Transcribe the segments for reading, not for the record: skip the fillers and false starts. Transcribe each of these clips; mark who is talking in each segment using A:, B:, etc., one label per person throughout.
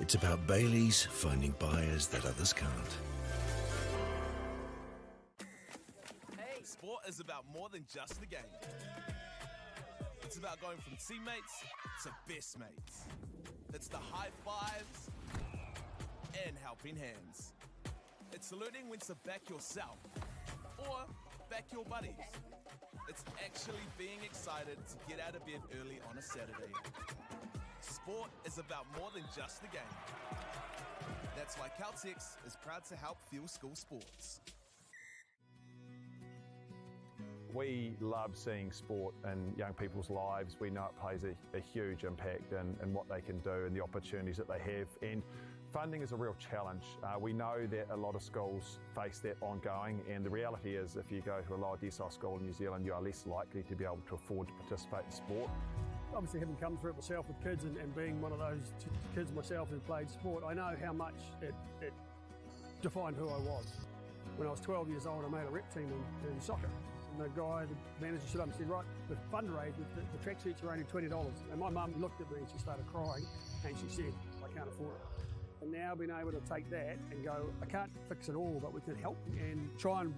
A: It's about Bailey's finding buyers that others can't.
B: Hey, sport is about more than just the game. It's about going from teammates to best mates. It's the high fives and helping hands. It's learning when to back yourself or back your buddies. It's actually being excited to get out of bed early on a Saturday. Sport is about more than just the game. That's why Caltex is proud to help fuel school sports.
C: We love seeing sport in young people's lives. We know it plays a huge impact in what they can do and the opportunities that they have. And funding is a real challenge. We know that a lot of schools face that ongoing, and the reality is if you go to a lower decile school in New Zealand, you are less likely to be able to afford to participate in sport.
D: Obviously, having come through it myself with kids and being one of those kids myself who played sport, I know how much it defined who I was. When I was 12 years old, I made a rep team in soccer. And the guy, the manager stood up and said, right, the fundraise, the tracksuits are only $20. And my mum looked at me and she started crying and she said, I can't afford it. And now being able to take that and go, I can't fix it all, but we can help and try and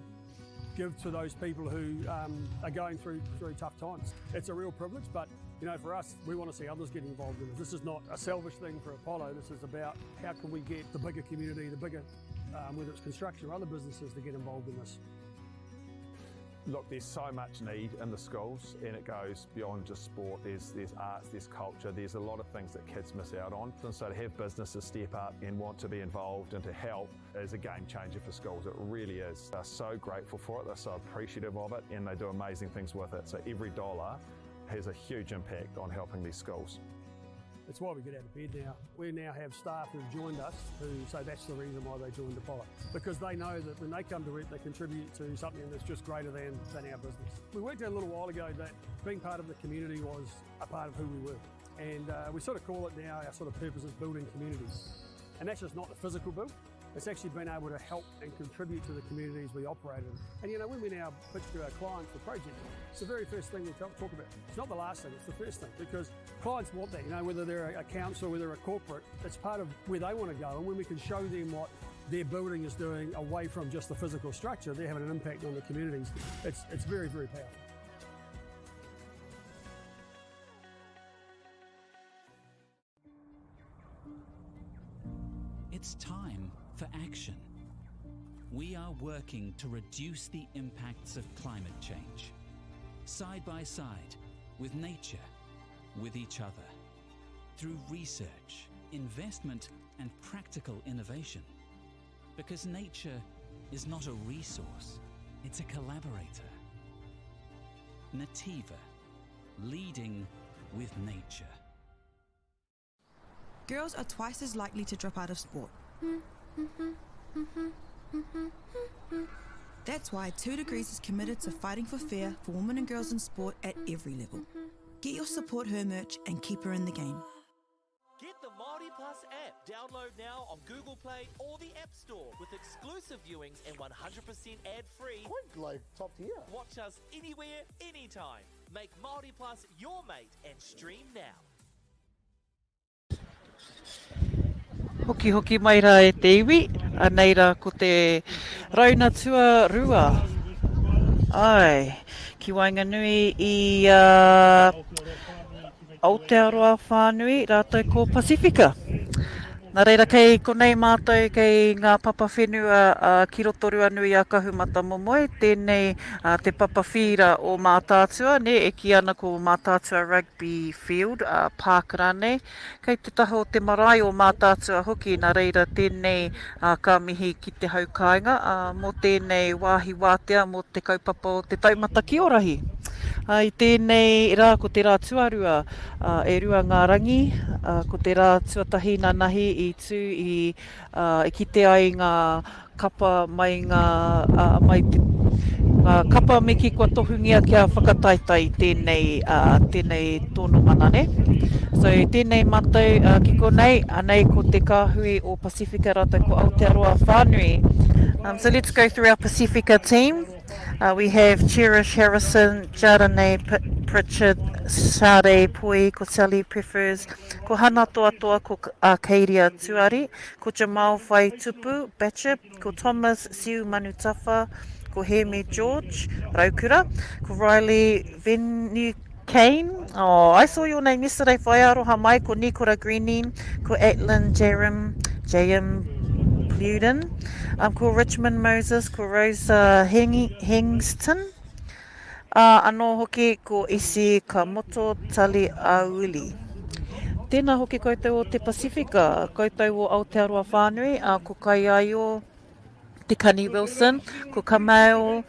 D: give to those people who are going through tough times. It's a real privilege, but you know, for us, we want to see others get involved in it. This is not a selfish thing for Apollo. This is about how can we get the bigger community, the bigger, whether it's construction or other businesses, to get involved in this.
C: Look, there's so much need in the schools, and it goes beyond just sport. There's arts, there's culture, there's a lot of things that kids miss out on. And so to have businesses step up and want to be involved and to help is a game changer for schools. It really is. They're so grateful for it, they're so appreciative of it, and they do amazing things with it. So every dollar has a huge impact on helping these schools.
D: It's why we get out of bed now. We now have staff who've joined us who say that's the reason why they joined Apollo. Because they know that when they come to it, they contribute to something that's just greater than our business. We worked out a little while ago that being part of the community was a part of who we were. And we sort of call it now, our sort of purpose is building communities. And that's just not the physical build. It's actually been able to help and contribute to the communities we operate in. And you know, when we now pitch to our clients for projects, it's the very first thing we talk about. It's not the last thing, it's the first thing, because clients want that, you know, whether they're a council, whether they're a corporate, it's part of where they want to go. And when we can show them what their building is doing away from just the physical structure, they're having an impact on the communities. It's very, very powerful.
E: It's time for action. We are working to reduce the impacts of climate change, side by side with nature, with each other, through research, investment, and practical innovation. Because nature is not a resource, it's a collaborator. Nativa, leading with nature.
F: Girls are twice as likely to drop out of sport. That's why 2 Degrees is committed to fighting for fair for women and girls in sport at every level. Get your Support Her merch and keep her in the game.
G: Get the MāORI Plus app. Download now on Google Play or the App Store with exclusive viewings and 100% ad-free.
H: Quite like top tier.
G: Watch us anywhere, anytime. Make MāORI Plus your mate and stream now.
I: Hoki mai rā e te iwi, anei rā ko te rauna tua rua. Ai, ki wainganui I Aotearoa whānui, rātou ko Pacifica. Nā reira kei konei mātou kei ngā papa whenua ki Rotorua nui a kahumata momoe, tēnei te papa whira o Mātātua, ne e ki ana ko Mātātua Rugby Field, Pākarane. Kei te taho te marae o Mātātua hoki, nā reira tēnei ka mihi ki te haukainga, mō tēnei wāhi wātea mō te kaupapa o te Taumata Aotearoa Ki. I tēnei rā ko te rā tuarua e rua ngā rangi, ko te rā tuatahi nā nahi I tū I ki te ai ngā kapa mai ngā kapa miki kua tohungia kia whakataitai tēnei tōnu mana ne. So tēnei mātou ki konei, anei ko te kāhui o Pacifica rātou ko Aotearoa whānui. So let's go through our Pacifica team. We have Cherish Harrison, Jarane Pritchard, Sade Pui, ko Sally Prefers, ko Hana Toa Toa, ko Arcadia Tuari, ko Jamal Whai Tupu, Batchip, ko Thomas Siu Manutafa, ko Hemi George, Raukura, ko Riley Venu Kane. Oh, I saw your name yesterday, Whaiaroha mai, ko Nikora Greening, ko Aitlin J.M. Pluden, ko Richmond Moses, ko Rosa Hengston, anō hoki ko Isi Kamoto Tali Auli. Tēnā hoki koutou o te Pacifica, koutou o Aotearoa whānui, ko Kaiaio, Te Kani Wilson, ko Kamau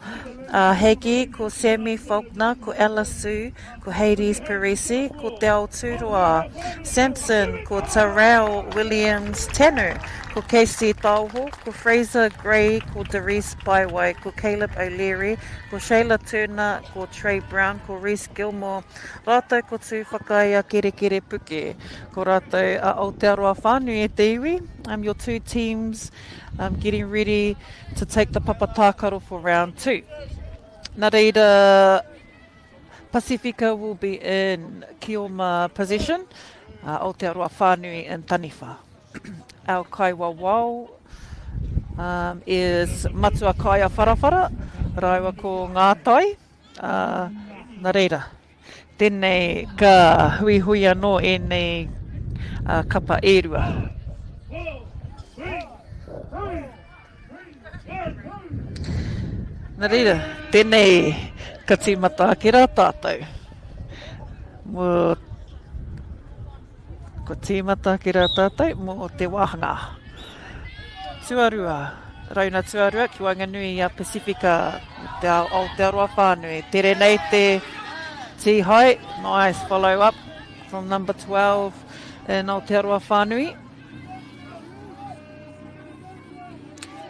I: Hagi, ko Sammy Faulkner, ko Alice, ko Hades Parisi, ko Te Aotearoa Sampson, ko Terrell Williams Tanner, ko Casey Tauho, ko Fraser Gray, ko Darice Baiwai, ko Caleb O'Leary, ko Shayla Turner, ko Trey Brown, ko Reese Gilmore, rātou ko tū whakaia kere kere puke, ko rātou Aotearoa whānui e te iwi. Your two teams getting ready to take the papatākaro for round 2. Nā reira, Pacifica will be in Kioma position, Aotearoa whānui in Taniwha. Our kaiwawao is matua kaia wharawhara, raiwa ko ngātai. Nā reira, tēnei ka hui hui anō e nei kapa erua. Nā reira, tēnei ka tīmata ki rā tātou. Ko tīmata ki rā tātou mō te wāhanga. Tuarua, rauna tuarua ki Wanganui a Pacifica, te Aotearoa whānui. Tere nei te tihai, nice follow up from number 12 in Aotearoa whānui.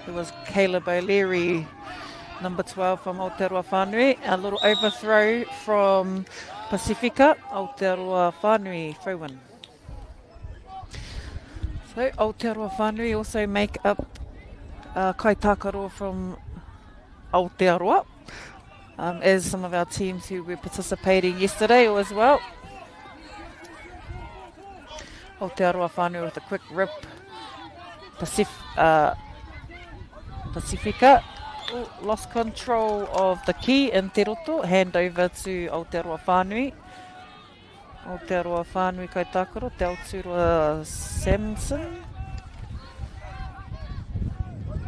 I: It was Caleb O'Leary, number 12 from Aotearoa whānui. A little overthrow from Pacifica, Aotearoa whānui, throw in. So Aotearoa whānui also make up kai tākaro from Aotearoa, as some of our teams who were participating yesterday as well. Aotearoa whānui with a quick rip. Pacifica lost control of the key in Te Roto, hand over to Aotearoa whānui. Aotearoa whānui kai tākaro, Te Aotearoa Samson.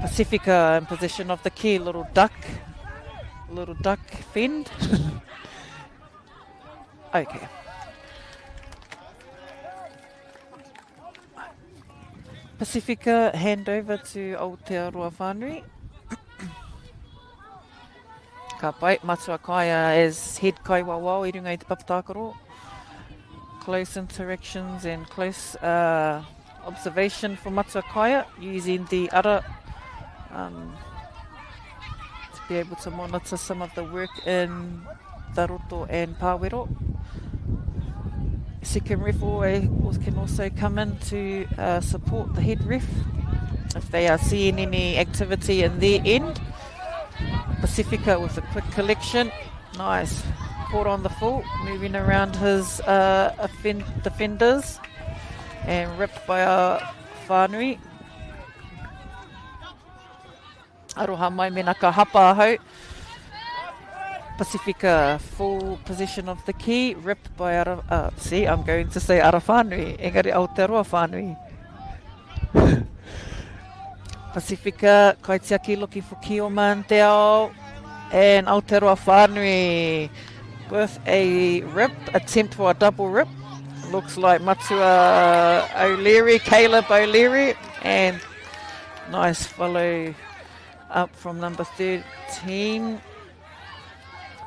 I: Pacifica in possession of the key, little duck fend. Okay. Pacifica hand over to Aotearoa whānui. Ka pai, matua kaia as head kaiwawao I runga I te papatākaro. Close interactions and close observation for matua kaia, using the ara to be able to monitor some of the work in Taroto and Pāwero. Second ref can also come in to support the head ref if they are seeing any activity in their end. Pacifica with a quick collection, nice, caught on the full, moving around his defenders and ripped by our whānui. Aroha mai mena ka hapa hau. Pacifica full position of the key, ripped by I'm going to say ara whānui, engari Aotearoa whānui. Pacifica, kaitiaki looking for Kī-ō-Rahi te ao, and Aotearoa whānui with a rip, attempt for a double rip. Looks like Matua O'Leary, Caleb O'Leary, and nice follow up from number 13.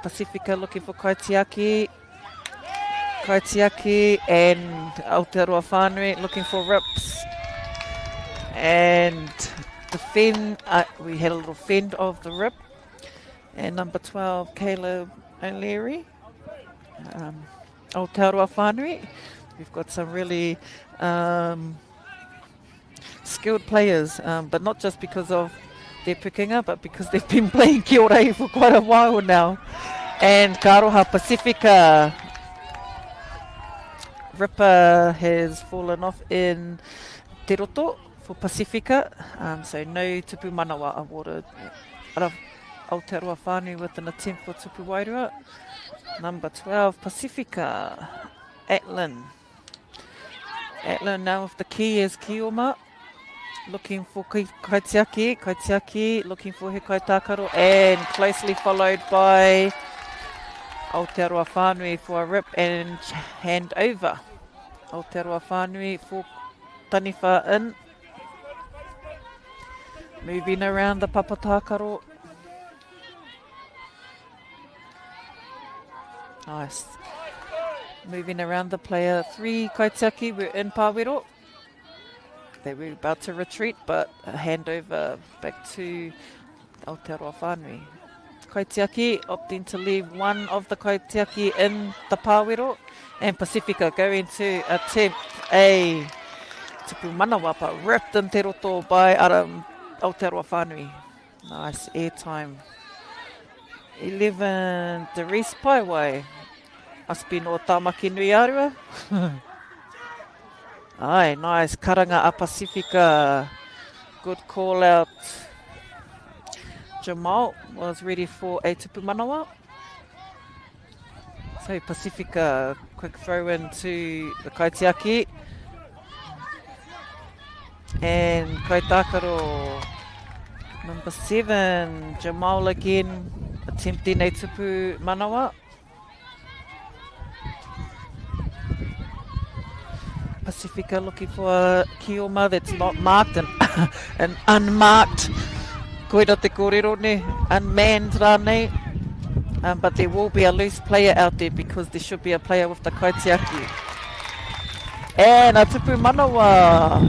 I: Pacifica looking for Kaitiaki, and Aotearoa whānui looking for rips. And the fend, we had a little fend of the rip. And number 12, Caleb O'Leary. Aotearoa whānui. We've got some really skilled players, but not just because of their pukinga, but because they've been playing Kī-ō-Rahi for quite a while now. And Karoha Pacifica. Ripper has fallen off in Te Roto for Pacifica, so no tupu manawa awarded. Aotearoa whānui with an attempt for tupu wairua. Number 12, Pacifica, Atlin. Atlin now with the key is Kī-ō-Ma. Looking for Kaitiaki, looking for he Kaitākaro, and closely followed by Aotearoa whānui for a rip and hand over. Aotearoa whānui for Taniwha in. Moving around the Papatākaro. Nice. Moving around the player 3, Kaitiaki, we're in Pāwero. They were about to retreat, but a handover back to Aotearoa whānui. Kaitiaki opting to leave one of the Kaitiaki in the Pāwero, and Pacifica going to attempt a tupu manawa, but ripped in Te Roto by Aotearoa whānui. Nice airtime. 11, Derice Paiwai. Must be no Tāmaki Nui Arua. Aye, nice. Karanga a Pacifica. Good call out. Jamal was ready for a tupu manawa. So Pacifica, quick throw into the Kaitiaki. And Kaitākaro, number 7, Jamal again, attempting a tupu manawa. Pacifica looking for a Kī-ō-Ma that's not marked and an unmarked. Koira te kōrero ne, unmanned rānei. But there will be a loose player out there because there should be a player with the Kaitiaki. And a tupu manawa.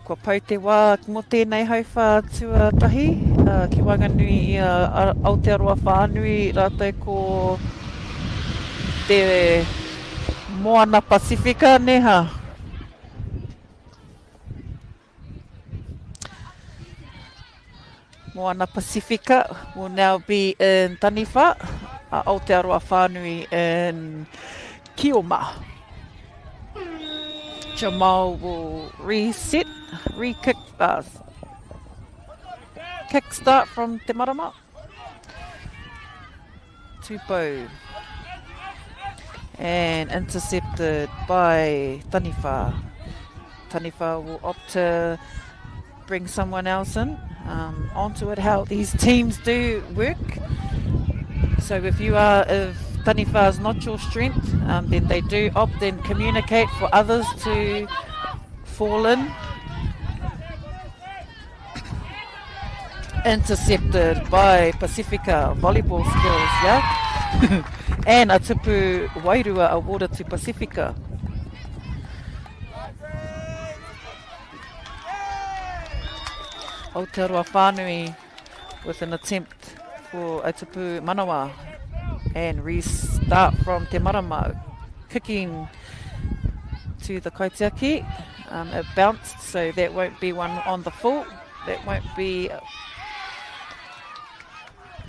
I: Kua pau te wā mo tēnei hauwha tuatahi. Ki wanganui i a Aotearoa whānui rātou ko te Moana Pacifica neha. Moana Pacifica will now be in Taniwha, Aotearoa whānui in Kī-ō-Ma. Jamal will reset, kickstart from Te Marama. Tupou. And intercepted by Taniwha. Taniwha will opt to bring someone else in. Onto it, how these teams do work. So if Taniwha is not your strength, then they do opt and communicate for others to fall in. Intercepted by Pacifica, volleyball skills, yeah? And a tupu wairua awarded to Pacifica. Aotearoa whānui with an attempt for a tupu manawa and restart from Te Marama, kicking to the Kaitiaki. It bounced, so that won't be one on the full. That won't be...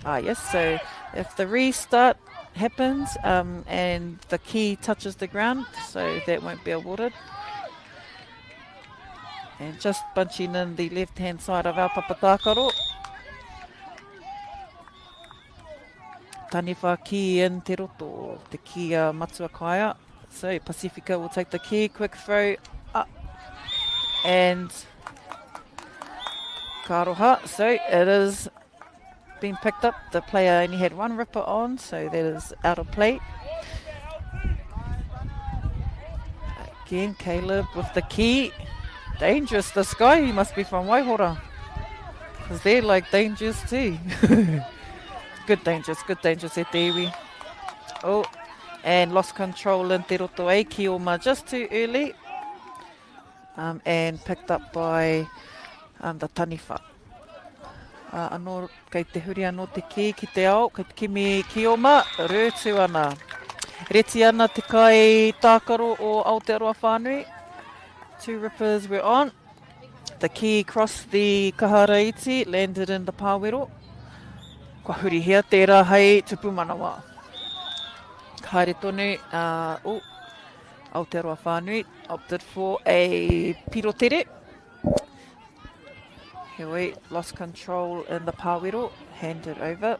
I: yes, so if the restart happens and the key touches the ground, so that won't be awarded. And just bunching in the left-hand side of our Papatākaro. Taniwha ki in Te Roto, te ki matua kaia. So Pacifica will take the key, quick throw up. And karoha, so it is been picked up. The player only had one ripper on, so that is out of play. Again, Caleb with the key. Dangerous, this guy, he must be from Waihora. Because they're like dangerous too. Good dangerous at Dewi. Oh, and lost control in Te Roto e Kī-ō-Ma just too early. And picked up by the Taniwha. Anō, kei te huri anō te ki te ao, kei te kimi Kī-ō-Ma, rūtu ana. Reti ana te kai tākaro o Aotearoa whānui. 2 rippers were on. The ki crossed the kaharaiti, landed in the pāwero. Kua hurihia tērā hei tupu manawa. Haere tonu, Aotearoa whānui opted for a pirotere. Heoi, lost control in the pāwero, handed over.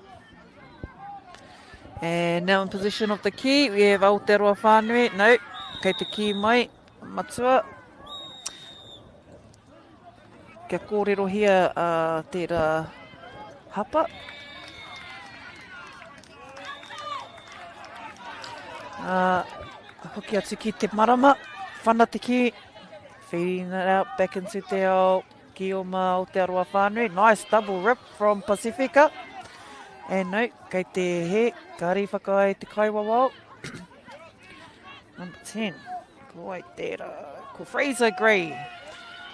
I: And now in position of the ki, we have Aotearoa whānui. No, kei te ki mai, matua. Kia kōrero hia tērā hapa. Hoki atu ki te marama, whana te ki. Feeding it out back into te ao Kī-ō-Aotearoa whānui. Nice double rip from Pacifica. And no, kei te he, kāri whakai te kaiwawao. Number 10, ko ai tērā, ko Fraser Gray.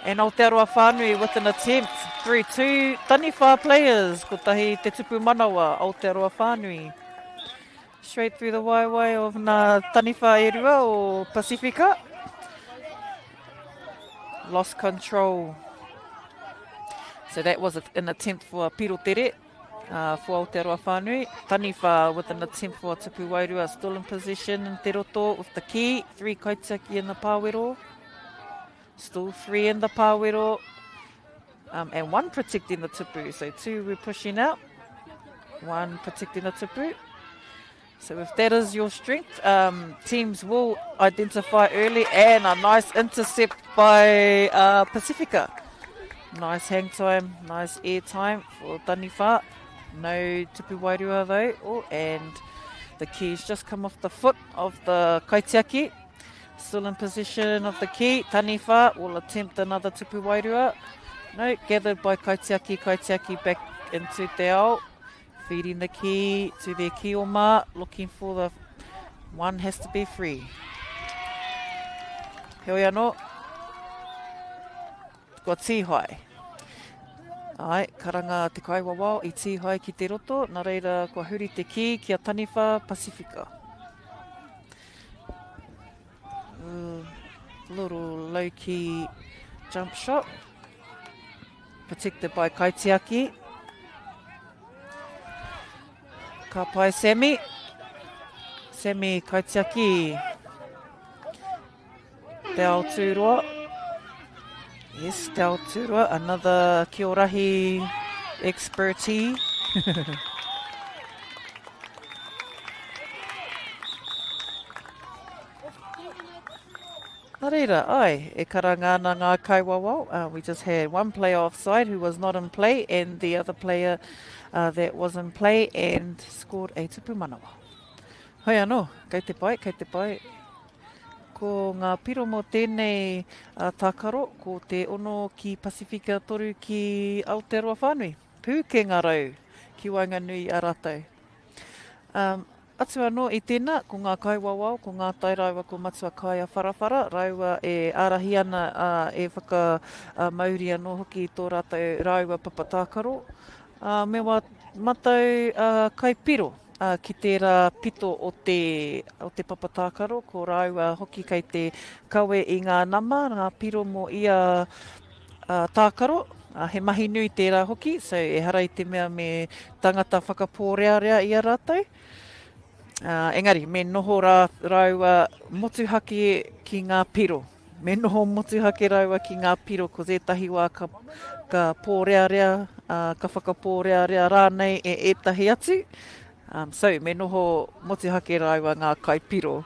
I: And Aotearoa whānui with an attempt through two Taniwha players. Ko tahi te tupu manawa, Aotearoa whānui. Straight through the waiwai of nā Taniwha erua o Pacifica. Lost control. So that was an attempt for a pirotere. For Aotearoa whānui. Taniwha with an attempt for tupu wairua, still in position in te roto with the ki. 3 kaitiaki in the pāwero. Still 3 in the pāwero. And 1 protecting the tupu. So 2 we're pushing out. 1 protecting the tupu. So if that is your strength, teams will identify early, and a nice intercept by Pacifica. Nice hang time, nice air time for Taniwha. No tupu wairua though, and the ki's just come off the foot of the kaitiaki. Still in position of the ki. Taniwha will attempt another tupu wairua. No, gathered by kaitiaki back into te ao. Feeding the ki to their ki-o-ma, looking for the one has to be free. Heoi anō. Kua tīhai. Ai, karanga te kaiwawao i tīhai ki te roto, nā reira kua huri te ki kia Taniwha Pacifica. Little low-key jump shot. Protected by kaitiaki. Ka pai Semi. Semi kaitiaki. Te Aotearoa. Yes, Te Aotearoa. Another Kī-ō-Rahi expertise. Nā reira, ai, e karangana ngā kaiwawao. We just had one player offside who was not in play, and the other player that was in play and scored a tupu manawa. Hoi anō, kei te pai. Ko ngā piro mo tēnei tākaro, ko te ono ki Pacifica toru ki Aotearoa whānui. Pūke ngā rau, ki wainga nui a rātou. Atu anō i tēnā, ko ngā kaiwawao, ko ngā tai rauwa ko matua kai a wharawhara, rauwa e arahi ana e whaka mauri anō hoki i tō rātou rauwa papatākaro. Me wā matau kai piro ki tērā pito o te papatākaro, ko rauwa hoki kei te kawe i ngā nama, ngā piro mo ia tākaro. He mahi nui tērā hoki, so e harai te mea me tangata whakapōrearea i a rātou. Engari, me noho rauwa motuhake ki ngā piro. Me noho motuhake rauwa ki ngā piro, ko ētahi wā ka pōrearea, ka whakapōrearea rānei e ētahi atu. So, me noho motuhake rauwa ngā kaipiro.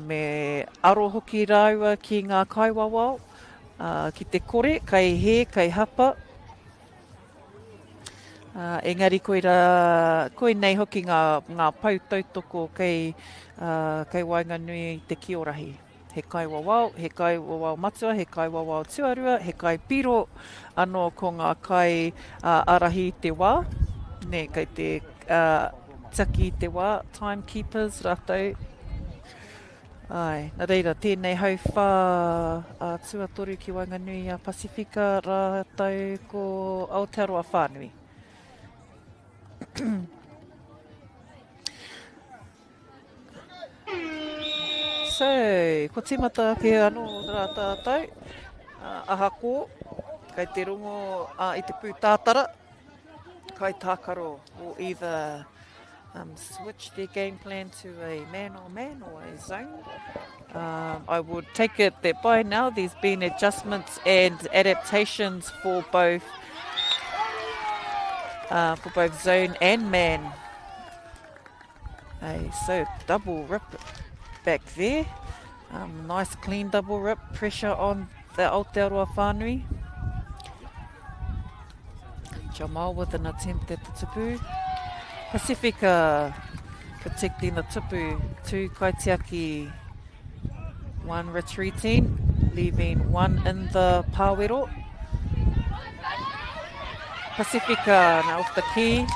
I: Me aro hoki rauwa ki ngā kaiwawao, ki te kore, kai he, kai hapa. Engari koe nei hoki ngā pautautoko kei wainga nui te Kī-ō-Rahi. He kaiwawao matua, he kaiwawao tuarua, he kai piro anō ko ngā kai arahi te wā. Ne, kei te taki te wā, timekeepers rātou. Ai, nā reira, tēnei hau whā tuatoru ki wainga nui a Pacifica rātou ko Aotearoa whānui. So, ko tīmata pia anō rā tātou. ahako, kai te rongo I te pūtātara, kai tākaro will either switch their game plan to a man-on-man or a zone. I would take it that by now there's been adjustments and adaptations for both zone and man. So double rip back there. Nice clean double rip, pressure on the Aotearoa whānui. Jamal with an attempt at the tupu. Pacifica protecting the tupu. 2 kaitiaki, 1 retreating, leaving 1 in the pāwero. Pacifica now off the key.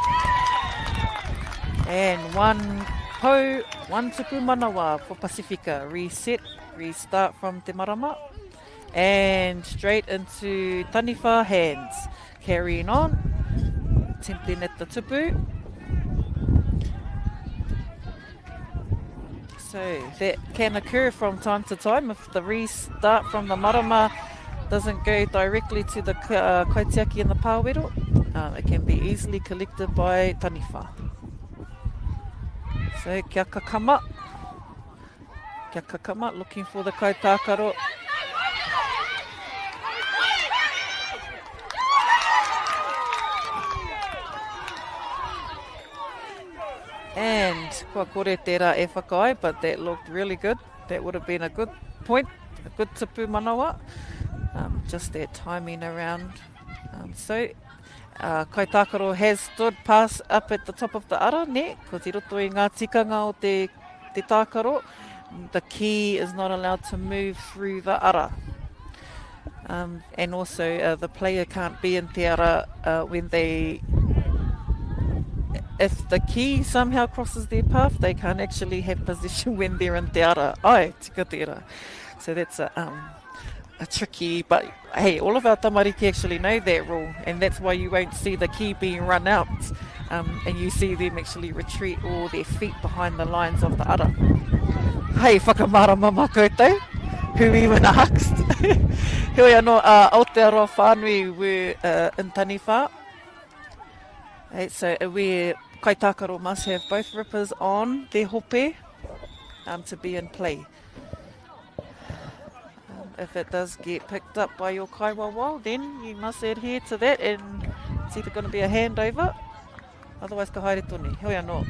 I: And 1 pou, 1 tupu manawa for Pacifica. Reset, restart from te marama. And straight into Taniwha hands. Carrying on, attempting at the tupu. So that can occur from time to time if the restart from the marama doesn't go directly to the kaitiaki in the pāwero. It can be easily collected by Taniwha. So kia kakama, looking for the kaitākaro. And kua kore te rā e whakai, but that looked really good. That would have been a good point, a good tupu manawa. Just that timing around. Kaitākaro has stood pass up at the top of the ara, ne? Ko te roto i ngā tikanga o te tākaro. The key is not allowed to move through the ara. And also the player can't be in te ara when they... If the key somehow crosses their path, they can't actually have position when they're in te ara. Ai, tika tera. So that's a tricky, but hey, all of our tamariki actually know that rule, and that's why you won't see the key being run out, and you see them actually retreat all their feet behind the lines of the ara. Hei, whakamārama mā koutou, who even asked. Hui anō, Aotearoa whānui were in Taniwha. Hey, so where kaitākaro must have both rippers on their hope to be in play. If it does get picked up by your kaiwawa, then you must adhere to that, and it's either going to be a handover, otherwise ka haere tone. Hoi anō,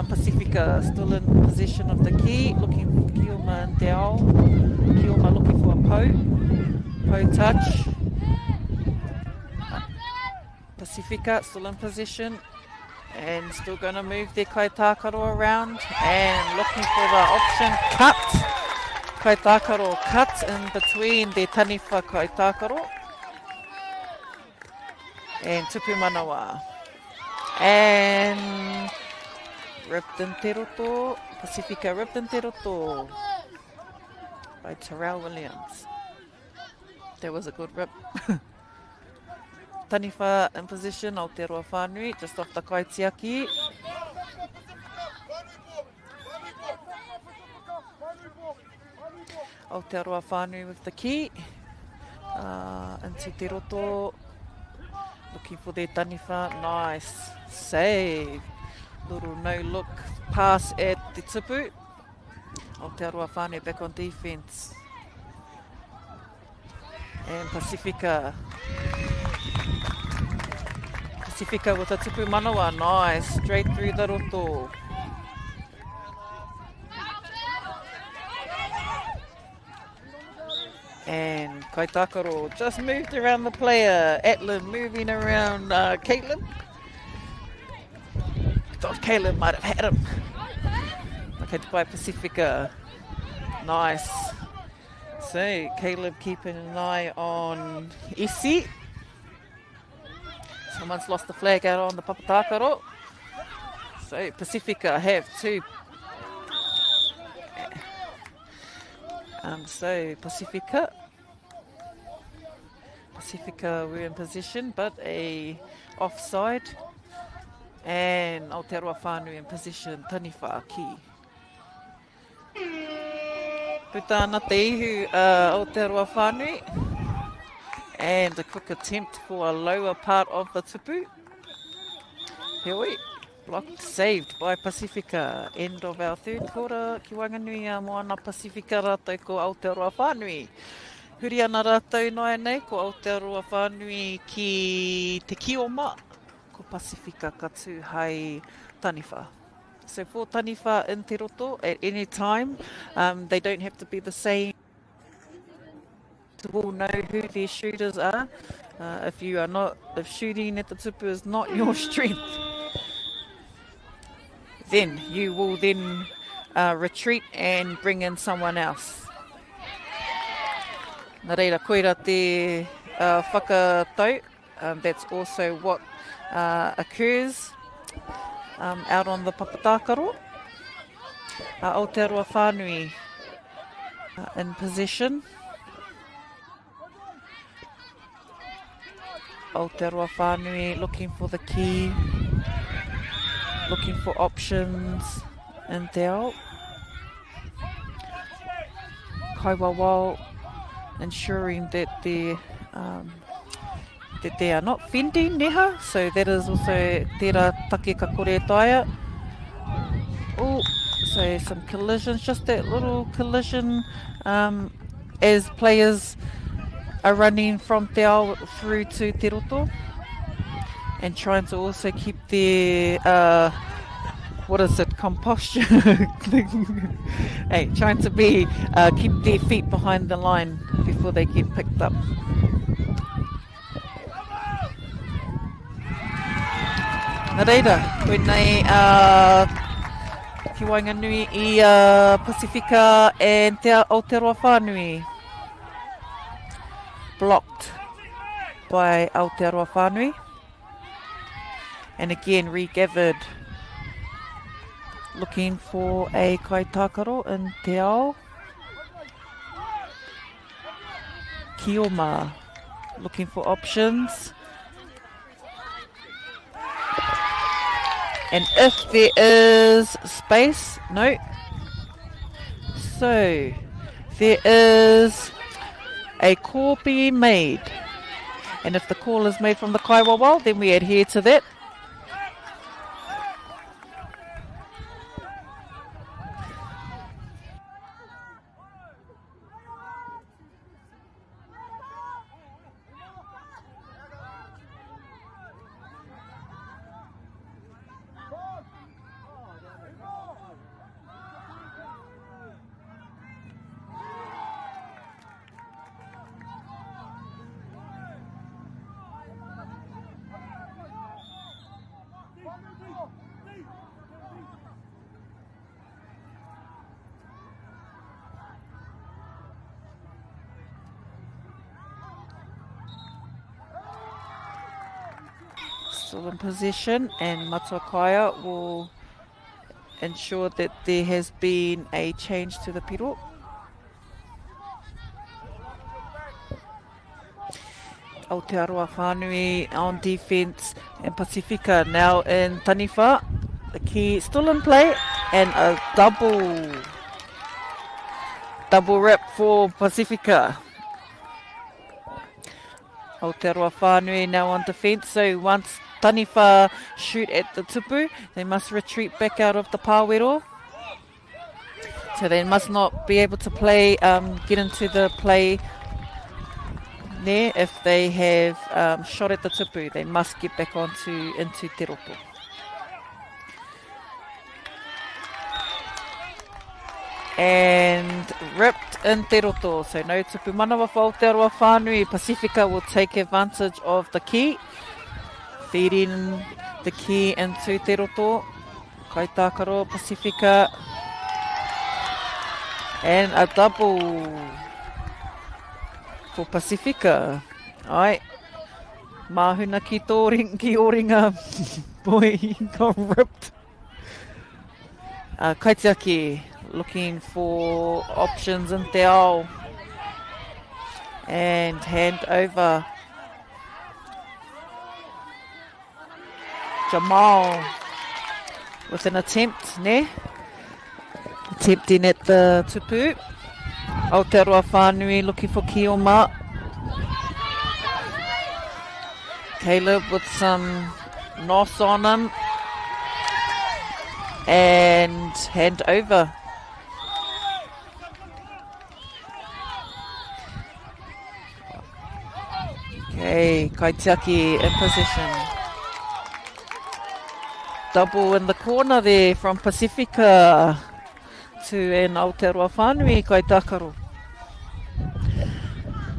I: Pacifica still in possession of the key, looking for Ki-ō-Ma and Te Ao. Ki-ō-Ma looking for a pou touch. Pacifica still in position and still going to move their kaitākaro around and looking for the option cut. Kaitākaro cut in between their Taniwha kaitākaro and tupu manawa. And ripped in te roto. Pacifica ripped in te roto by Terrell Williams. That was a good rip. Taniwha in position, Aotearoa whānui, just off the kaitiaki. Aotearoa whānui with the key. Into te roto, looking for their Taniwha. Nice save. Little no-look pass at te tupu. Aotearoa whānui back on defence. And Pacifica with a tupu manawa, nice, straight through the roto. And kaitākaro just moved around the player. Atlin moving around Caitlin. Thought Caitlin might have had him. Okay, by Pacifica, nice. So Caleb keeping an eye on Isi. Someone's lost the flag out on the papatākaro. So Pacifica have 2. So Pacifica were in position, but a offside. And Aotearoa whānui in position, Taniwha Ki. Putana te ihu Aotearoa whānui. And a quick attempt for a lower part of the tupu. Heoi. Blocked, saved by Pacifica. End of our third quarter. Ki wanganui a moana Pacifica rātou ko Aotearoa whānui. Huri ana rātou noa nei ko Aotearoa whānui ki te Kī-ō-Ma. Ko Pacifica ka tū hai Taniwha. So for Taniwha in Te Roto, at any time, they don't have to be the same. Will know who their shooters are. If shooting at the tupu is not your strength, then you will then retreat and bring in someone else. Nā reira, koira te whakatau. That's also what occurs out on the papatakaro. Aotearoa whānui in possession. Aotearoa whānui looking for the key, looking for options in te ao. Kaiwawao ensuring that they are not fending neha, so that is also tērā take ka kore taia. Oh, so some collisions, just that little collision as players are running from te ao through to Te Roto and trying to also keep their composture. Hey, trying to keep their feet behind the line before they get picked up. Nā reira, koenei ki wainganui I Pacifica and te Aotearoa whānui. Blocked by Aotearoa whānui. And again regathered, looking for a kaitākaro in te ao. Kī-ō-Ma, looking for options. And if there is space, no. So there is a call being made. And if the call is made from the kaiwawao, then we adhere to that. Still in possession, and Matua will ensure that there has been a change to the piro. Aotearoa whānui on defence, and Pacifica now in Taniwha. The key still in play, and a double rip for Pacifica. Aotearoa whānui now on defence, so once Taniwha shoot at the tupu, they must retreat back out of the pāwero. So they must not be able to play, get into the play there if they have shot at the tupu. They must get back into Te Roto. And ripped in Te Roto, so no tupu manawa for Aotearoa whānui. Pacifica will take advantage of the key, feeding the key into Te Roto. Kaitākaro Pacifica, and a double for Pacifica. Ai, mahuna ki oringa, boy, he got ripped. Kaitiaki looking for options in te ao, and hand over. Jamal with an attempt, attempting at the tupu. Aotearoa whānui looking for Kī-ō-Ma. Caleb with some nos on him. And hand over. Okay, Kaitiaki in position. Double in the corner there from Pacifica to an Aotearoa whānui, Kaitakaru.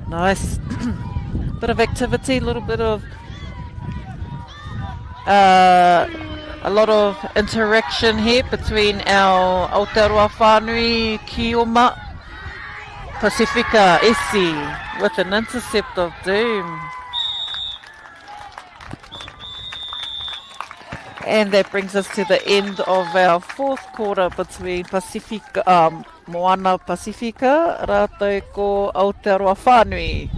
I: Nice. Bit of activity, a little bit of a lot of interaction here between our Aotearoa whānui, Kī-ō-Rahi, Pacifica, Essie, with an intercept of Doom. And that brings us to the end of our fourth quarter between Pacifica, Moana Pacifica, rātou ko Aotearoa whānui.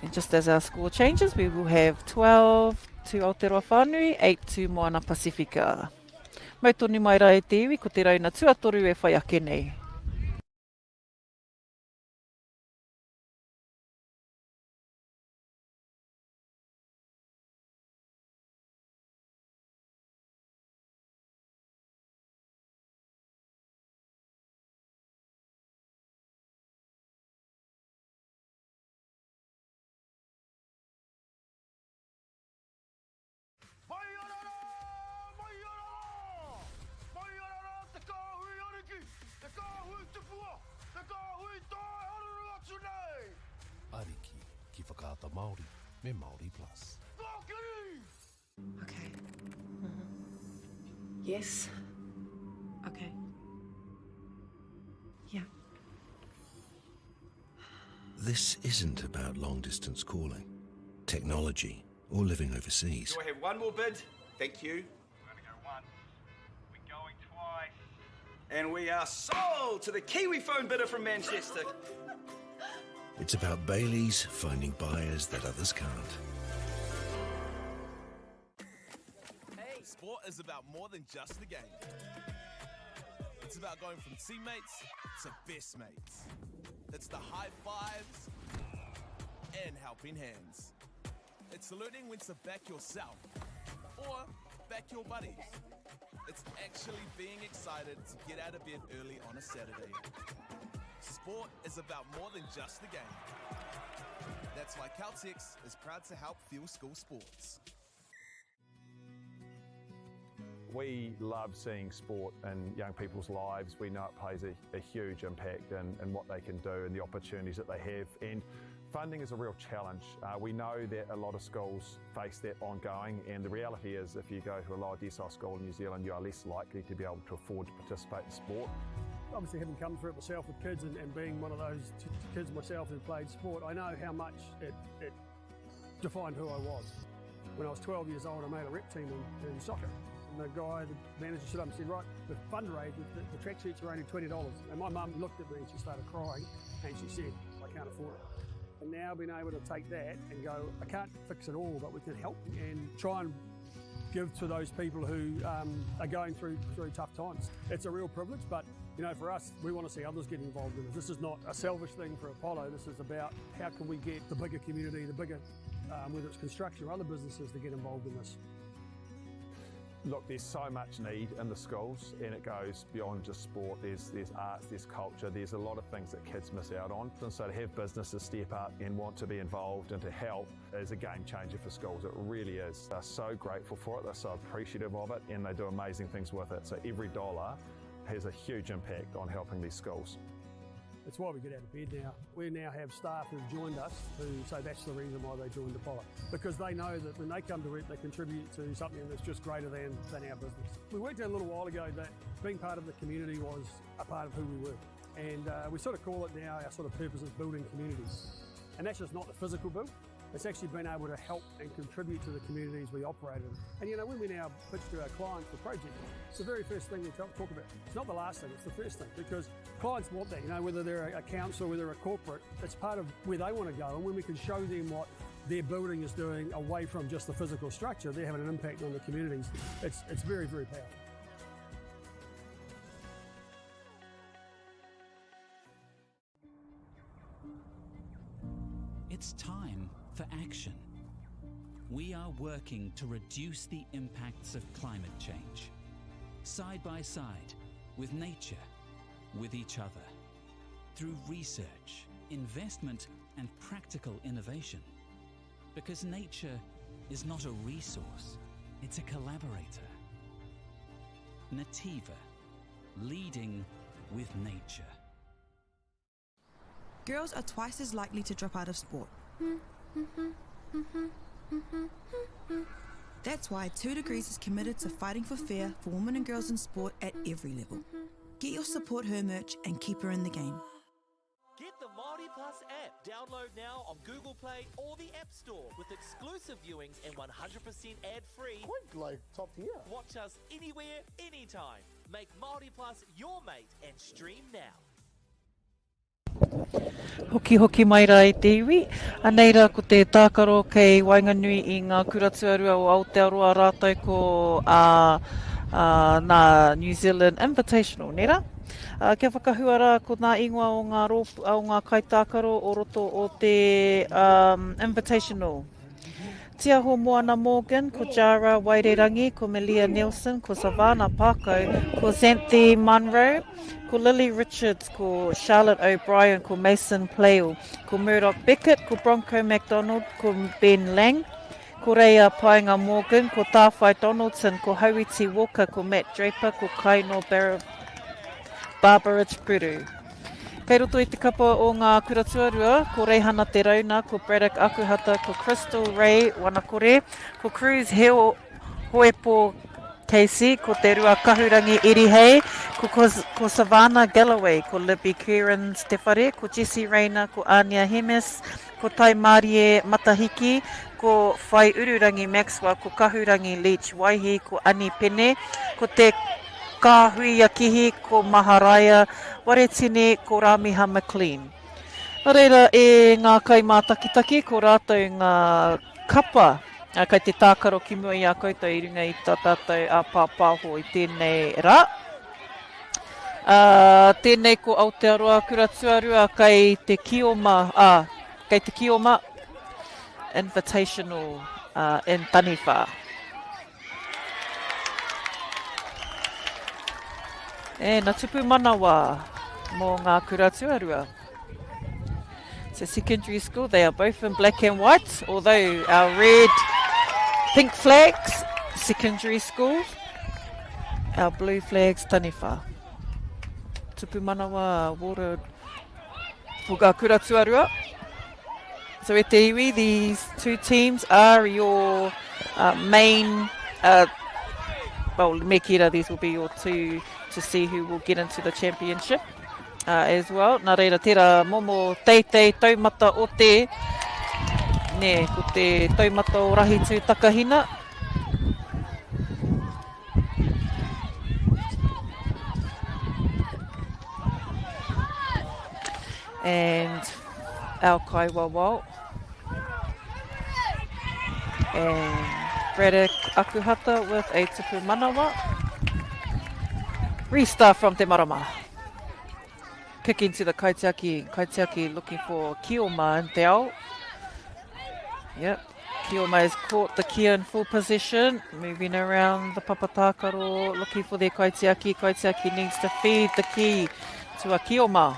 I: And just as our score changes, we will have 12 to Aotearoa whānui, 8 to Moana Pacifica. Mai tōni mai rā e te iwi, ko te raina tuatoru e whai ake nei.
A: Ariki ki whakaata Māori me MāORI Plus.
H: Okay. Yes. Okay. Yeah.
A: This isn't about long-distance calling, technology, or living overseas.
J: Do I have one more bid? Thank you.
K: We're going to go once. We're going twice.
J: And we are sold to the Kiwi phone bidder from Manchester.
A: It's about Bailey's finding buyers that others can't.
B: Hey, sport is about more than just a game. It's about going from teammates to best mates. It's the high fives and helping hands. It's learning when to back yourself or back your buddies. It's actually being excited to get out of bed early on a Saturday. Sport is about more than just a game. That's why Caltex is proud to help fuel school sports.
C: We love seeing sport in young people's lives. We know it plays a huge impact in what they can do and the opportunities that they have. And funding is a real challenge. We know that a lot of schools face that ongoing, and the reality is if you go to a lower decile school in New Zealand, you are less likely to be able to afford to participate in sport.
D: Obviously, having come through it myself with kids and being one of those kids myself who played sport, I know how much it defined who I was. When I was 12 years old, I made a rep team in soccer. And the guy, the manager, stood up and said, right, the fundraise, the tracksuits are only $20. And my mum looked at me and she started crying and she said, I can't afford it. And now being able to take that and go, I can't fix it all, but we can help and try and give to those people who are going through tough times. It's a real privilege, but you know, for us, we want to see others get involved in it. This is not a selfish thing for Apollo. This is about how can we get the bigger community, the bigger, whether it's construction or other businesses, to get involved in this.
C: Look, there's so much need in the schools, and it goes beyond just sport. There's arts, there's culture, there's a lot of things that kids miss out on. And so to have businesses step up and want to be involved and to help is a game changer for schools. It really is. They're so grateful for it, they're so appreciative of it, and they do amazing things with it. So every dollar has a huge impact on helping these schools.
D: That's why we get out of bed now. We now have staff who've joined us who say that's the reason why they joined Apollo. Because they know that when they come to it, they contribute to something that's just greater than our business. We worked out a little while ago that being part of the community was a part of who we were. And we sort of call it now, our sort of purpose is building communities. And that's just not the physical build. It's actually been able to help and contribute to the communities we operate in. And you know, when we now pitch to our clients for projects, it's the very first thing we talk about. It's not the last thing, it's the first thing, because clients want that, you know, whether they're a council, whether they're a corporate, it's part of where they want to go. And when we can show them what their building is doing away from just the physical structure, they're having an impact on the communities. It's very, very powerful.
E: It's time for action. We are working to reduce the impacts of climate change, side by side, with nature, with each other, through research, investment, and practical innovation. Because nature is not a resource, it's a collaborator. Nativa, leading with nature.
F: Girls are twice as likely to drop out of sport. That's why 2 Degrees is committed to fighting for fair for women and girls in sport at every level. Get your support her merch and keep her in the game.
G: Get the MāORI Plus app. Download now on Google Play or the App Store with exclusive viewings and 100% ad-free.
L: Like top tier.
G: Watch us anywhere, anytime. Make MāORI Plus your mate and stream now.
I: Hoki mai rā i te iwi. Anei rā ko te tākaro kei Wainganui i ngā kuratuarua o Aotearoa rātou ko nā New Zealand Invitational, nera? Kia whakahua rā ko nā ingoa o ngā kaitākaro o roto o te Invitational. Tia ho Moana Morgan, ko Jara Wairerangi, ko Melia Nelson, ko Savannah Pākau, ko Xanthi Munro, ko Lily Richards, ko Charlotte O'Brien, ko Mason Playle, ko Murdoch Beckett, ko Bronco McDonald, ko Ben Lang, ko Reia Painga Morgan, ko Tāwhai Donaldson, ko Hauiti Walker, ko Matt Draper, ko Kaino Barbara Puru. Kei roto I te kapa o ngā kuratuarua, ko Reihana Te Rauna, ko Braddock Akuhata, ko Crystal Ray Wanakore, ko Cruz Hill Hoepo Casey, ko te rua kahurangi Irihei, ko Savannah Galloway, ko Libby Kieran Stefare, ko Jessie Rayner, ko Anya Hemes, ko Tai Marie Matahiki, ko Whai Ururangi Maxwell, ko Kahurangi Leach Waihi, ko Ani Pene, ko te Kāhui Akihi, ko Maharaya Waretine, ko Ramiha McLean. Nā reira e ngā kai mātakitaki, ko rātou ngā kapa, kai te tākaro ki mua I a koutou I runga I tā tātou a pāpāho I tēnei rā. Tēnei ko Aotearoa kuratuarua kei te Kī-ō-Rahi Invitational in Nativa. E nā tupu manawa mō ngā kuratuarua. So secondary school, they are both in black and white, although our red, pink flags, secondary school, our blue flags, Taniwha. Tupu manawa water puga kuratuarua. So e te iwi, these 2 teams are your main, well, me kira, these will be your 2 to see who will get into the championship as well. Nā reira, tērā momo teitei taumata o te, ne, ko te taumata o rahi tū takahina. And our kaiwawau. And Braddock Akuhata with a tupu manawa. Restart from Te Marama. Kick into the kaitiaki. Kaitiaki looking for Kioma and Te Ao. Yep. Kioma has caught the kia in full position. Moving around the papatākaro. Looking for their kaitiaki. Kaitiaki needs to feed the ki to a Kioma.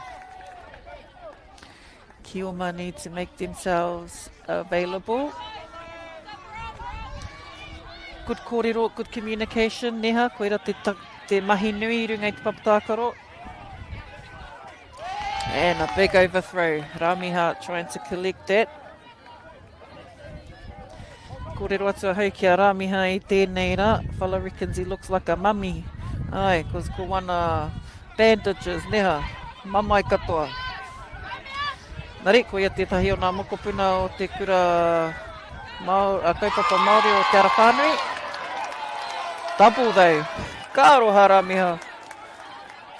I: Kioma need to make themselves available. Good kōrero, good communication. Neha, koera te mahi nui runga I te papatākaro. And a big overthrow. Ramiha trying to collect that. Kōrero atu hau ki a Ramiha I tēnei rā. Whala reckons he looks like a mummy. Ai, cause ko wana bandages, neha. Mamai katoa. Nari, ko ia tētahi o nā mokopuna o te kura kaupapa Māori o Te Arawhānui. Double though. Ka aroha Ramiha.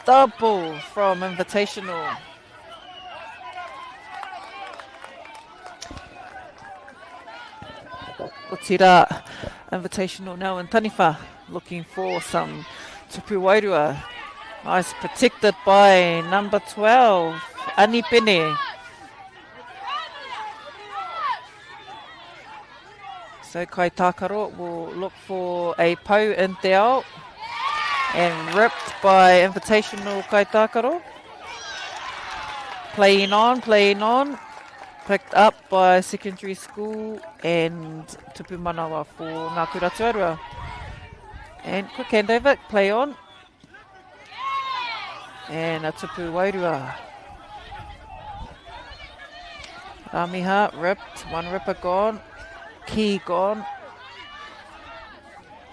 I: Double from Invitational. O te rā, Invitational now in Taniwha. Looking for some tupu wairua. Nice, protected by number 12, Ani Pene. So Kai Tākaro will look for a pou in te ao and ripped by Invitational Kai Tākaro. Playing on. Picked up by secondary school and tupu manawa for ngā Kuratuarua. And quick handover, play on. And a tupu wairua. Ramiha ripped, one ripper gone. Ki gone.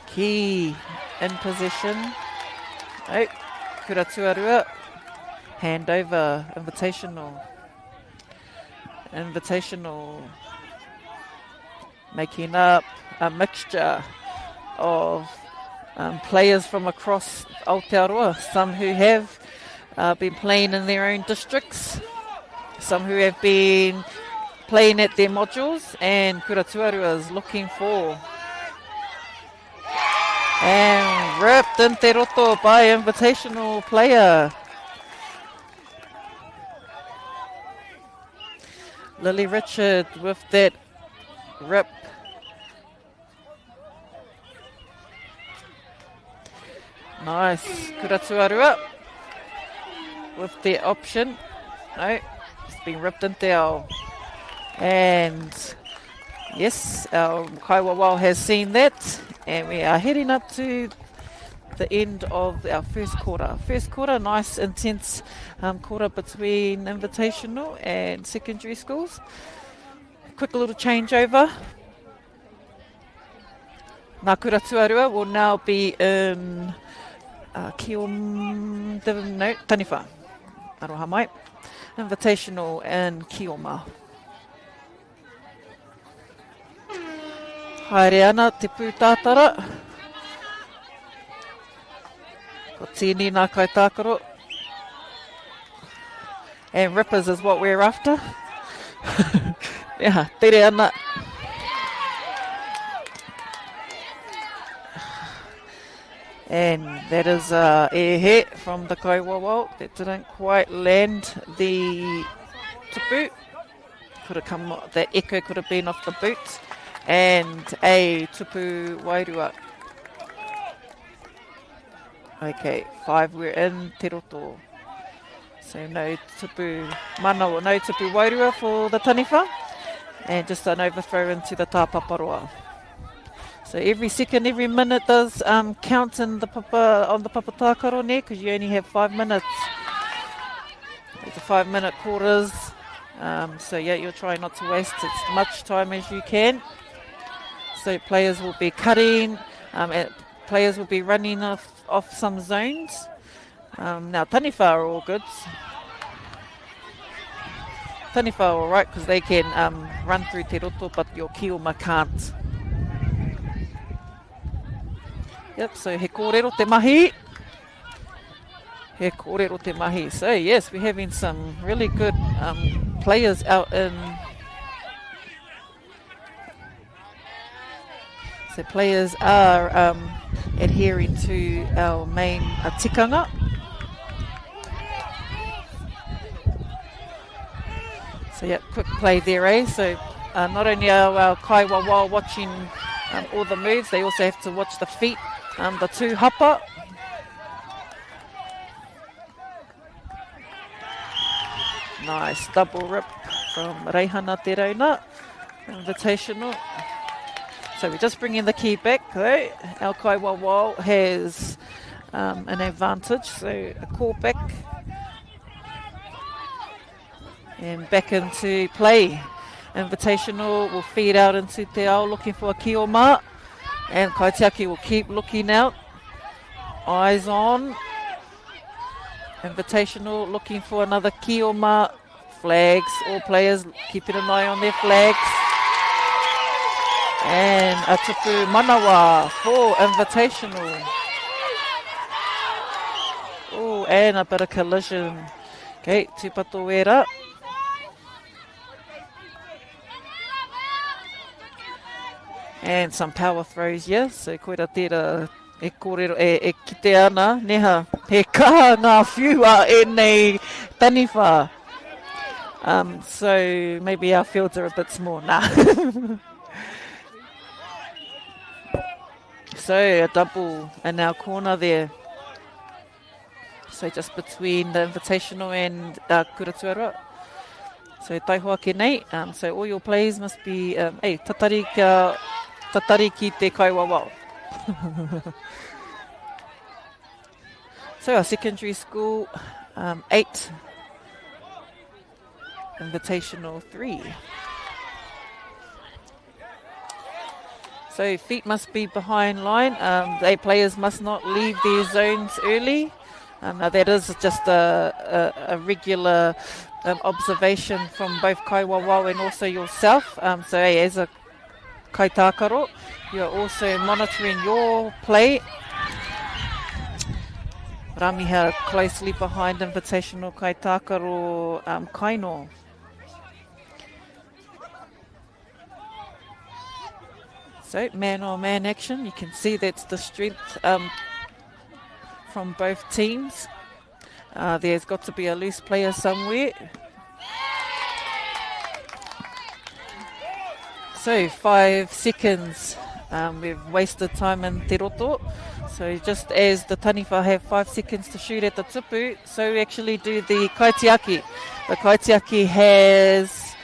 I: Ki in position. Oh, Kuratuarua. Handover, Invitational. Making up a mixture of players from across Aotearoa. Some who have been playing in their own districts. Some who have been playing at their modules, and Kuratuarua is looking for. And ripped in te roto by Invitational player. Lily Richard with that rip. Nice. Kuratuarua with the option. No, it's been ripped in te ao. And yes, our Kaiwawao has seen that, and we are heading up to the end of our first quarter. First quarter, nice intense quarter between Invitational and secondary schools. Quick little changeover. Ngā Kuratuarua will now be in Taniwha. Aroha mai. Invitational and Kī-ō-Rahi. Haere ana te pūtātara. Ko tini nā Kai Tākaro. And rippers is what we're after. Yeah, tere ana. And that is e from the Kaiwawao. That didn't quite land the tupu. Could have come, that echo could have been off the boot. And a tupu wairua. Okay, 5 we're in te roto. So no tupu manawa, no tupu wairua for the Taniwha. And just an overthrow into the tāpaparoa. So every second, every minute does count in the on the papa tākaro ne, because you only have 5 minutes. It's a 5-minute quarters. So yeah, you're trying not to waste as much time as you can. So players will be cutting, and players will be running off some zones. Now Taniwha are all good. Taniwha are all right because they can run through te roto, but your Kī-ō-Rahi can't. Yep, so he kōrero te mahi. He kōrero te mahi. So yes, we're having some really good players out in. So players are adhering to our main tikanga. So yeah, quick play there, eh? So not only are our Kaiwawao watching all the moves, they also have to watch the feet, the two hapa. Nice double rip from Reihana Te Rauna. Invitational. So we just bring in the key back though. Our Kaiwawao has an advantage, so a call back. And back into play. Invitational will feed out into te ao looking for a Kī-ō-Rahi. And Kaitiaki will keep looking out. Eyes on. Invitational looking for another Kī-ō-Rahi. Flags, all players keeping an eye on their flags. And a tupu manawa for Invitational. Oh, and a bit of collision. Okay, tūpato wera. And some power throws, yes. So koera tera e kōrero e kite ana, neha, he kaha ngā whiua e nei Taniwha. So maybe our fields are a bit small. Nah. So a double in our corner there. So just between the Invitational and Kuratuarua. So taihoa ke nei. So all your plays must be, tatari ki te kaiwawao. So our secondary school, 8. Invitational 3. So feet must be behind line. The players must not leave their zones early. Now that is just a regular observation from both kaiwawao and also yourself. So as a kaitākaro, you are also monitoring your play. Ramiha closely behind Invitational kaitākaro kaino. So, man-on-man action, you can see that's the strength from both teams. There's got to be a loose player somewhere. So, 5 seconds. We've wasted time in Te Roto. So, just as the Taniwha have 5 seconds to shoot at the tupu, so we actually do the kaitiaki. The kaitiaki has...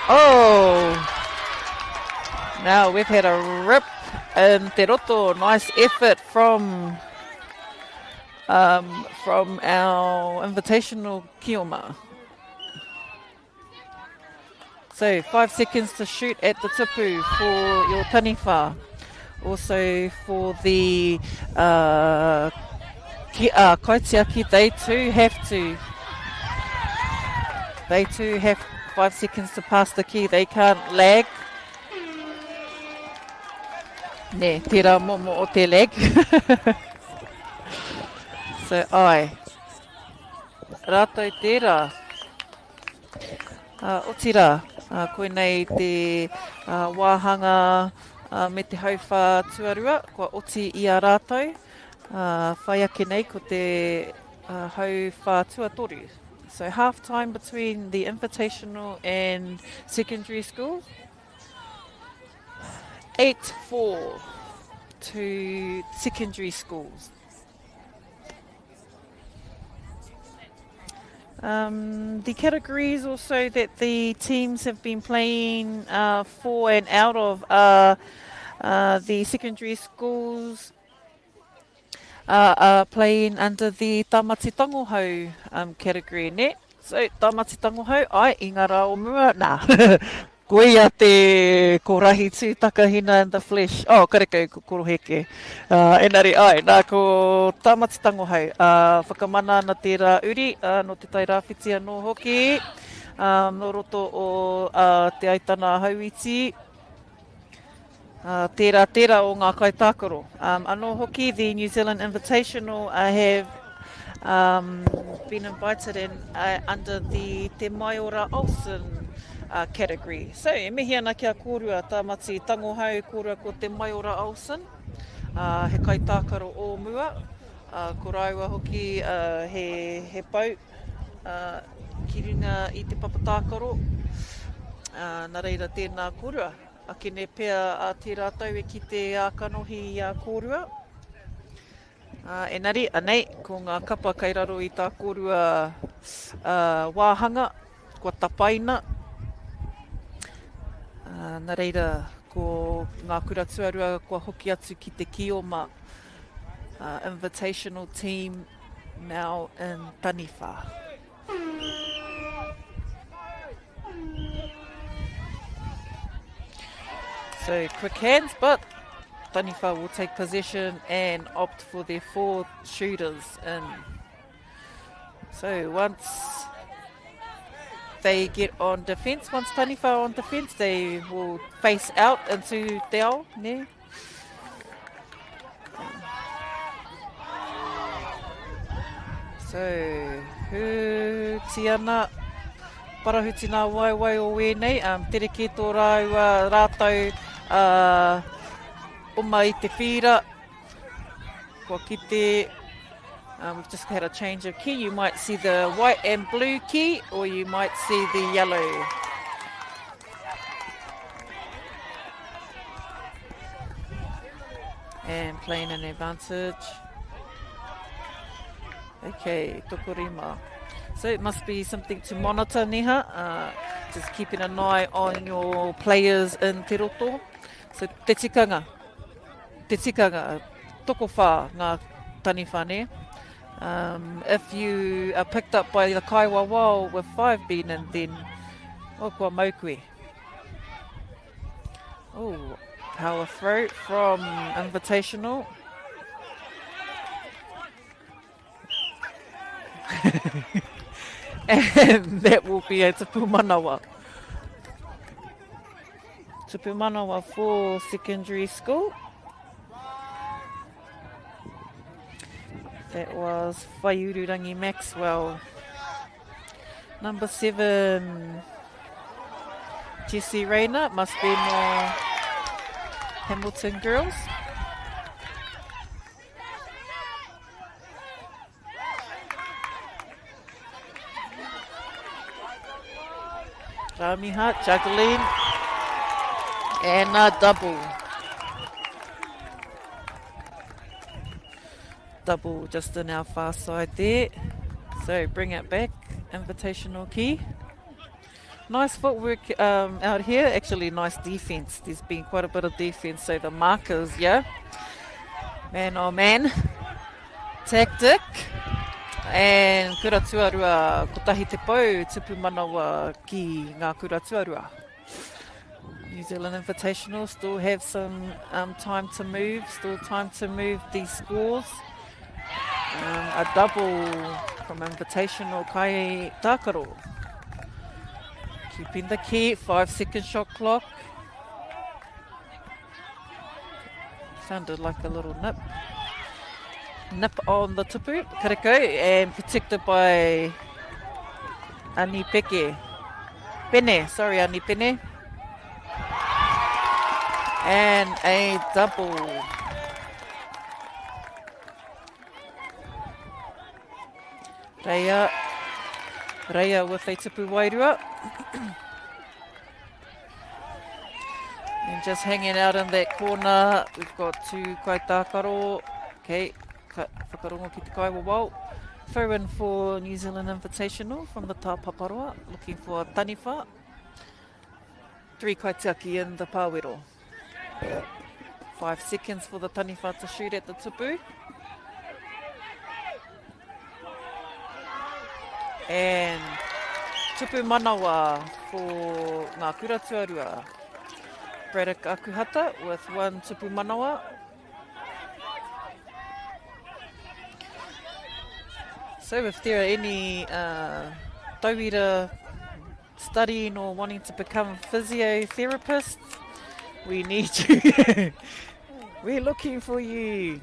I: Oh! Now we've had a rip in Te Roto. Nice effort from our Invitational Kioma. So 5 seconds to shoot at the tupu for your Taniwha. Also for the kaitiaki, they too have 5 seconds to pass the key. They can't lag. Ne, tērā momo o te leg. So, ai. Rātou tērā. Otira, koe nei te wāhanga me te hauwha tuarua, kua oti i a rātou. Whai ake nei ko te hauwha tuatoru. So, half time between the Invitational and secondary school. 8-4 to secondary schools. The categories also that the teams have been playing for and out of are the secondary schools are playing under the Taumata Aotearoa Ki category net. So Taumata Aotearoa Ki, ai, ingara o mua, nā. Koe ia te Kī-ō-Rahi tū takahina in the flesh. Oh, karekau ko koroheke. Enari, ai, nā ko Taumata Aotearoa Ki. Whakamana na tērā uri, no te tai rāwhiti anō hoki. No roto o te aitana hauiti. Tērā o ngā kaitākaro. Anō hoki, the New Zealand Invitational have been invited in under the Te MΑИORI category. So, e mihi ana kia kōrua tāmati tangohau kōrua ko te MAIORI. He kaitākaro o mua. Ko rāua hoki he pau ki runga i te papatākaro. Nā reira tēnā kōrua. Ake ne pea a te rātau e ki te kanohi i a kōrua. Enari, anei, ko ngā kapa kairaro i tā kōrua wāhanga, kua tapaina. Nā reira, ko ngā kura tuarua kua hoki atu ki te Kioma Invitational team now in Taniwha. So quick hands, but Taniwha will take possession and opt for their 4 shooters in. So once they get on defence, once Taniwha are on defence, they will face out into te ao, ne? So, huti ana, parahuti nā waiwai o wēnei, tere ki tō rātou oma i te whira, kua kite. We've just had a change of key. You might see the white and blue key, or you might see the yellow. playing an advantage. Okay, tokorima. So it must be something to monitor, Niha. Just keeping an eye on your players in te roto. So te tikanga, toko whā ngā tani whāne. If you are picked up by the kaiwa wao with 5 being in, then o kua maukue. Oh, power throw from Invitational. And that will be a tupu manawa. Tupu manawa for secondary school. That was Whaiururangi Maxwell. Number 7, Jessie Rayner, must be more Hamilton girls. Ramiha juggling and a double. Double just on our far side there. So bring it back. Invitational Ki. Nice footwork out here. Actually, nice defense. There's been quite a bit of defense. So the markers, yeah. Man on man. Tactic. And kura tuarua, kotahi te pau, tupu manawa ki ngā kura tuarua. New Zealand Invitational still have some time to move, these scores. A double from Invitational Kai Tākaro. Keeping the key, 5-second shot clock. Sounded like a little nip. Nip on the tupu, kareko, and protected by Ani Peke. Sorry, Ani Pene. And a double. Reia with a tupu wairua. And just hanging out in that corner, we've got 2 Kai Tākaro. Okay. Whakarongo ki te kaiwa wau. Throw in for New Zealand Invitational from the Tāpaparoa, looking for taniwha. 3 kaitiaki in the pāwero. 5 seconds for the taniwha to shoot at the tupu. And tupu manawa for ngā kura tuarua. Braddock Akuhata with 1 tupu manawa. So if there are any tauira studying or wanting to become physiotherapists, we need you. We're looking for you.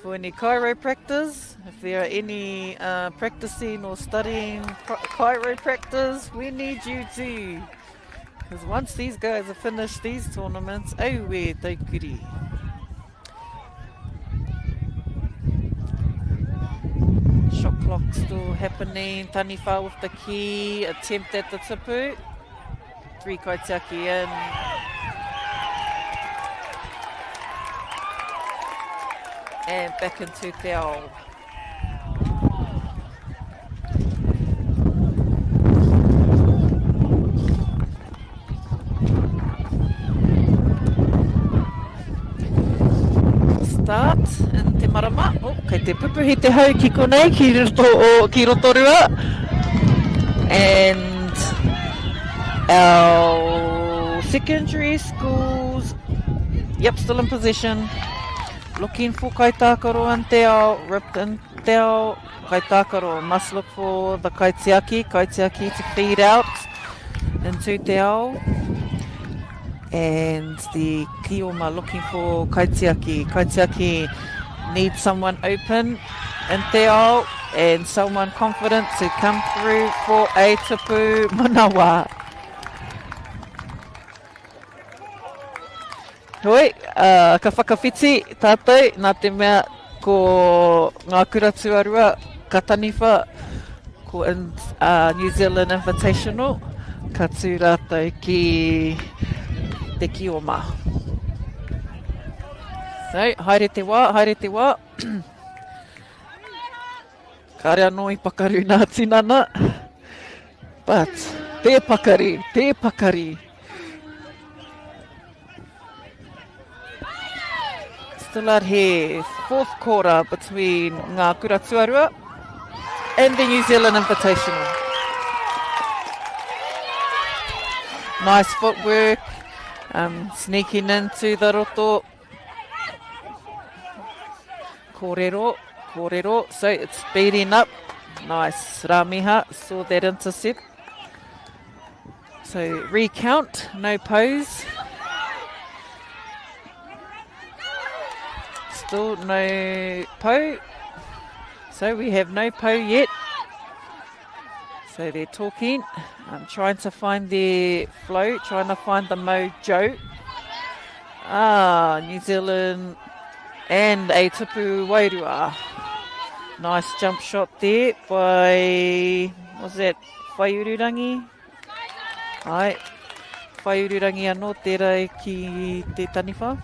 I: For any chiropractors, if there are any practicing or studying chiropractors, we need you too. Because once these guys have finished these tournaments, auwe taukuri. Shot clock still happening. Taniwha with the key. Attempt at the tupu. 3 kaitiaki in. And back into te ao. Start in te marama. Oh, kei te pupu he te hau ki konei ki Rotorua. And our secondary schools, yep, still in possession. Looking for Kai Tākaro and te ao, ripped in te ao. Kai Tākaro must look for the kaitiaki to feed out into te ao. And the Kioma looking for kaitiaki. Kaitiaki needs someone open in te ao and someone confident to come through for a tupu manawa. Hoi, ka whakawhiti tātou nā te mea ko ngā kura tuarua ka taniwha ko New Zealand Invitational ka tū rātou ki te Kioma. So, haere te wā. Kare anō I pakaru nā tinana. But, te pakari. Still out here, fourth quarter between ngā kura tuarua and the New Zealand Invitational. Nice footwork, sneaking into the roto. Kōrero, so it's speeding up. Nice, Ramiha saw that intercept. So recount, no pose. Still no po. So we have no po yet. So they're talking. I'm trying to find their flow, trying to find the mojo. New Zealand and a tupu wairua. Nice jump shot there by, was that Whaiururangi? Ai, Whaiururangi anō tērā ki te taniwha.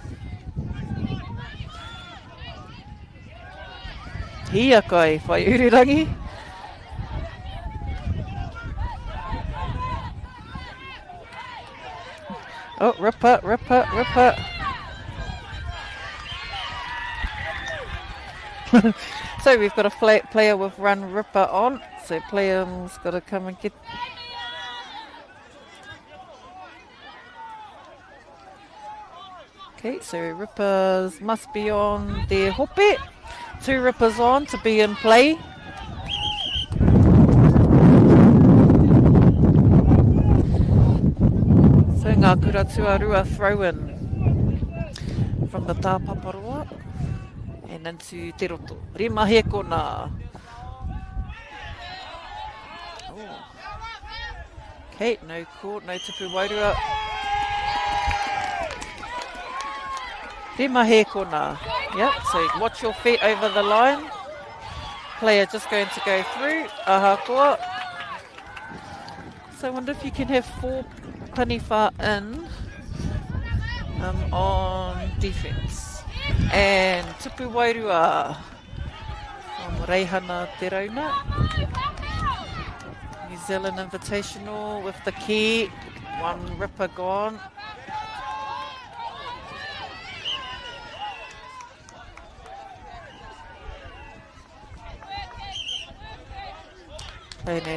I: Hia kai, Whaiururangi. Oh, ripper. So we've got a player with run ripper on. So player's got to come and get. Okay, so rippers must be on their hope. 2 rippers on to be in play. So ngā kura tuarua throw in from the tāpaparoa and into te roto. Rima he kona. Oh. Okay, no court, no tupu wairua. Rima he kona. Yep, so watch your feet over the line. Player just going to go through. Ahakoa. So I wonder if you can have 4 taniwha in on defence. And tupu wairua from Reihana Te Rauna. New Zealand Invitational with the key. 1 ripper gone. Playing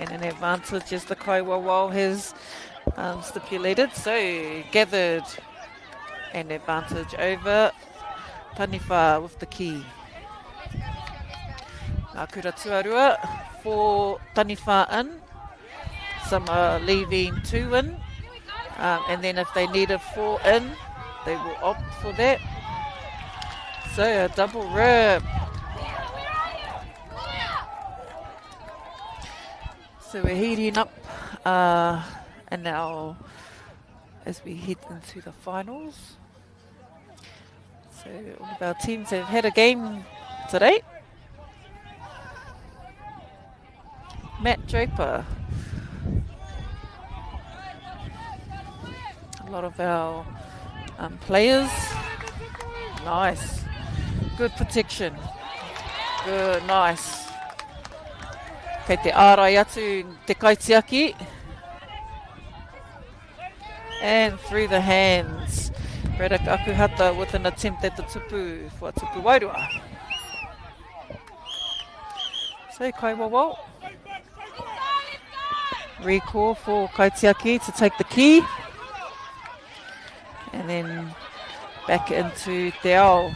I: an advantage as the Kaiwawao has stipulated. So gathered an advantage over Taniwha with the key. Ngā kura tuarua, 4 Taniwha in. Some are leaving 2 in. And then if they needed 4 in, they will opt for that. So a double rip. So we're heating up and now as we head into the finals. So all of our teams have had a game today. Matt Draper. A lot of our players. Nice. Good protection. Good, nice. Kei te ārai atu te kaitiaki. And through the hands. Redak Akuhata with an attempt at the tupu for tupu wairua. So Kaiwawao. Recall for Kaitiaki to take the key. And then back into Te Ao.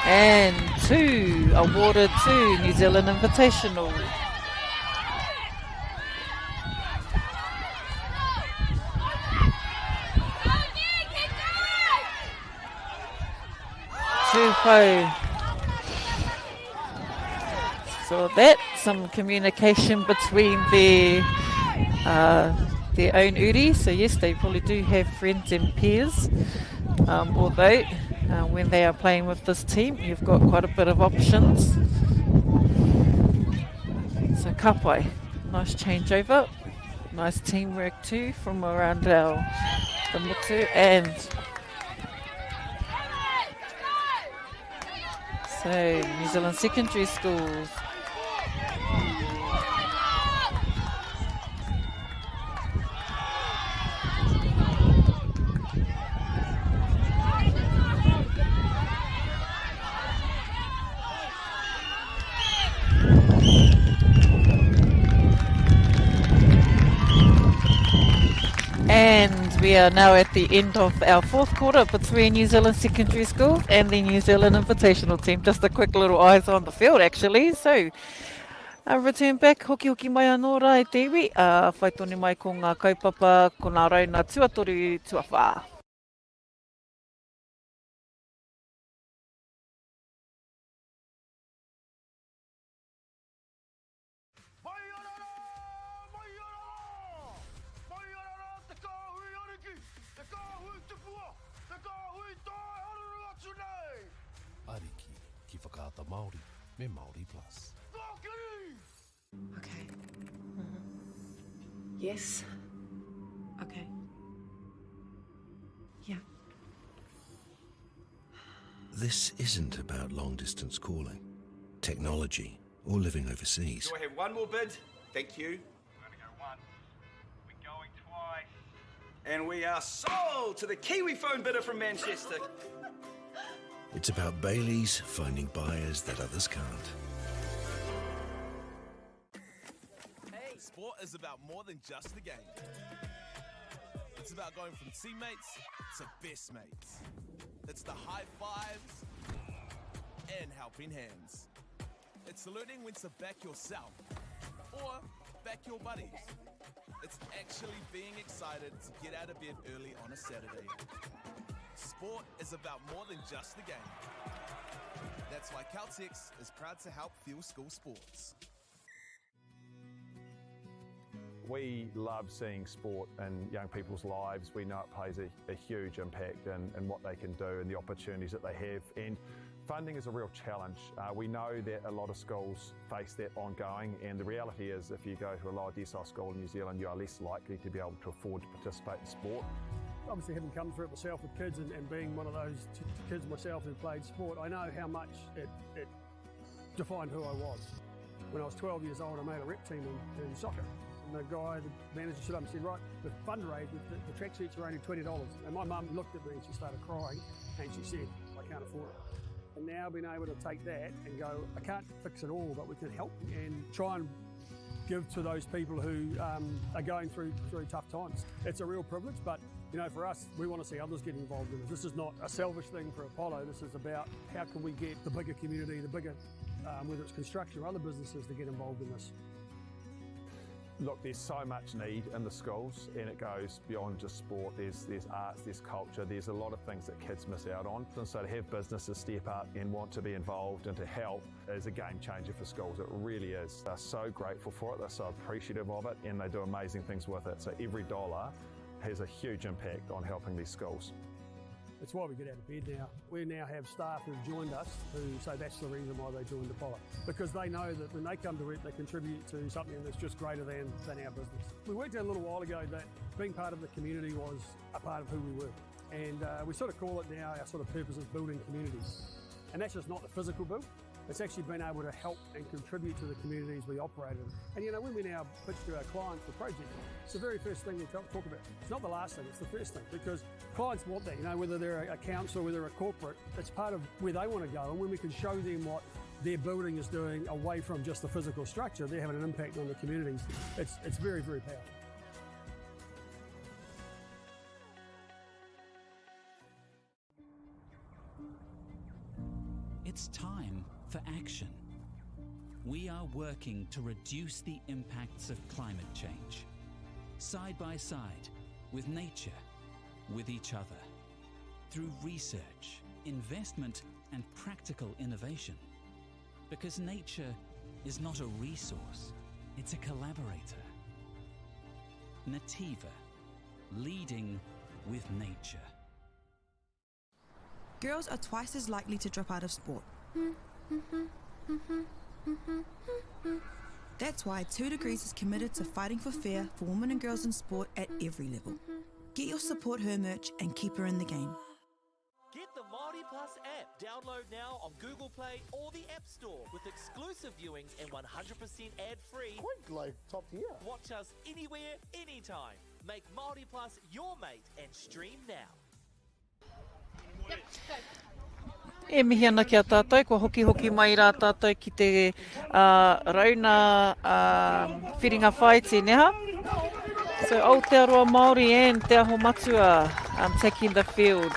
I: And 2 awarded to New Zealand Invitational. So that's some communication between their own uri. So yes, they probably do have friends and peers. Although when they are playing with this team, you've got quite a bit of options. So Kapai, nice changeover. Nice teamwork too from around our the mutu, and so New Zealand secondary schools. And we are now at the end of our fourth quarter between New Zealand secondary schools and the New Zealand Invitational team. Just a quick little eyes on the field actually. So return back, hoki hoki mai anō rā e te iwi. Whai tonu mai ko ngā kaupapa, ko ngā rauna tuatoru tuawha.
A: Ariki ki whakaata Māori me MāORI Plus.
H: Okay. Yes. Okay. Yeah.
A: This isn't about long-distance calling, technology, or living overseas.
J: Do I have one more bid? Thank you.
K: We're going to go once. We're going twice.
J: And we are sold to the Kiwi phone bidder from Manchester.
A: It's about Baileys finding buyers that others can't.
B: Hey, sport is about more than just a game. It's about going from teammates to best mates. It's the high fives and helping hands. It's learning when to back yourself or back your buddies. It's actually being excited to get out of bed early on a Saturday. Sport is about more than just the game. That's why Caltex is proud to help fuel school sports.
C: We love seeing sport in young people's lives. We know it plays a huge impact in what they can do and the opportunities that they have. And funding is a real challenge. We know that a lot of schools face that ongoing, and the reality is if you go to a lower decile school in New Zealand, you are less likely to be able to afford to participate in sport.
D: Obviously, having come through it myself with kids and being one of those kids myself who played sport, I know how much it defined who I was. When I was 12 years old, I made a rep team in soccer. And the guy, the manager, stood up and said, right, the fundraising, the tracksuits are only $20. And my mum looked at me and she started crying and she said, I can't afford it. And now being able to take that and go, I can't fix it all, but we can help and try and give to those people who are going through tough times. It's a real privilege, but you know, for us, we want to see others get involved in it. This is not a selfish thing for Apollo. This is about how can we get the bigger community, the bigger, whether it's construction or other businesses, to get involved in this.
C: Look, there's so much need in the schools, and it goes beyond just sport. There's arts, there's culture, there's a lot of things that kids miss out on. And so to have businesses step up and want to be involved and to help is a game changer for schools. It really is. They're so grateful for it, they're so appreciative of it, and they do amazing things with it. So every dollar has a huge impact on helping these schools.
D: It's why we get out of bed now. We now have staff who've joined us who say that's the reason why they joined Apollo. Because they know that when they come to it, they contribute to something that's just greater than our business. We worked out a little while ago that being part of the community was a part of who we were. And we sort of call it now, our sort of purpose is building communities. And that's just not the physical build. It's actually been able to help and contribute to the communities we operate in. And you know, when we now pitch to our clients the project, it's the very first thing we talk about. It's not the last thing, it's the first thing, because clients want that, you know, whether they're a council, whether they're a corporate, it's part of where they want to go. And when we can show them what their building is doing away from just the physical structure, they're having an impact on the communities. It's very, very powerful.
E: It's time for action. We are working to reduce the impacts of climate change, side by side with nature, with each other, through research, investment, and practical innovation. Because nature is not a resource, it's a collaborator. Nativa, leading with nature.
F: Girls are twice as likely to drop out of sport. That's why 2 Degrees is committed to fighting for fair for women and girls in sport at every level. Get your support her merch and keep her in the game.
G: Get the MāORI Plus app. Download now on Google Play or the App Store with exclusive viewings and 100% ad-free.
L: Quite like top tier.
G: Watch us anywhere, anytime. Make MāORI Plus your mate and stream now.
I: E mihi ana ki a tātou, ko hoki mai rā tātou ki te rauna whiringa whai tēneha. So Aotearoa Māori and Te Aho Matua taking the field.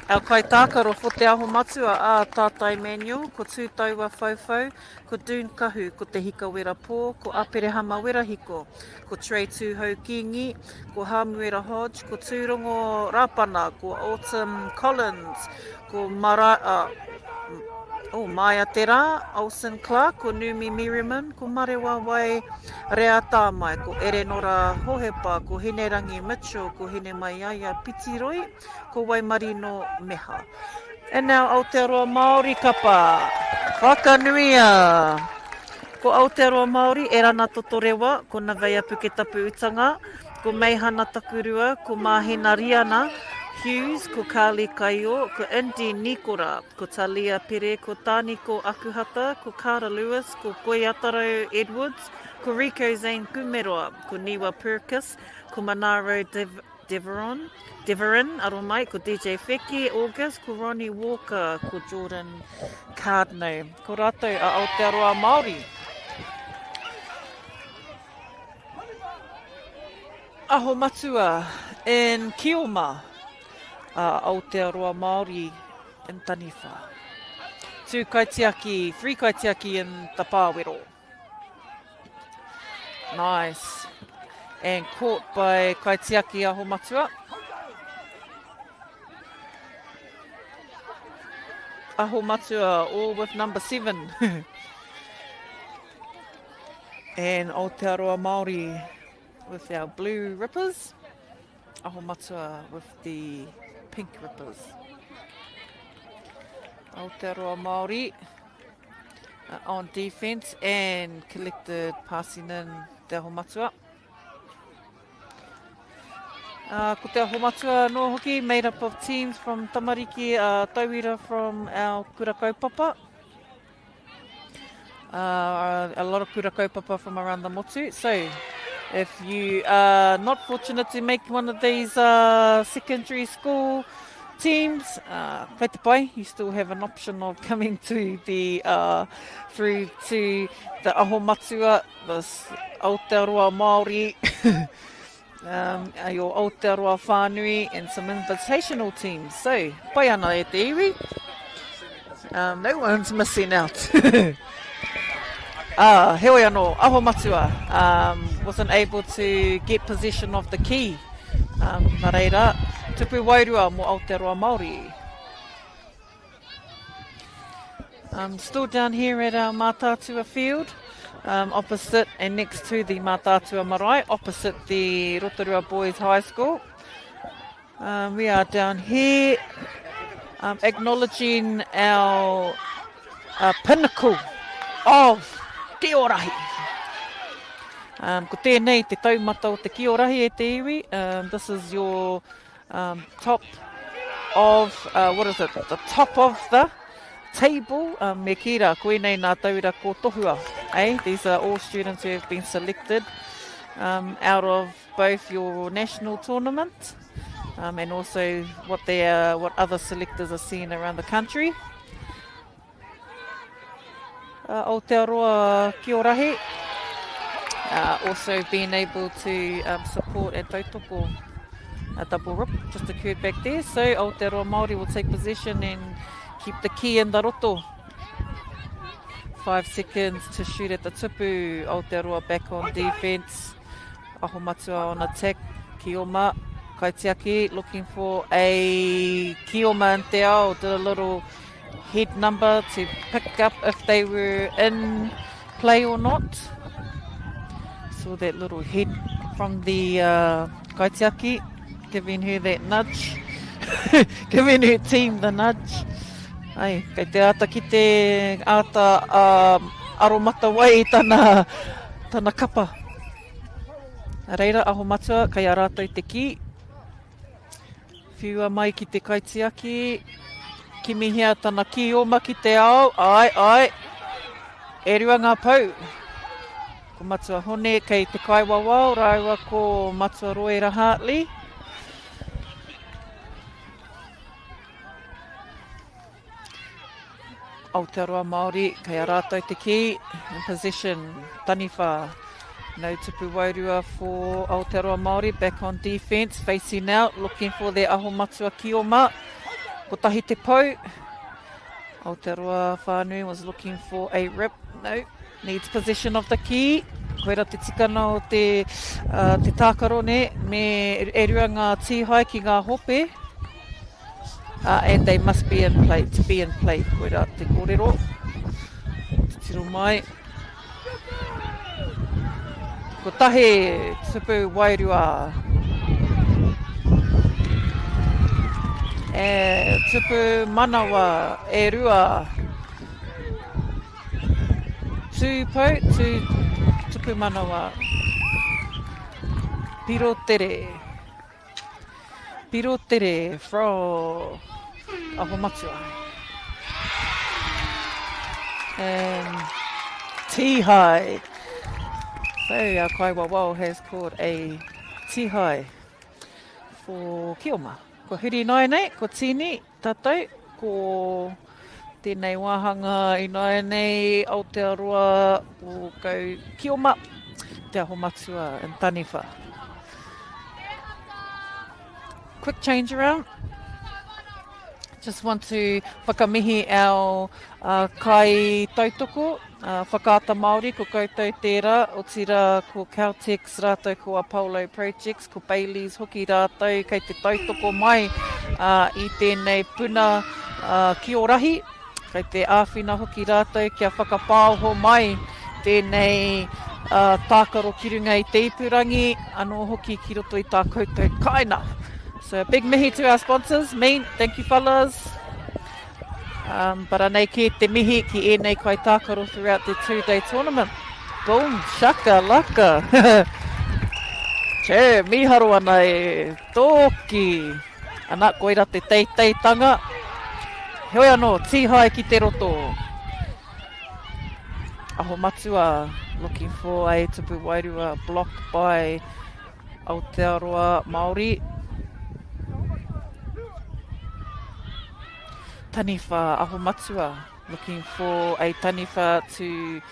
I: Our kaitākaro for Te Aho Matua a Tātai Manuel, ko Tūtaua Whauwhau, ko Dune Kahu, ko Te Hika Wera Pō, ko Aperehama Wera Hiko, ko Trey Tūhau Kingi, ko Hamuera Hodge, ko Tūrongo Rapana, ko Autumn Collins, ko Maia Tera, Olsen Clark, ko Numi Merriman, ko Marewa Wai Rea Tāmai, ko Erenora Hohepa, ko Hinerangi Mitchell, ko Hine Maia Pitiroi, ko Waimarino Meha. And now Aotearoa Māori kapa, whakanuia. Ko Aotearoa Māori, e rana totorewa, ko Naveia Puketapu Utanga, ko Meihana Takurua, ko Mahina Riana, Hughes, ko Kali Kaio, ko Indy Nikora, ko Talia Pere, ko Tāniko Akuhata, ko Kara Lewis, ko Koiataro Edwards, ko Rico Zane Kumeroa, ko Niwa Purkis, ko Manaro Deveron, Aromai, ko DJ Feki, August, ko Ronnie Walker, ko Jordan Cardno. Ko rātou a Aotearoa Māori. Aho matua in Kioma. Aotearoa Māori in Taniwha. 2 kaitiaki, 3 kaitiaki in Tapawero. Nice. And caught by kaitiaki Aho Matua. Aho Matua all with number 7. And Aotearoa Māori with our blue rippers. Aho Matua with the pink rippers. Aotearoa Māori on defence and collected passing in Te Aho Matua. Ko Te Aho Matua no hoki, made up of teams from Tamariki, Tauira from our kura kaupapa. A lot of kura kaupapa from around the motu. So if you are not fortunate to make one of these secondary school teams, kei te pai, you still have an option of coming to the through to the Aho Matua, the Aotearoa Māori, your Aotearoa Whānui, and some invitational teams. So, pai ana e te iwi. No one's missing out. Heoi anō, Aho Matua wasn't able to get possession of the key. Nā reira, tupu wairua mō Aotearoa Māori. Still down here at our Mātātua field, opposite and next to the Mātātua Marae, opposite the Rotorua Boys High School. We are down here acknowledging our pinnacle of Kī-ō-Rahi. Ko tēnei te taumata o te Kī-ō-Rahi e te iwi. This is your top of, the top of the table. Me kira, koenei nā taura ko tohua. These are all students who have been selected out of both your national tournament and also what other selectors are seeing around the country. Aotearoa Kī-ō-Rahi, also being able to support at tautoko. A double rip just occurred back there, so Aotearoa Māori will take possession and keep the key in the roto. 5 seconds to shoot at the tupu. Aotearoa back on defence. Aho Matua on attack. Kioma, Kaitiaki looking for a Kioma and Te Ao. Did a little head number to pick up if they were in play or not. Saw that little head from the Kaitiaki, giving her that nudge, giving her team the nudge. Kei te ata ki te ata aromata wai tana tana kapa. Reira, Aumatua, kai a rātou te ki. Whiua mai ki te kaitiaki. Ki mihia tana Kī-ō-Rahi ki te ao. Ai. E rua ngā pau. Ko matua hone kei te kaiwawao, rāua ko matua roera Hartley. Aotearoa Māori, kei a rātou te ki. In position, Taniwha. No tupu wairua for Aotearoa Māori, back on defence, facing out, looking for their Aumatua Kī-ō-Rahi. Ko tahi te pau. Aotearoa whānui was looking for a rip. No, needs possession of the ki. Koera te tikana o te tākaro ne, me e rua ngā tīhai ki ngā hope. And they must be in play, to be in play. Koera te kōrero. Te tiro mai. Ko tahe tupu wairua. E tupu manawa e rua. Tū pau, tupu manawa. Piro tere from Aumatua. And Tihai. So our Kaiwawao has called a Tihai for Kī-ō-Rahi. Ko hiri nai nei, ko tini, tātou, ko tēnei wāhanga i nai nei, Aotearoa, o kau Kī-ō-Rahi, te Aumatua and Taniwha. Quick change around. Just want to whakamihi our kai tautoko, whakaata Māori, ko koutou tērā, o tira ko Caltex rātou ko Apollo Projects, ko Bailey's hoki rātou, kei te tautoko mai i tēnei puna Kī-ō-Rahi, kei te āwhina hoki rātou, kia whakapāoho mai tēnei tākaro kirunga i te ipurangi, anō hoki ki roto i tā koutou kaina. So big mihi to our sponsors, thank you fellas. But anei ki te mihi ki e nei kai tākaro throughout the 2-day tournament. Boom, shaka laka. Che, miharo ana e tōki. Ana koira te teiteitanga. Hoi anō, tihai ki te roto. Aumatua looking for a tupu wairua blocked by Aotearoa Māori. Taniwha Aumatua looking for a Taniwha to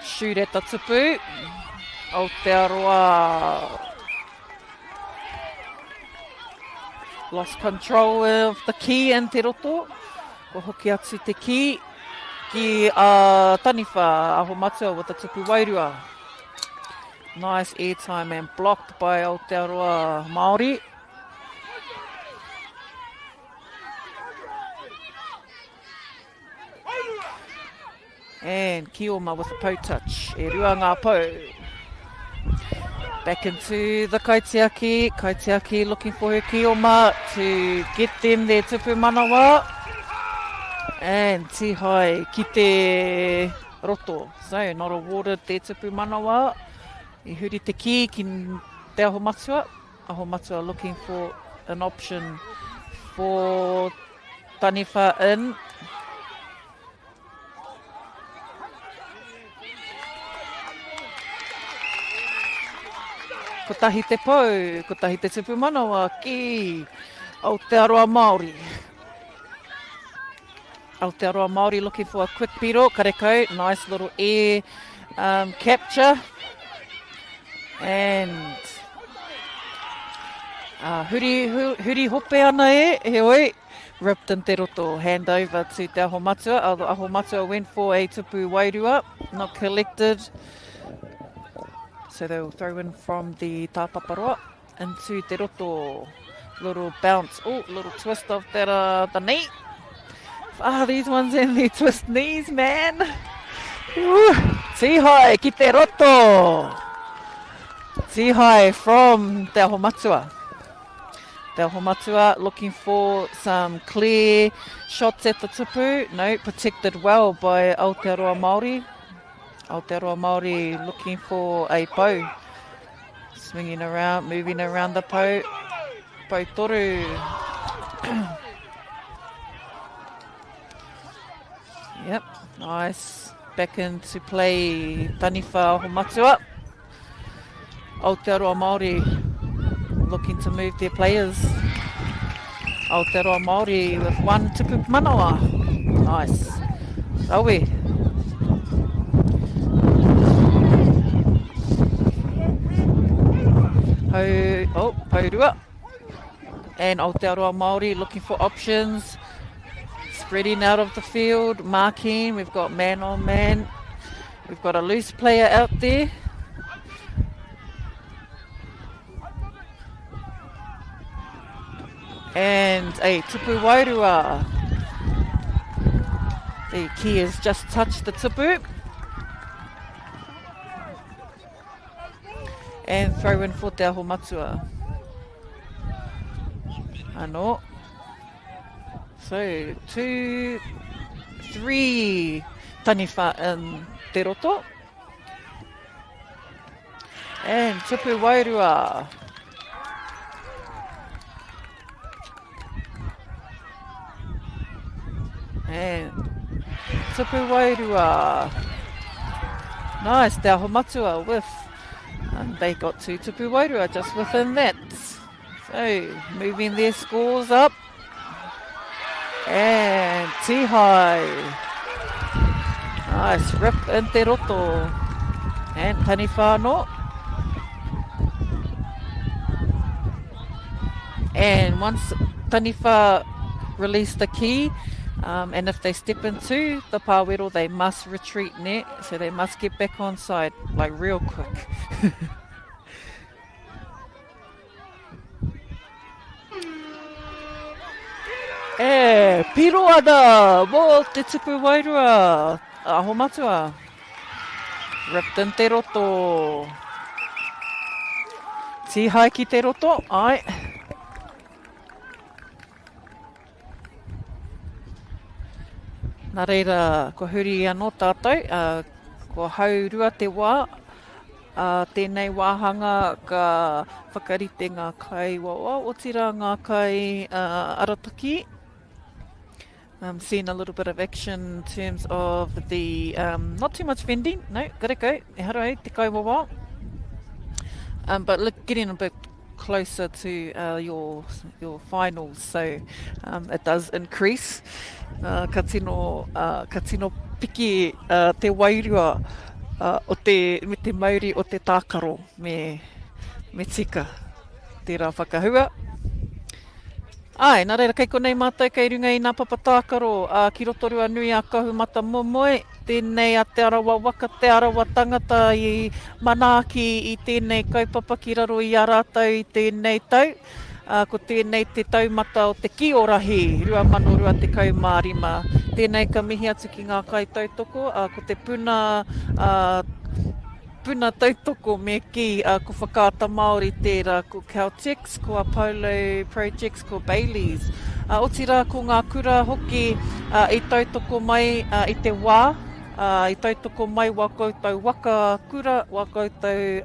I: shoot at the tupu. Aotearoa lost control of the ki and te roto. Ko hoki atu te ki ki Taniwha Aumatua with the tupu wairua. Nice airtime and blocked by Aotearoa Māori. And Kī-ō-Rahi with a pau touch. E rua ngā pau. Back into the kaitiaki. Kaitiaki looking for her Kī-ō-Rahi to get them their tupu manawa. And tihai ki te roto. So not awarded their tupu manawa. I huri te ki te Aumatua. Aumatua looking for an option for Taniwha in. Ko tahi te pau, ko tahi te tupu manawa ki Aotearoa Māori. Aotearoa Māori looking for a quick piro, karekau, nice little air capture. And huri hope ana he oi, ripped in te roto, hand over to te Aumatua. Aumatua went for a tupu wairua, not collected. So they'll throw in from the tāpaparoa into te roto. Little bounce. Oh, little twist of that, the knee. These ones in the twist knees, man. Tihai ki te roto. Tihai from te Aumatua. Te Aumatua looking for some clear shots at the tupu. No, protected well by Aotearoa Māori. Aotearoa Māori looking for a pou. Swinging around, moving around the pou. Pou toru. Yep, nice. Back into play, Taniwha Aumatua. Aotearoa Māori looking to move their players. Aotearoa Māori with one tupu manawa. Nice. Awe. Paurua. And Aotearoa Māori looking for options. Spreading out of the field, marking. We've got man on man. We've got a loose player out there. And a tupu wairua. The Ki has just touched the tupu. And throw in for Te Aumatua. Ano. So, 2, 3 Taniwha in Te Roto. And tupu wairua. And tupu wairua. Nice, Te Aumatua with. And they got 2 tupu wairua just within that. So, moving their scores up. And Tihai. Nice, rip in Te Roto. And Taniwha no. And once Taniwha release the Ki, and if they step into the pāwero, they must retreat net, so they must get back on side, like real quick. Piro ana mo te tupu wairua Aumatua. Ripped in Te Roto. Tihai ki Te Roto, ai. Nā reira, ko huri anō tātou, ko haurua te wā, tēnei wāhanga ka whakarite ngā kai wawa, o tira ngā kai arataki. Seen a little bit of action in terms of the, not too much vending, no, gotta go, e hara hei, te kai wawa. But look, getting a bit closer to your finals, so it does increase. Ka tino piki te wairua me te Māori o te tākaro me tika tērā whakahua. Ai, nā reira, kei konei mātou kei runga i ngā papatākaro ki Rotorua nui a kahumata momoe, tēnei a te arawa waka, te arawa tangata i manaaki i tēnei kaupapa ki raro i a rātou i tēnei tau. Ko tēnei te taumata o te Kī-ō-Rahi, 2025. Tēnei ka mihi atu ki ngā kai tautoko, ko te puna tautoko me ki, ko whakaata Māori tērā, ko Caltex, ko Apollo Projects, ko Baileys. O tira ko ngā kura hoki i tautoko mai i te wā, i tautoko mai wā koutou waka kura, wā koutou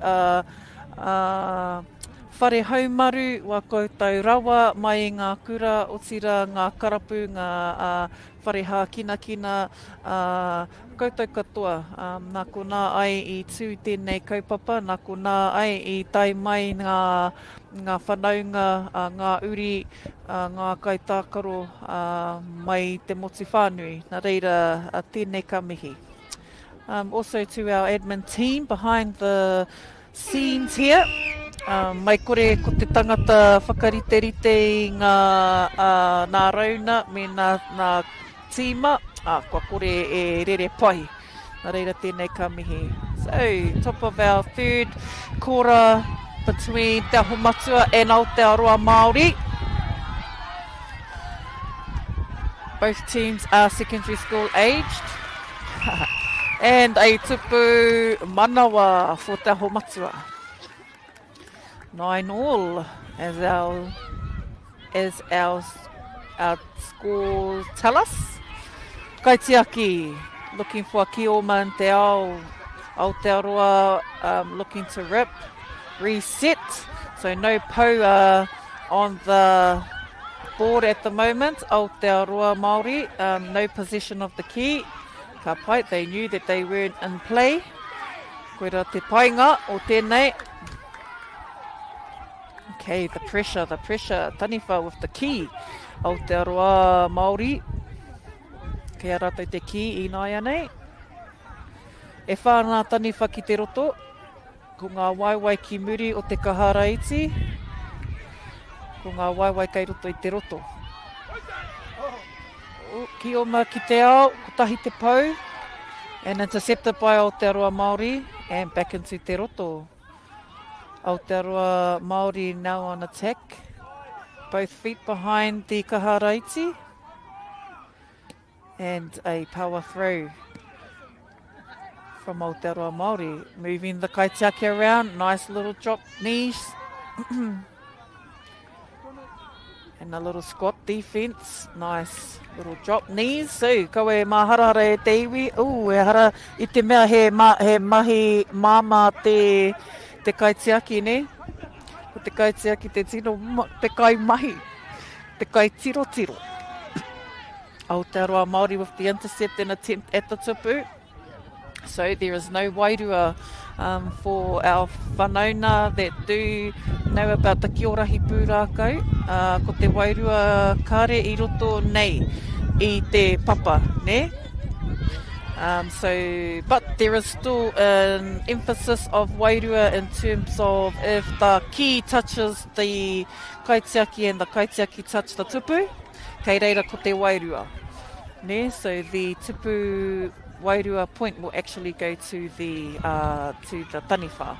I: whare haumaru, wā koutou rawa mai ngā kura, o tira ngā karapu, ngā whare hā kina, koutou katoa. Nā ko nā ai i tū tēnei kaupapa, nā ko nā ai i tai mai ngā whanaunga, ngā uri, ngā kaitākaro mai te motu whānui. Nā reira, tēnei ka mihi. Also to our admin team behind the scenes here. Mai kore ko te tangata whakariterite i ngā rauna me ngā tīma, kua kore e rere pai. Nā reira tēnei ka mihi. So, top of our third kora between Te Aumatua and Aotearoa Māori. Both teams are secondary school aged. And a tupu manawa for Te Aumatua. 9-all as our scores tell us. Kaitiaki looking for a Kī-ō-Man te ao Aotearoa looking to rip, reset. So no Paua on the board at the moment. Aotearoa Māori, no possession of the key. Ka pai, they knew that they weren't in play. Koera te painga o tēnei. Okay, the pressure. Taniwha with the key. Aotearoa Māori. Kia rātou te ki i nāia nei. E whānā taniwha ki te roto. Ko ngā waiwai ki muri o te kahara iti. Ko ngā waiwai kei roto i te roto. Ki-ō-Rahi ki te ao, ko tahi te pau. And intercepted by Aotearoa Māori. And back into te roto. Aotearoa Māori now on attack. Both feet behind the kahara iti. And a power throw from Aotearoa Māori. Moving the kaitiaki around. Nice little drop knees. And a little squat defense. Nice little drop knees. So, kawe maharara e te iwi. E hara i te mea he mahi māma te kaitiaki, ne? Ko te kaitiaki te tino, te kai mahi. Te kai tiro. Aotearoa Māori with the intercept and attempt at the tupu. So there is no wairua for our whanauna that do know about the Kī-ō-Rahi pūrākau. Ko te wairua kare i roto nei i te papa, ne? But there is still an emphasis of wairua in terms of if the ki touches the kaitiaki and the kaitiaki touch the tupu, kei reira ko te wairua. Ne? So the tupu wairua point will actually go to the taniwha.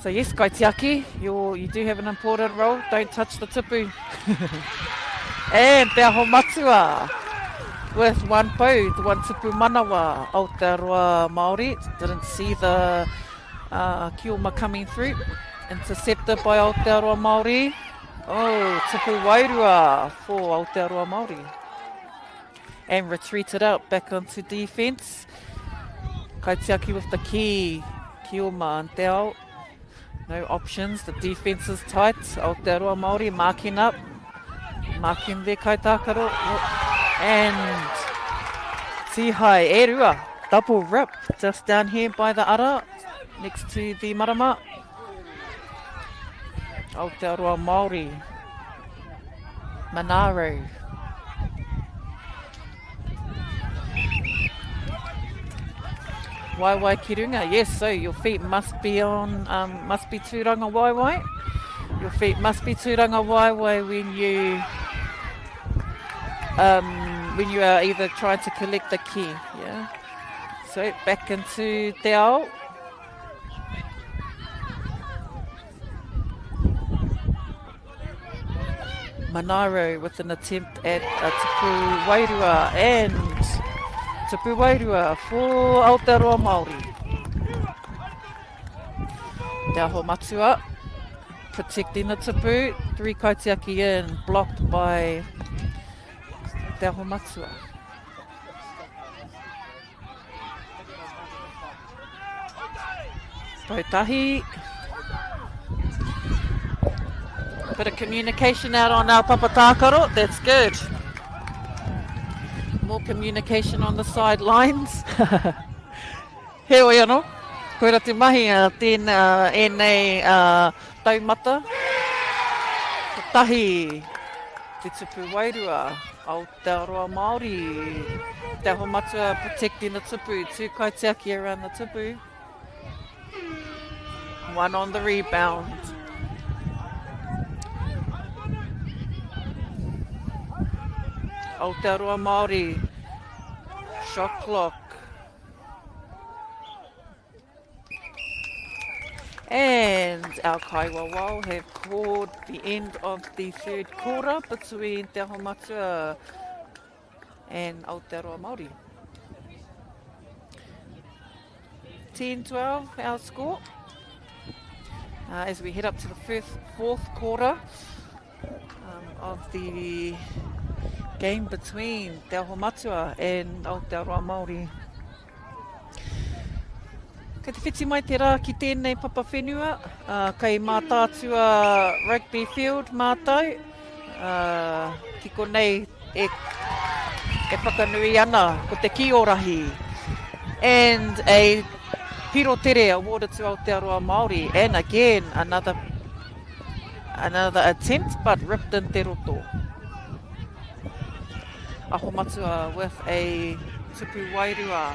I: So yes, kaitiaki, you do have an important role. Don't touch the tupu. And te Aumatua with one pau, one tupu manawa. Aotearoa Māori didn't see the Kī-ō-Rahi coming through. Intercepted by Aotearoa Māori. Tupu wairua for Aotearoa Māori. And retreated out back onto defence. Kaitiaki with the ki, Kī-ō-Rahi and te ao. No options, the defence is tight. Aotearoa Māori marking up. Marking their kaitākaro. And Tihai, e rua, double rip. Just down here by the ara, next to the marama. Aotearoa Māori. Manaro. Waiwai ki runga, yes, so your feet must be on, must be tūranga waiwai. Your feet must be tūranga waiwai when you are either trying to collect the ki, yeah. So back into te ao. Manaro with an attempt at a tupu wairua and tupu wairua for Aotearoa Māori. Te Aumatua protecting the tupu, three kaitiaki in, blocked by te Aumatua. Tautahi. Bit of communication out on our papatākaro, that's good. More communication on the sidelines. He oi anō, koera te mahi tēnā e nei taumata. Ko tahi, te tupu wairua, Aotearoa Māori. Te Aumatua protecting the tupu, two kaitiaki around the tupu. One on the rebound. Aotearoa Māori, shot clock. And our Kaiwawao have called the end of the third quarter between Te Aumatua and Aotearoa Māori. 10-12 our score. As we head up to the fourth quarter of the game between Te Aumatua and Aotearoa Māori. Kei te whiti mai te rā ki tēnei papa whenua, kei mā tātua rugby field mātou, ki konei e whakanui ana ko te Kī-ō-Rahi. And a Piro Tere awarded to Aotearoa MāORI, and again another attempt, but ripped in te roto. Aumatua with a tupu wairua.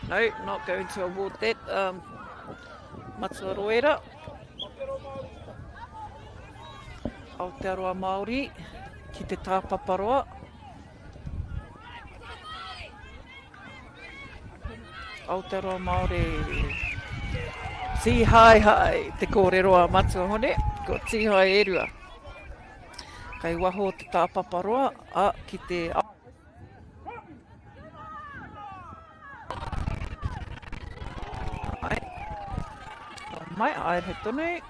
I: No, not going to award that. Matua roera. Aotearoa MāORI ki te tāpaparoa. Aotearoa MāORI. Ti hai, te kōreroa matua hone. Ko ti hai erua. Kei waho te tāpaparoa ki te... Mai ai he tonu.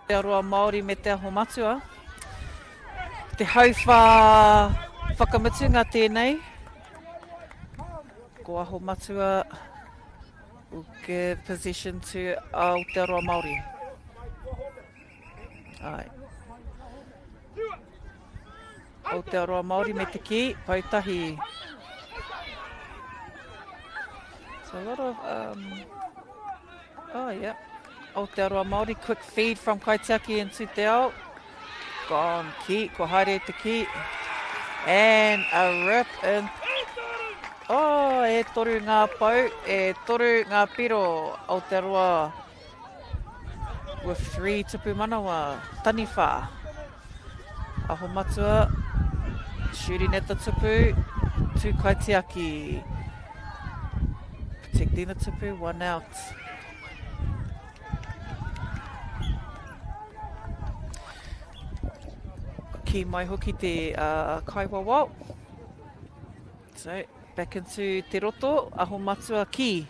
I: Aotearoa MāORI me te Aumatua. Te hauwha whakamatunga tēnei. Ko Aumatua will give possession to Aotearoa MāORI. Ai. Aotearoa MāORI me te ki, pautahi. So a lot of, oh yeah. Aotearoa MāORI, quick feed from Kaitiaki into te ao. Gone ki, ko haere te ki. And a rip in. Oh, e toru ngā pau, e toru ngā piro. Aotearoa with 3 tupu manawa. Taniwha. Aumatua shooting at the tupu. 2 Kaitiaki. Protecting the tupu, 1 out. Ki mai hoki te kaiwawau. So, back into te roto, Aumatua ki.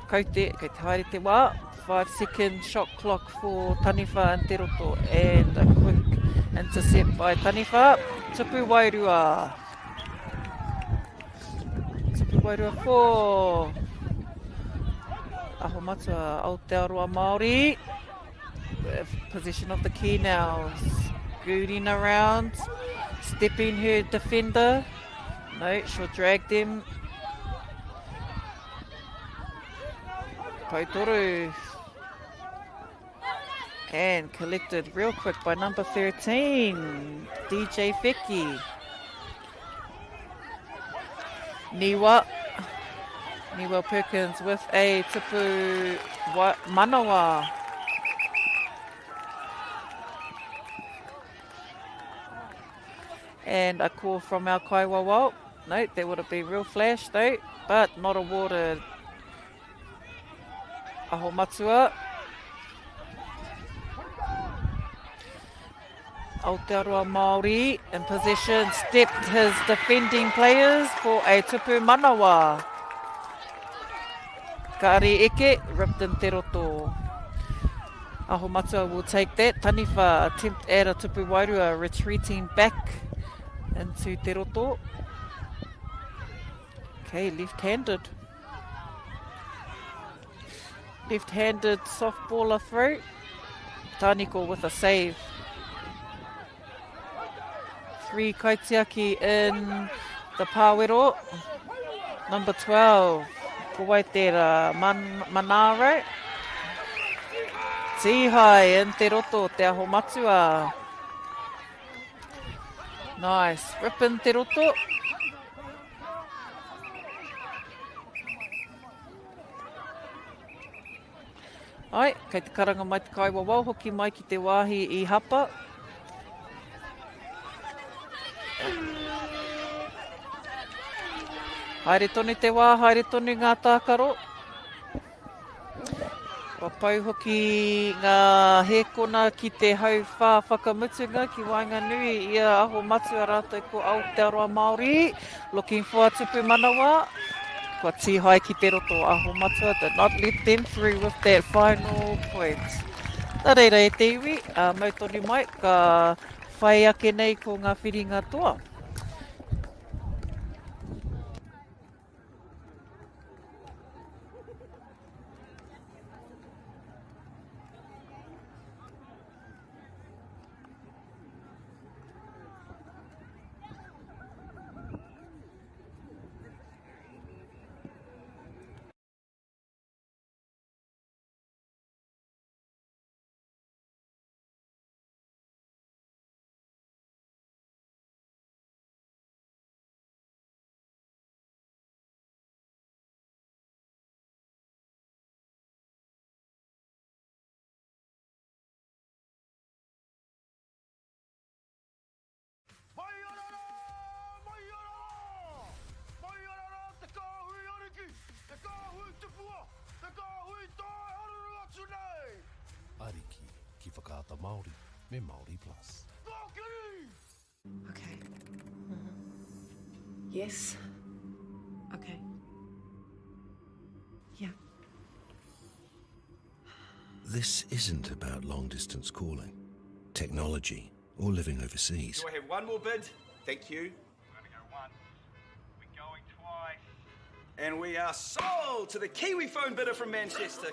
I: Kei te haere te wā, 5-second shot clock for Taniwha and te roto, and a quick intercept by Taniwha. Tupu wairua. Tupu wairua for Aumatua, Aotearoa MāORI. Position of the key now, scooting around, stepping her defender. No, she'll drag them. Koitoru. And collected real quick by number 13, DJ Feki. Niwa Perkins with a tupu manawa. And a call from our kaiwawau. No, that would have been real flash though, but not awarded. Aumatua. Aotearoa MāORI in possession, stepped his defending players for a tupu manawa. Kari eke, ripped in te roto. Aumatua will take that. Taniwha attempt at a tupu wairua, retreating back into te roto. Okay, left-handed. Left-handed softballer through. Tāniko with a save. 3 Kaitiaki in the pāwero. Number 12, Kuwaitera Manaro. Tihai in te roto, te Aumatua. Nice, rip in te roto. Ai, kei te karanga mai te kaiwa wau hoki mai ki te wāhi I hapa. Haere tonu te wā, haere tonu ngā tākaro. Wa pau hoki ngā hēkona ki te hau whā whakamutunga ki Wainganui ia Aumatua rātou ko Aotearoa MΑORI. Looking forward to Pumanawa. Kua tīhai ki te roto Aumatua, did not let them through with that final point. Nā reira e te iwi, mautoni mai, ka whai ake nei ko ngā whiringa toa.
A: Ariki ki whakaata Māori me MāORI Plus.
H: Okay. Yes. Okay. Yeah.
A: This isn't about long-distance calling, technology, or living overseas.
J: Do I have one more bid? Thank you.
K: We're going to go once. We're going twice.
J: And we are sold to the Kiwi phone bidder from Manchester.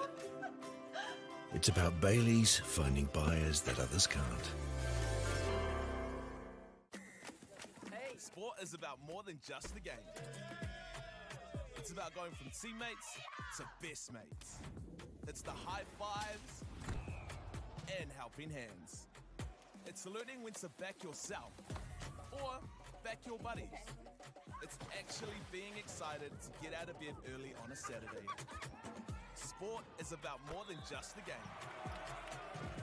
A: It's about Baileys finding buyers that others can't.
B: Hey, sport is about more than just the game. It's about going from teammates to best mates. It's the high fives and helping hands. It's learning when to back yourself or back your buddies. It's actually being excited to get out of bed early on a Saturday. Sport is about more than just the game.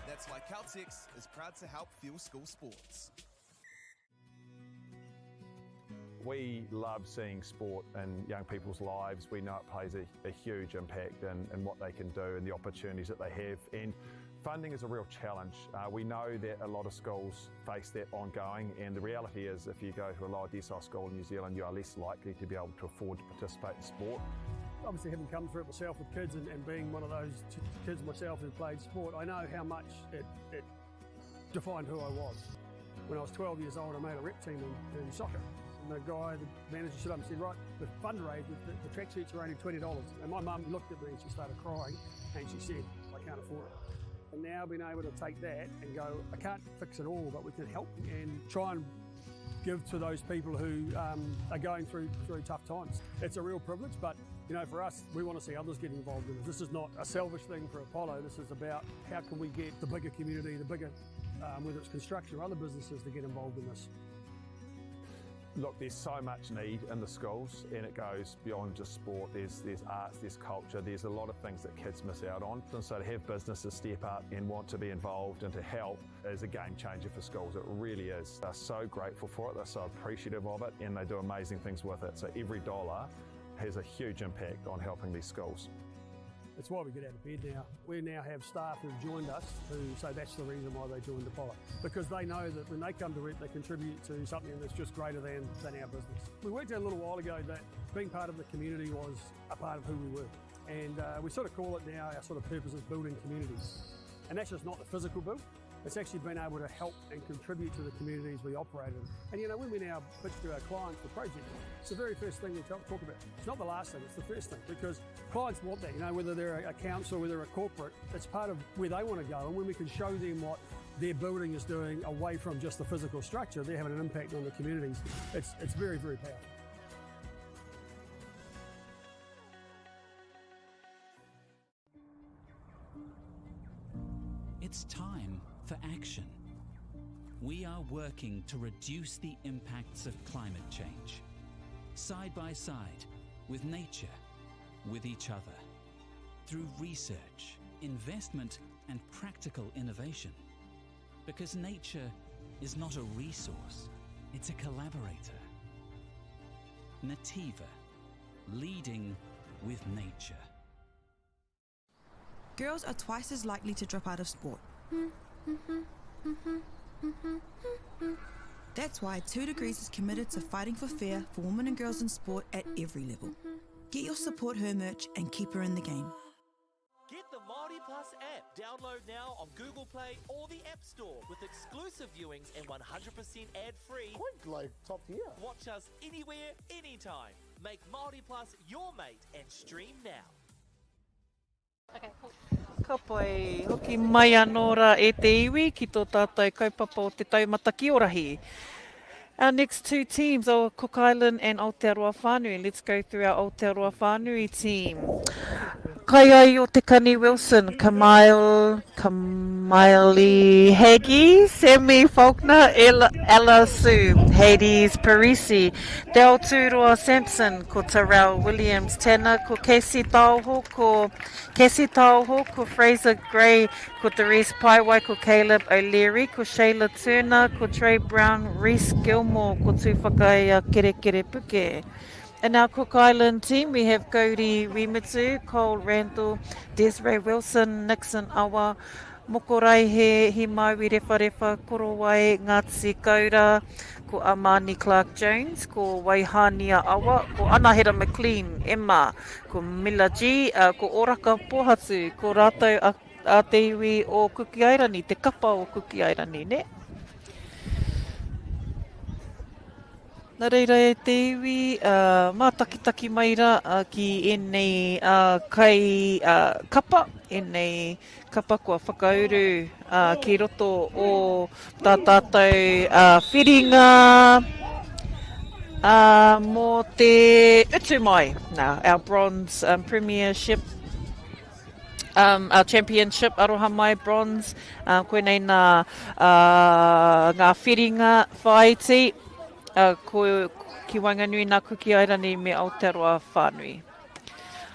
B: That's why Caltex is proud to help fuel school sports.
C: We love seeing sport in young people's lives. We know it plays a huge impact in what they can do and the opportunities that they have. And funding is a real challenge. We know that a lot of schools face that ongoing, and the reality is if you go to a lower decile school in New Zealand, you are less likely to be able to afford to participate in sport.
D: Obviously, having come through it myself with kids and being one of those kids myself who played sport, I know how much it defined who I was. When I was 12 years old, I made a rep team in soccer. And the guy, the manager, stood up and said, right, the fundraise, the tracksuits are only $20. And my mum looked at me and she started crying and she said, I can't afford it. And now being able to take that and go, I can't fix it all, but we can help and try and give to those people who are going through tough times. It's a real privilege, but you know, for us, we want to see others get involved in it. This is not a selfish thing for Apollo. This is about how can we get the bigger community, the bigger, whether it's construction or other businesses, to get involved in this.
C: Look, there's so much need in the schools, and it goes beyond just sport. There's arts, there's culture, there's a lot of things that kids miss out on. And so to have businesses step up and want to be involved and to help is a game changer for schools. It really is. They're so grateful for it, they're so appreciative of it, and they do amazing things with it. So every dollar has a huge impact on helping these schools.
D: It's why we get out of bed now. We now have staff who've joined us who say that's the reason why they joined Apollo. Because they know that when they come to it, they contribute to something that's just greater than our business. We worked out a little while ago that being part of the community was a part of who we were. And we sort of call it now, our sort of purpose is building communities. And that's just not the physical build. It's actually been able to help and contribute to the communities we operate in. And you know, when we now pitch to our clients for projects, it's the very first thing we talk about. It's not the last thing, it's the first thing, because clients want that, you know, whether they're a council, whether they're a corporate, it's part of where they want to go. And when we can show them what their building is doing away from just the physical structure, they're having an impact on the communities. It's very, very powerful.
E: It's time for action. We are working to reduce the impacts of climate change, side by side with nature, with each other, through research, investment and practical innovation. Because nature is not a resource, it's a collaborator. Nativa, leading with nature.
F: Girls are twice as likely to drop out of sport. That's why 2 Degrees is committed to fighting for fair for women and girls in sport at every level. Get your Support Her merch and keep her in the game.
G: Get the MāORI Plus app. Download now on Google Play or the App Store with exclusive viewings and 100% ad-free.
L: Quite like top tier.
G: Watch us anywhere, anytime. Make MāORI Plus your mate and stream now.
I: Ka pai, hoki mai anō e te iwi ki tō tātou kaupapa o te taumata Kī-ō-Rahi. Our next 2 teams are Cook Island and Aotearoa Whānui. Let's go through our Aotearoa Whānui team. Kai ai o te Kani Wilson, Kamaili Hagi, Sammy Faulkner, Ella Sue, Hades Parisi, Del Turoa Sampson, ko Terrell Williams, Tanner, ko Casey Tauho, ko Fraser Gray, ko Therese Paiwai, ko Caleb O'Leary, ko Shayla Turner, ko Trey Brown, Reese Gilmore, ko Tūwhakaia Kere Puke. In our Cook Island team, we have Cody Rimitsu, Cole Randall, Desiree Wilson, Nixon Awa, Mokorai he Maui Refa Korowai, Ngātsi Kaura, ko Amani Clark Jones, ko Waihania Awa, ko Anahera McLean, Emma, ko Mila G, ko Oraka Pohatu, ko rātou a te iwi o Kukiairani, te kapa o Kukiairani, ne? Nā reira e te iwi, mā takitaki maira ki enei kai kapa, enei kapa kua whakauru ki roto o tā tātou whiringa mō te utu mai. Now, our bronze premiership, our championship aroha mai bronze, koenei ngā whiringa whaiti, ko ki Wanganui nā Kukiairani me Aotearoa Whānui.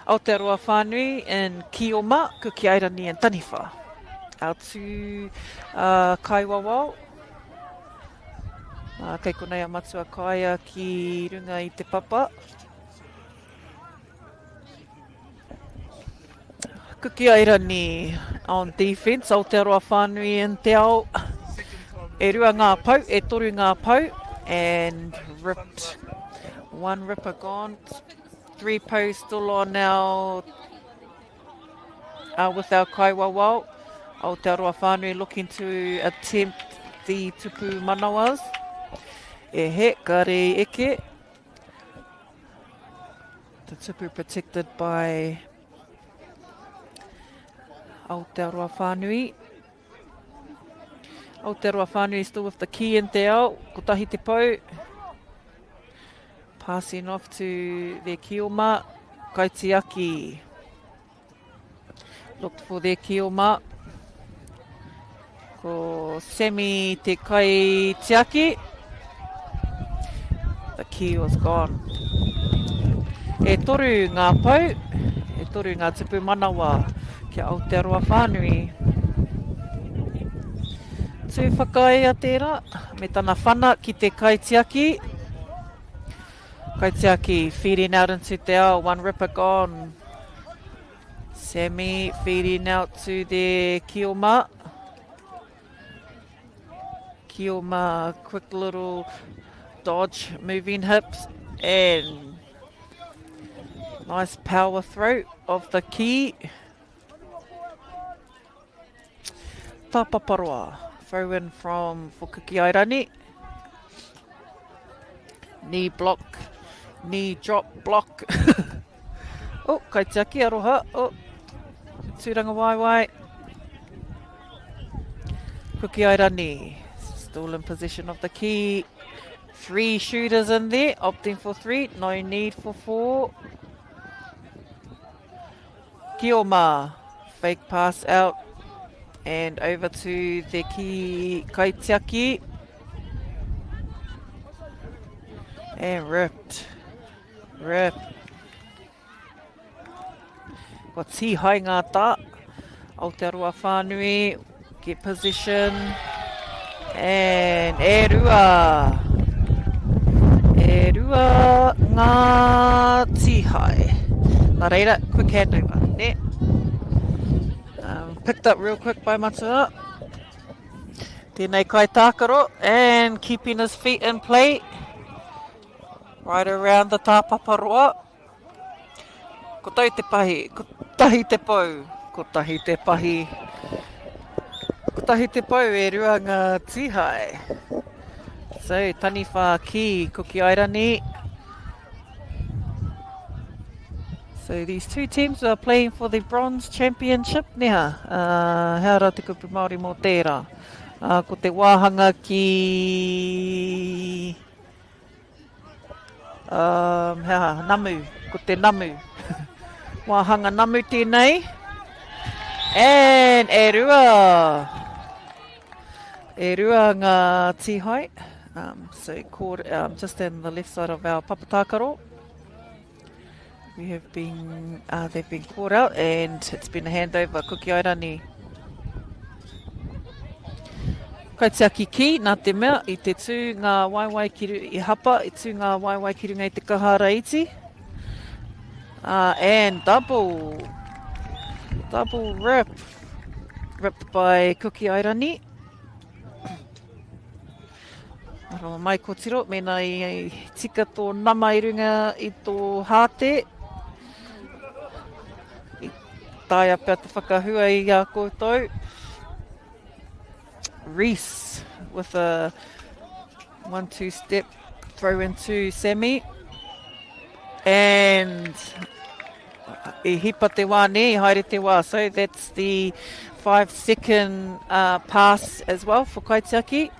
I: Aotearoa Whānui in Kī-ō-Ma, Kukiairani and Nativa. Our 2 kaiwawao. Kei konei a matua kaia ki runga I te papa. Kukiairani on defence, Aotearoa Whānui in te ao. E rua ngā pau, e toru ngā pau. And ripped. 1 ripper gone. 3 posts still on now with our kaiwawao. Aotearoa Whānui looking to attempt the tupu manawas. E he, kare eke. The tupu protected by Aotearoa Whānui. Aotearoa Whānui still with the key in te ao, ko tahi te pau. Passing off to their Kī-ō-Ma, Kaitiaki. Looked for their Kī-ō-Ma. Ko Semi te Kaitiaki. The key was gone. E toru ngā pau, e toru ngā tupu manawa ki Aotearoa Whānui. Tū whakae a tērā, me tana whana ki te Kaitiaki. Kaitiaki feeding out into te ao, 1 ripper gone. Semi feeding out to the Kī-ō-Ma. Kī-ō-Ma, quick little dodge, moving hips, and nice power throw of the key. Tapaparoa. Throw in from for Kukiairani. Knee block, knee drop block. Oh, Kaitiaki aroha. Oh, tūranga waiwai. Kukiairani still in possession of the key. 3 shooters in there, opting for 3. No need for 4. Kī-ō-Ma, fake pass out. And over to the Kaitiaki. And ripped. Ko ti hai ngā tā. Aotearoa whānui, get position, and e rua ngā tihai. Nā reira, quick handover, ne? Picked up real quick by Matua. Tēnei kai tākaro, and keeping his feet in play. Right around the tāpaparoa. Ko tau te pahi, ko tahi te pau, ko tahi te pahi. Ko tahi te pau e rua ngā tihai. So, Nativa Ki, Kī-ō-Rahi. So these two teams are playing for the bronze championship neha. Hea rā te kupu Māori mō tērā. Ko te wāhanga ki... Namu, ko te Namu. Wāhanga Namu tēnei. And e rua ngā tihai. So caught just on the left side of our papatakaro. We have been, they've been caught out, and it's been a handover. Kī-ō-Rahi. Kaitiaki ki, nā te mea, i te tū ngā waiwai kiru i hapa, i tū ngā waiwai kiru ngai te kahara iti. And double ripped by Kī-ō-Rahi. Aroa mai ko tiro, mena i tika tō nama i runga i tō hāte. I taia pia te whakahua i a koutou. Reese with a 1-2 step throw into semi. And I hipa te wā ne, I haere te wā. So that's the 5-second pass as well for Kaitiaki.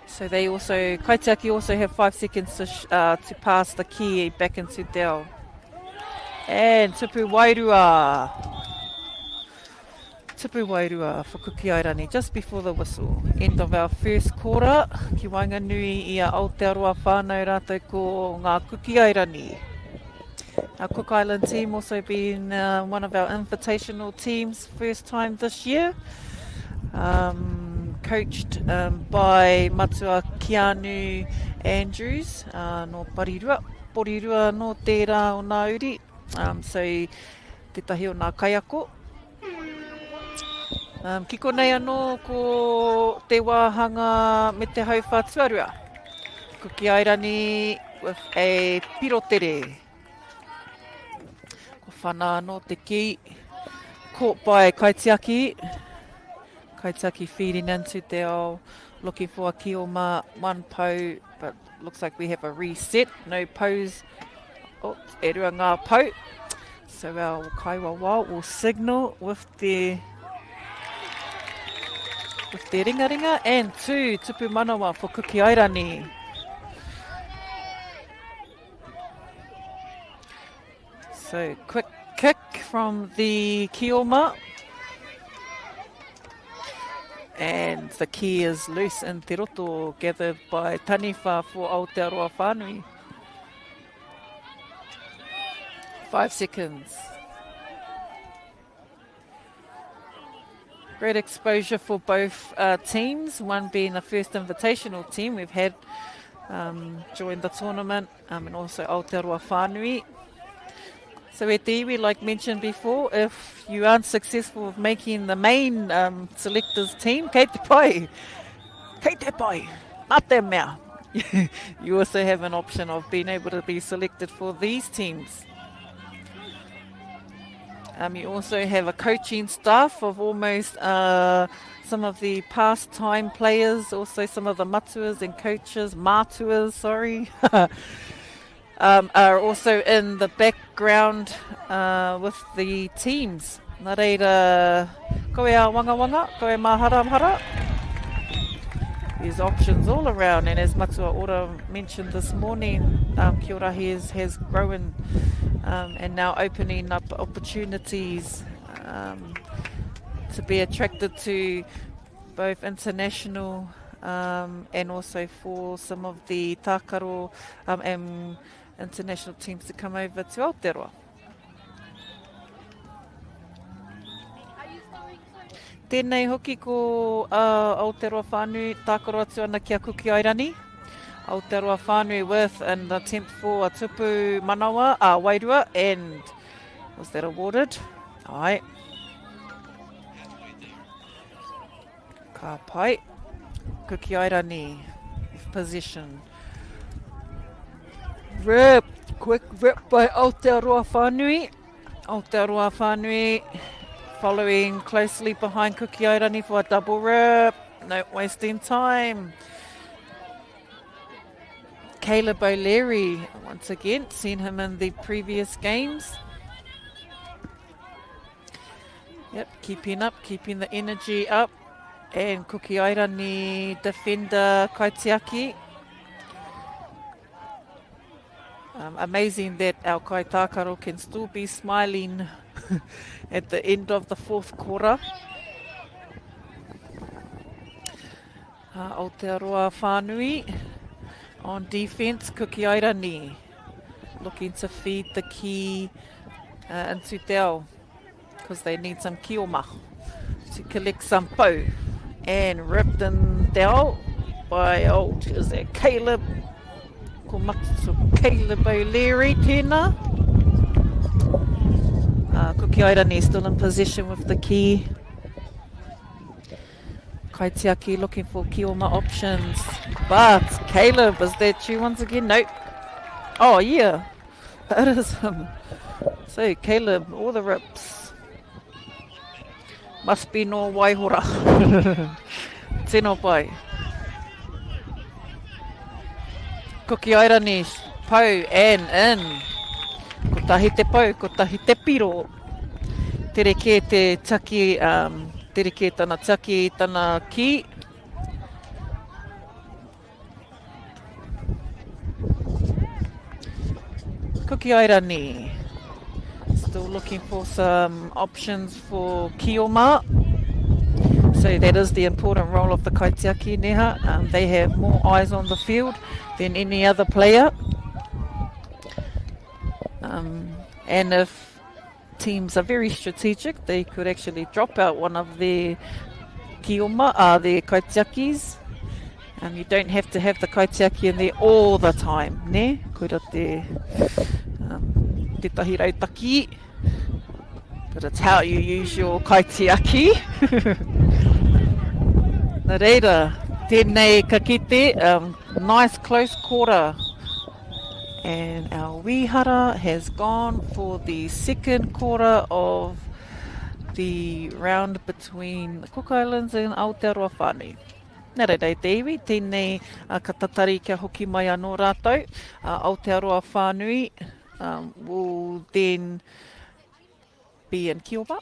I: So they also, Kaitiaki also have 5 seconds to pass the ki back into Dell. And Tupu Wairua for Kī-ō-Rahi just before the whistle. End of our first quarter. Ki Wainganui i a Aotearoa whānau rātou ko ngā Kī-ō-Rahi. Our Cook Island team also been one of our invitational teams first time this year. Coached by Matua Keanu Andrews no Porirua no tērā o MΑORI. So te tahi o nā kaiako. Ki konei anō ko te wāhanga me te hau whātuarua. Ko Kī-ō-Rahi with a pirotere. Ko whana anō te ki. Caught by Kaitiaki. Kaitiaki feeding into Dell, looking for a Kioma, one po, but looks like we have a reset. No pose. Oh, e rua ngā po. So our kaiwawa will signal with their ringa and two tupu manawa for Kī-ō-Rahi. So quick kick from the Kioma. And the ki is loose in te roto, gathered by Nativa for Aotearoa whānui. 5 seconds. Great exposure for both teams, one being the first invitational team we've had join the tournament, and also Aotearoa whānui. So e te iwi, like mentioned before, if you aren't successful with making the main selectors team, kei te pai, nā te mea. You also have an option of being able to be selected for these teams. You also have a coaching staff of almost some of the past time players, also some of the matuas and coaches, mātuas, sorry. Are also in the background with the teams. Nā reira, koe a wanga, koe mahara. There's options all around, and as Matua Ora mentioned this morning, Kī-ō-Rahi has grown and now opening up opportunities to be attracted to both international and also for some of the tākaro and international teams to come over to Aotearoa. tēnei hoki ko Aotearoa whānui tākaro atu ana ki a Kī-ō-Rahi. Aotearoa whānui with an attempt for a tupu manawa, wairua, and was that awarded? Ai. Ka pai. Kī-ō-Rahi position. Rip. Quick rip by Aotearoa whānui. Aotearoa whānui following closely behind Kī-ō-Rahi for a double rip. No wasting time. Caleb O'Leary, once again, seen him in the previous games. Yep, keeping up, keeping the energy up. And Kī-ō-Rahi defender Kaitiaki. Amazing that our kaitākaro can still be smiling at the end of the fourth quarter. Aotearoa whānui on defence, Kī-ō-Rahi looking to feed the key into Dell because they need some kioma to collect some po. And ripped in Dell by is that Caleb? So Caleb O'Leary tēnā. Kī-ō-Rahi still in position with the key. Kaitiaki looking for kioma options. But Caleb, is that you once again? Nope. Oh yeah, that is him. So Caleb, all the rips. Must be no waihora. Tēnā pai. Kī-ō-Rahi, po and in. Ko tahi te po, ko tahi te piro. Tereke te taki, tereke tana taki tana ki. Kī-ō-Rahi, still looking for some options for kioma. So that is the important role of the kaitiaki neha. They have more eyes on the field than any other player. And if teams are very strategic, they could actually drop out one of their kioma, their kaitiakis. You don't have to have the kaitiaki in there all the time, ne? Koira te tahi rautaki. But it's how you use your kaitiaki. Nā reira, tēnei ka kite, nice close quarter. And our wihara has gone for the second quarter of the round between the Cook Islands and Aotearoa whānui. Nā reira te iwi, tēnei ka tatari kia hoki mai anō rātou. Aotearoa whānui will then be in Kīopa.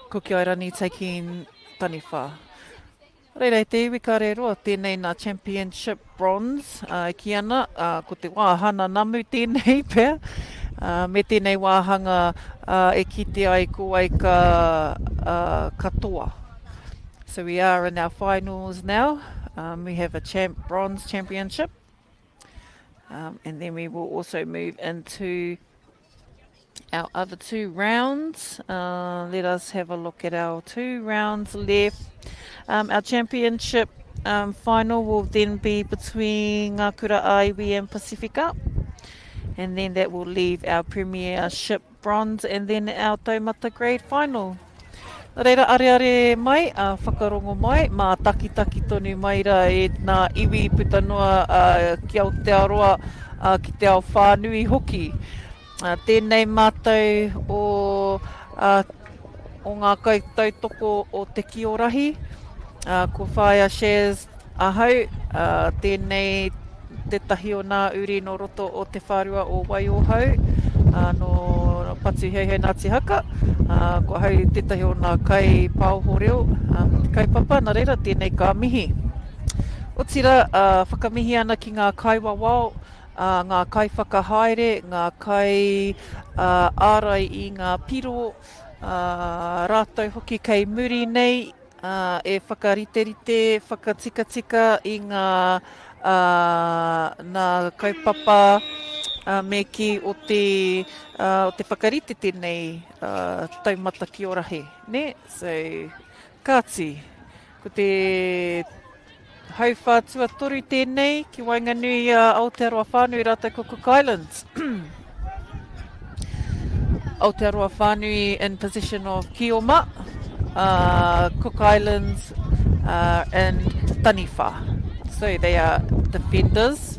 I: Kī-ō-Rahi taking taniwha. Reirei te iwi ka reroa, tēnei nā championship bronze ki ana, ko te wāhanga namu tēnei pēr. Me tēnei wāhanga e kite ai ko ai ka katoa. So we are in our finals now. We have a bronze championship. And then we will also move into our other two rounds. Let us have a look at our 2 rounds left. Our championship final will then be between Ngākura Iwi and Pacifica. And then that will leave our premiership bronze and then our taumata grade final. Reira are mai, whakarongo mai, mā taki tonu mai ra e nā iwi putanua ki Aotearoa ki te ao whānui hoki. Tēnei mātou o ngā kaitautoko o te Kī-ō-Rahi. Ko whaia shares ahau, tēnei te tahi o nā uri no roto o te whārua o Waiohau, no Patu Hei Ngāti Haka. Ko hau te tahi o nā kai pāohoreo, kai papa, nā reira, tēnei ka mihi. O tira, whakamihi ana ki ngā kai wawao, ngā kai whakahaere, ngā kai ārai i ngā piro, rātou hoki kei muri nei, e whakariterite, whakatika i ngā kaupapa me ki o te whakarite tēnei taumata Kī-ō-Rahi, ne? So, Kāti, ko te hauwhātua toru tēnei ki Wainganui Aotearoa whānui rātou ko Cook Islands. Aotearoa whānui in position of Kī-ō-Ma, Cook Islands and Nativa. So they are defenders.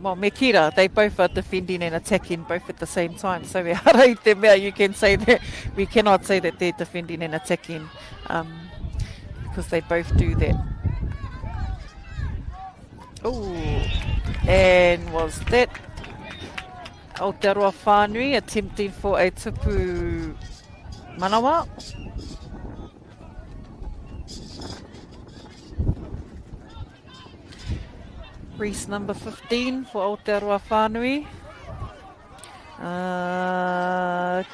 I: Well, me kira, they both are defending and attacking both at the same time. So we harai te mea, you can say that, we cannot say that they're defending and attacking because they both do that. Oh, and was that Aotearoa whānui attempting for a tupu manawa? Reese number 15 for Aotearoa whānui.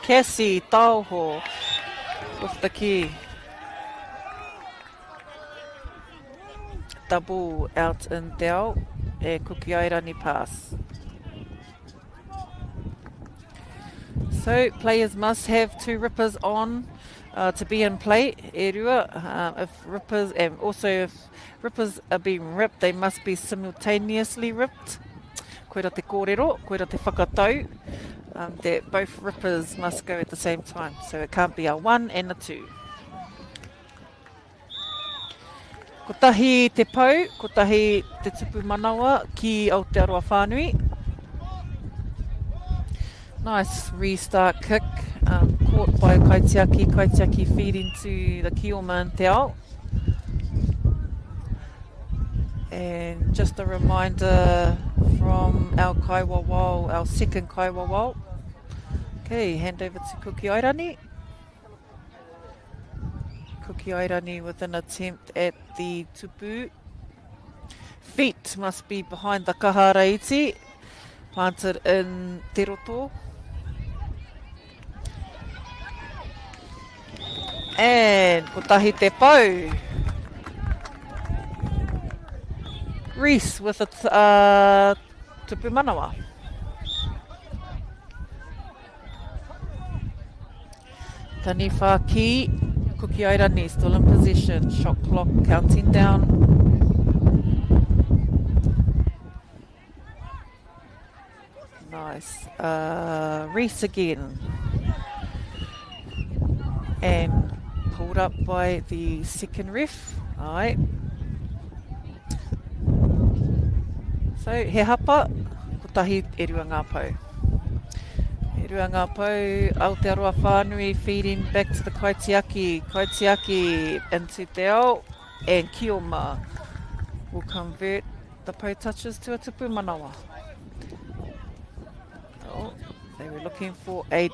I: Cassie Tauho with the key. Double out in Dell e Kī-ō-Rahi pass. So players must have 2 rippers on to be in play. E rua, if rippers, and also if rippers are being ripped, they must be simultaneously ripped. Koera te kōrero, koera te whakatau, that both rippers must go at the same time. So it can't be a 1 and a 2. Ko tahi te pau, ko tahi te tupu manawa ki Aotearoa whānui. Nice restart kick, caught by Kaitiaki. Kaitiaki feeding to the Kī-ō-Ma and te ao. And just a reminder from our kaiwawao, our second kaiwawao. Okay, hand over to Kī-ō-Rahi. Kī-ō-Rahi with an attempt at the tupu. Feet must be behind the kahara iti, planted in te roto. And ko tahi te pau. Reese with a tupu manawa. Taniwha Ki, Kī-ō-Rahi still in position. Shot clock counting down. Nice. Reese again. And pulled up by the second ref. Alright. So, he hapa, ko tahi e rua ngā pau. E rua ngā pau, Aotearoa whānui feeding back to the Kaitiaki. Kaitiaki into te ao, and Kī-ō-Ma will convert the pau touches to a tupu manawa. Oh, they were looking for a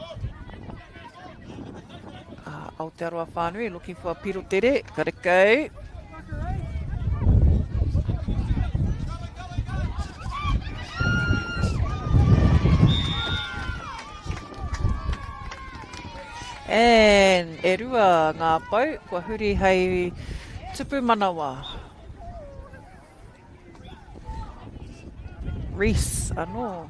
I: Aotearoa whānui, looking for a pirotere, karekau. And e rua ngā pau, kua huri hei tupu manawa. Reese, anō.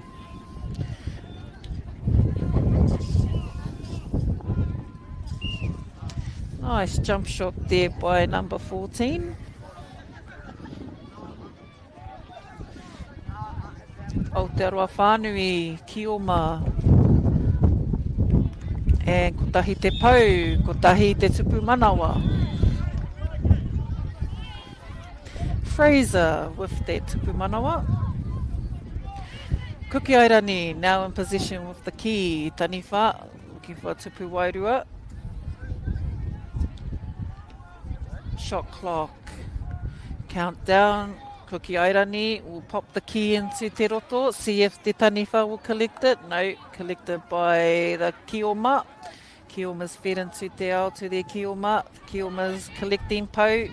I: Nice jump shot there by number 14. Aotearoa whānui, Kī-ō-Ma. And ko tahi te pau, ko tahi te tupu manawa. Fraser with the tupu manawa. Kī-ō-Rahi now in position with the key. Taniwha looking for a tupu wairua. Shot clock. Countdown. Kī-ō-Rahi will pop the key into te roto. See if the Taniwha will collect it. No, collected by the Kī-ō-Ma. Kī-ō-Ma's fed into te ao to their Kī-ō-Ma. Kī-ō-Ma's collecting pau.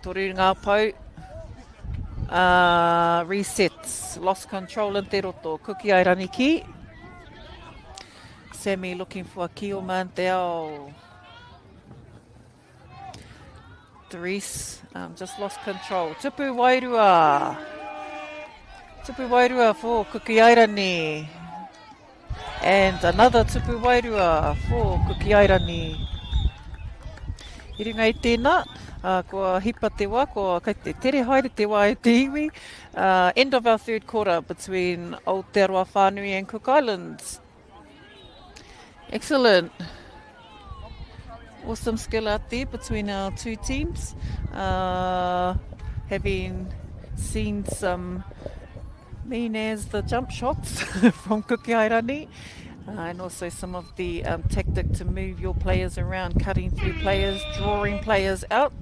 I: Toru ngā pau. Resets. Lost control in te roto. Kī-ō-Rahi ki. Sammy looking for a Kī-ō-Ma and te ao. Reese just lost control. Tupu wairua. Tupu wairua for Kī-ō-Rahi. And another tupu wairua for Kī-ō-Rahi. I runga i tēnā, kua hipa te wā, kua kai te tere haere te wā e te iwi. End of our third quarter between Aotearoa Whānui and Cook Islands. Excellent. Awesome skill out there between our two teams. Having seen some mean as the jump shots from Kī-ō-Rahi. And also some of the tactic to move your players around, cutting through players, drawing players out.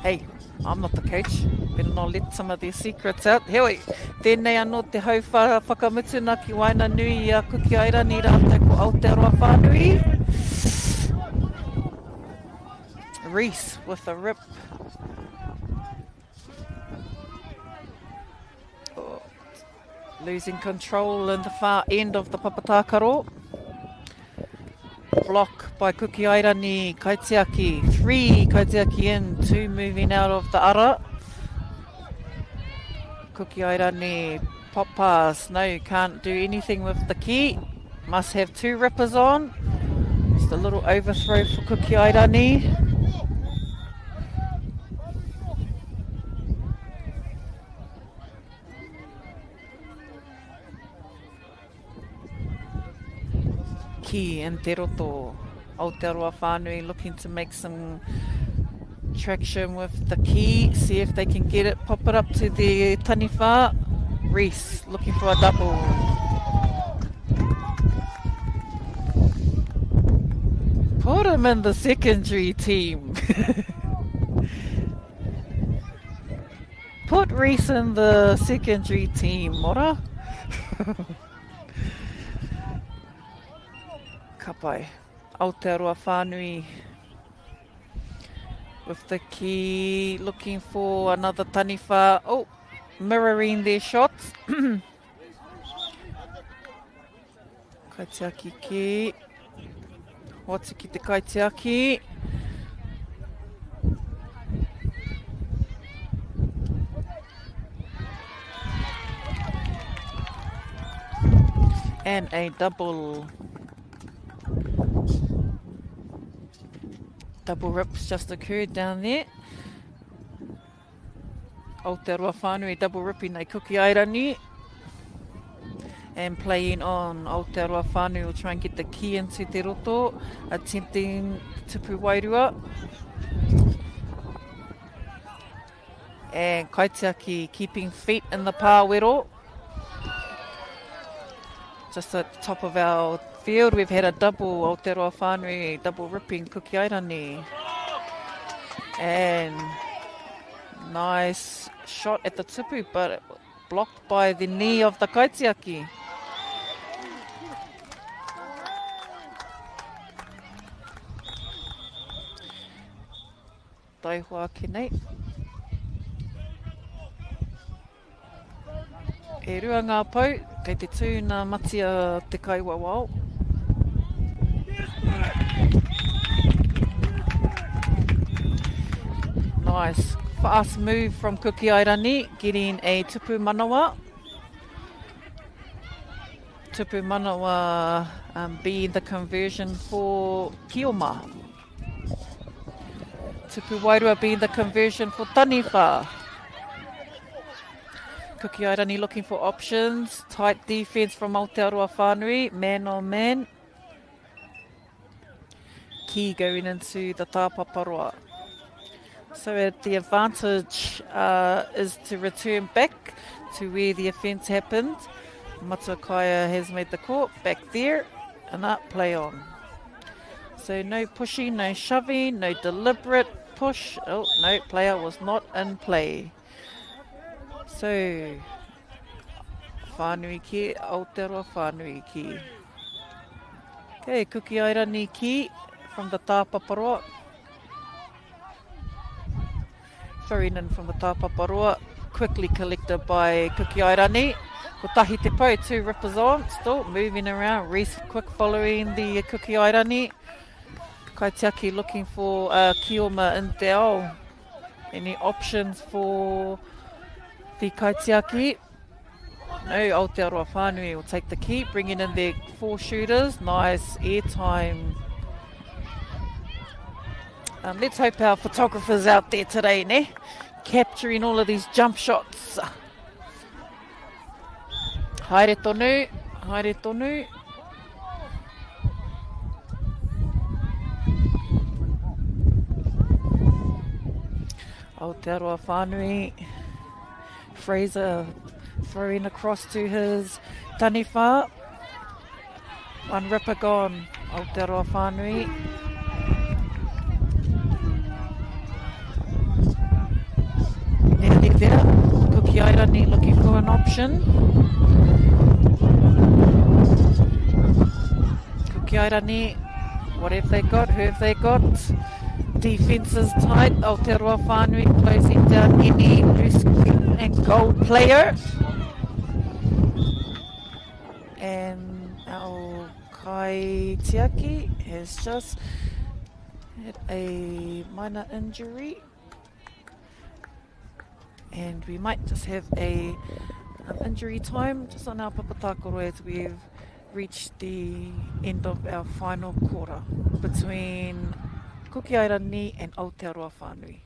I: Hey, I'm not the coach. Better not let some of their secrets out. Heoi, tēnei anō te hau whakamutu ki waina nui a Kī-ō-Rahi rātai ko Aotearoa Whānui. Reese with a rip. Losing control in the far end of the papatakaro. Block by Kī-ō-Rahi, Kaitiaki. 3 Kaitiaki in, 2 moving out of the ara. Kī-ō-Rahi, pop pass. No, can't do anything with the key. Must have 2 rippers on. Just a little overthrow for Kī-ō-Rahi. Ki and Te Roto. Aotearoa Whānui looking to make some traction with the key. See if they can get it, pop it up to the taniwha. Reese looking for a double. Put him in the secondary team. Put Reese in the secondary team, mora. Kapai, Aotearoa Whānui with the key, looking for another taniwha. Oh, mirroring their shots. Kaitiaki ki. Watsuki te kaitiaki. And a double. Double rips just occurred down there. Aotearoa Whānui double ripping nei Kī-ō-Rahi. And playing on, Aotearoa Whānui will try and get the key into Te Roto, attempting tupu wairua. And Kaitiaki keeping feet in the pāwero. Just at the top of our field, we've had a double, Aotearoa Whānui, double ripping Kī-ō-Rahi. And nice shot at the tupu, but blocked by the knee of the Kaitiaki. Taihua Kenei. E rua ngā pau, kei te tūna matia te kaiwa wao. Nice. Fast move from Kī-ō-Rahi, getting a tupu manawa. Tupu manawa being the conversion for Kioma. Tupu wairua being the conversion for taniwha. Kī-ō-Rahi looking for options. Tight defence from Aotearoa Whānui, man on man. Ki going into the tāpaparoa. So the advantage is to return back to where the offence happened. Matua has made the court back there, and that play on. So no pushing, no shoving, no deliberate push. Oh no, player was not in play. So Whānui ki, Aotearoa Whānui ki. Okay, Kī-ō-Rahi ki from the tāpaparoa. Throwing in from the tāpaparoa, quickly collected by Kī-ō-Rahi. Ko tahi te pau, 2 rippers on, still moving around. Reese quick following the Kī-ō-Rahi. Kaitiaki looking for Kioma in te ao. Any options for the Kaitiaki? No, Aotearoa whānui will take the key, bringing in their 4 shooters. Nice airtime. Let's hope our photographers out there today, ne? Capturing all of these jump shots. Haere tonu, haere tonu. Aotearoa whānui. Fraser throwing across to his taniwha. One ripper gone, Aotearoa whānui. Nearly there. Kī-ō-Rahi looking for an option. Kī-ō-Rahi, what have they got? Who have they got? Defence is tight. Aotearoa whānui closing down any loose and gold player. And our Kai Tiaki has just had a minor injury. And we might just have a injury time just on our papatakoro as we've reached the end of our final quarter between Kī-ō-Rahi and Aotearoa whānui.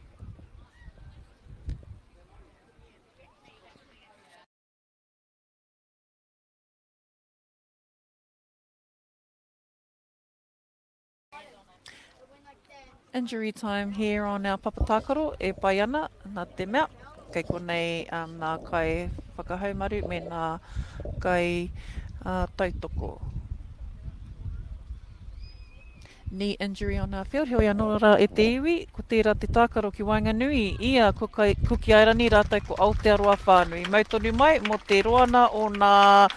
I: Injury time here on our papatakoro e pai ana nā te mea. Kei konei nā kai whakahaumaru me nā kai tautoko. Knee injury on our field. Hoi anō rā e te iwi, ko tērā te tākaro ki Wainganui, ia ko Kī-ō-Rahi rātai ko Aotearoa whānui. Mautonu mai mo te roana o nā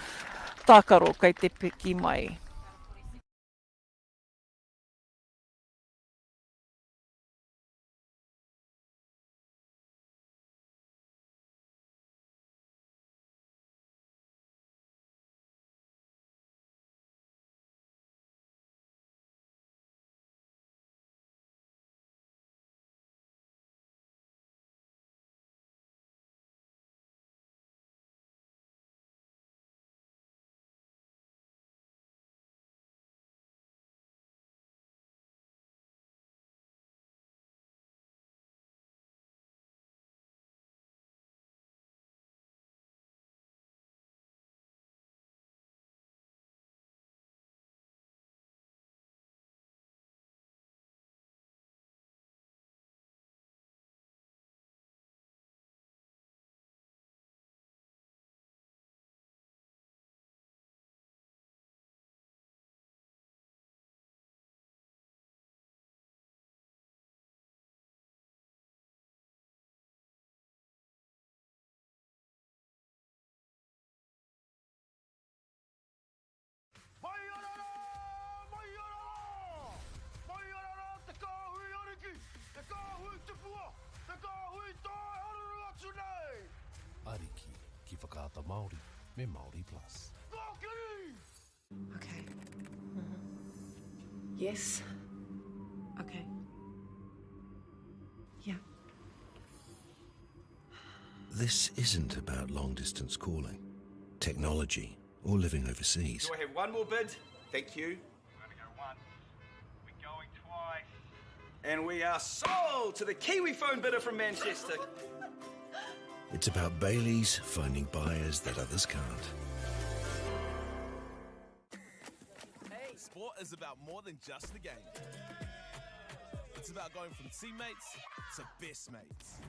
I: tākaro kei te piki mai.
A: Ariki ki whakaata Māori me MāORI Plus.
H: Okay. Yes. Okay. Yeah.
A: This isn't about long-distance calling, technology, or living overseas.
J: Do I have one more bid? Thank you.
K: We're going to go once. We're going twice.
J: And we are sold to the Kiwi phone bidder from Manchester.
A: It's about Baileys finding buyers that others can't.
B: Hey, sport is about more than just the game. It's about going from teammates to best mates.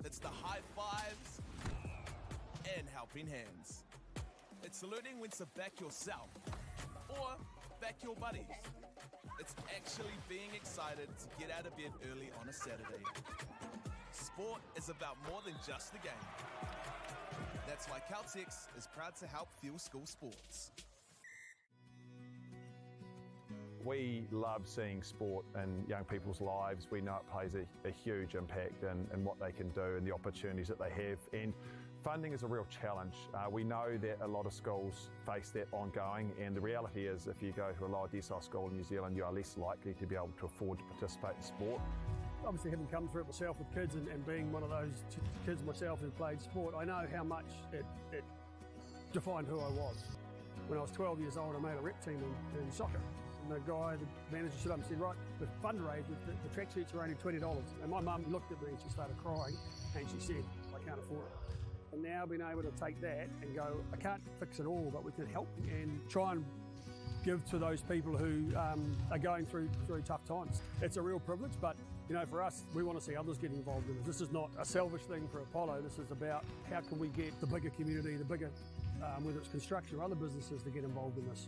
B: It's the high fives and helping hands. It's learning when to back yourself or back your buddies. It's actually being excited to get out of bed early on a Saturday. Sport is about more than just the game. That's why Caltex is proud to help fuel school sports.
C: We love seeing sport in young people's lives. We know it plays a huge impact in what they can do and the opportunities that they have. And funding is a real challenge. We know that a lot of schools face that ongoing, and the reality is if you go to a lower decile school in New Zealand, you are less likely to be able to afford to participate in sport.
D: Obviously, having come through it myself with kids and being one of those kids myself who played sport, I know how much it defined who I was. When I was 12 years old, I made a rep team in soccer. And the guy, the manager, stood up and said, right, the fundraise, the tracksuits are only $20. And my mum looked at me and she started crying and she said, I can't afford it. And now being able to take that and go, I can't fix it all, but we can help and try and give to those people who are going through tough times. It's a real privilege, but you know, for us, we want to see others get involved in this. This is not a selfish thing for Apollo. This is about how can we get the bigger community, the bigger, whether it's construction or other businesses, to get involved in this.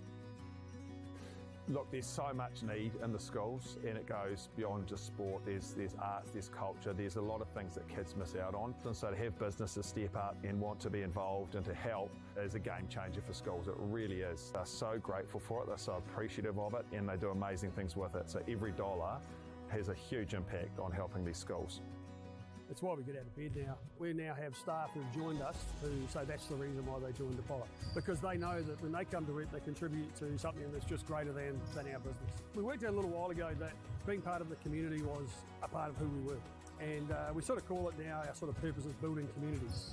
C: Look, there's so much need in the schools, and it goes beyond just sport. There's arts, there's culture, there's a lot of things that kids miss out on. And so to have businesses step up and want to be involved and to help is a game changer for schools. It really is. They're so grateful for it, they're so appreciative of it, and they do amazing things with it. So every dollar has a huge impact on helping these schools.
D: It's why we get out of bed now. We now have staff who've joined us who say that's the reason why they joined Apollo. Because they know that when they come to it, they contribute to something that's just greater than our business. We worked out a little while ago that being part of the community was a part of who we were. And we sort of call it now, our sort of purpose is building communities.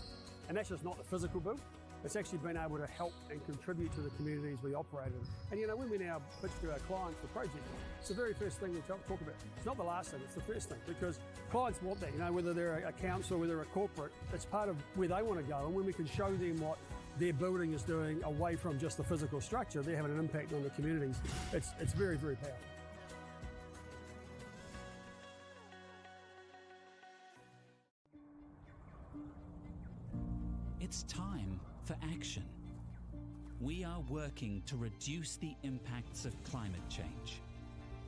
D: And that's just not the physical build. It's actually been able to help and contribute to the communities we operate in. And you know, when we now pitch to our clients the project, it's the very first thing we talk about. It's not the last thing, it's the first thing, because clients want that, you know, whether they're a council, whether they're a corporate, it's part of where they want to go. And when we can show them what their building is doing away from just the physical structure, they're having an impact on the communities. It's very, very powerful.
E: It's time for action. We are working to reduce the impacts of climate change,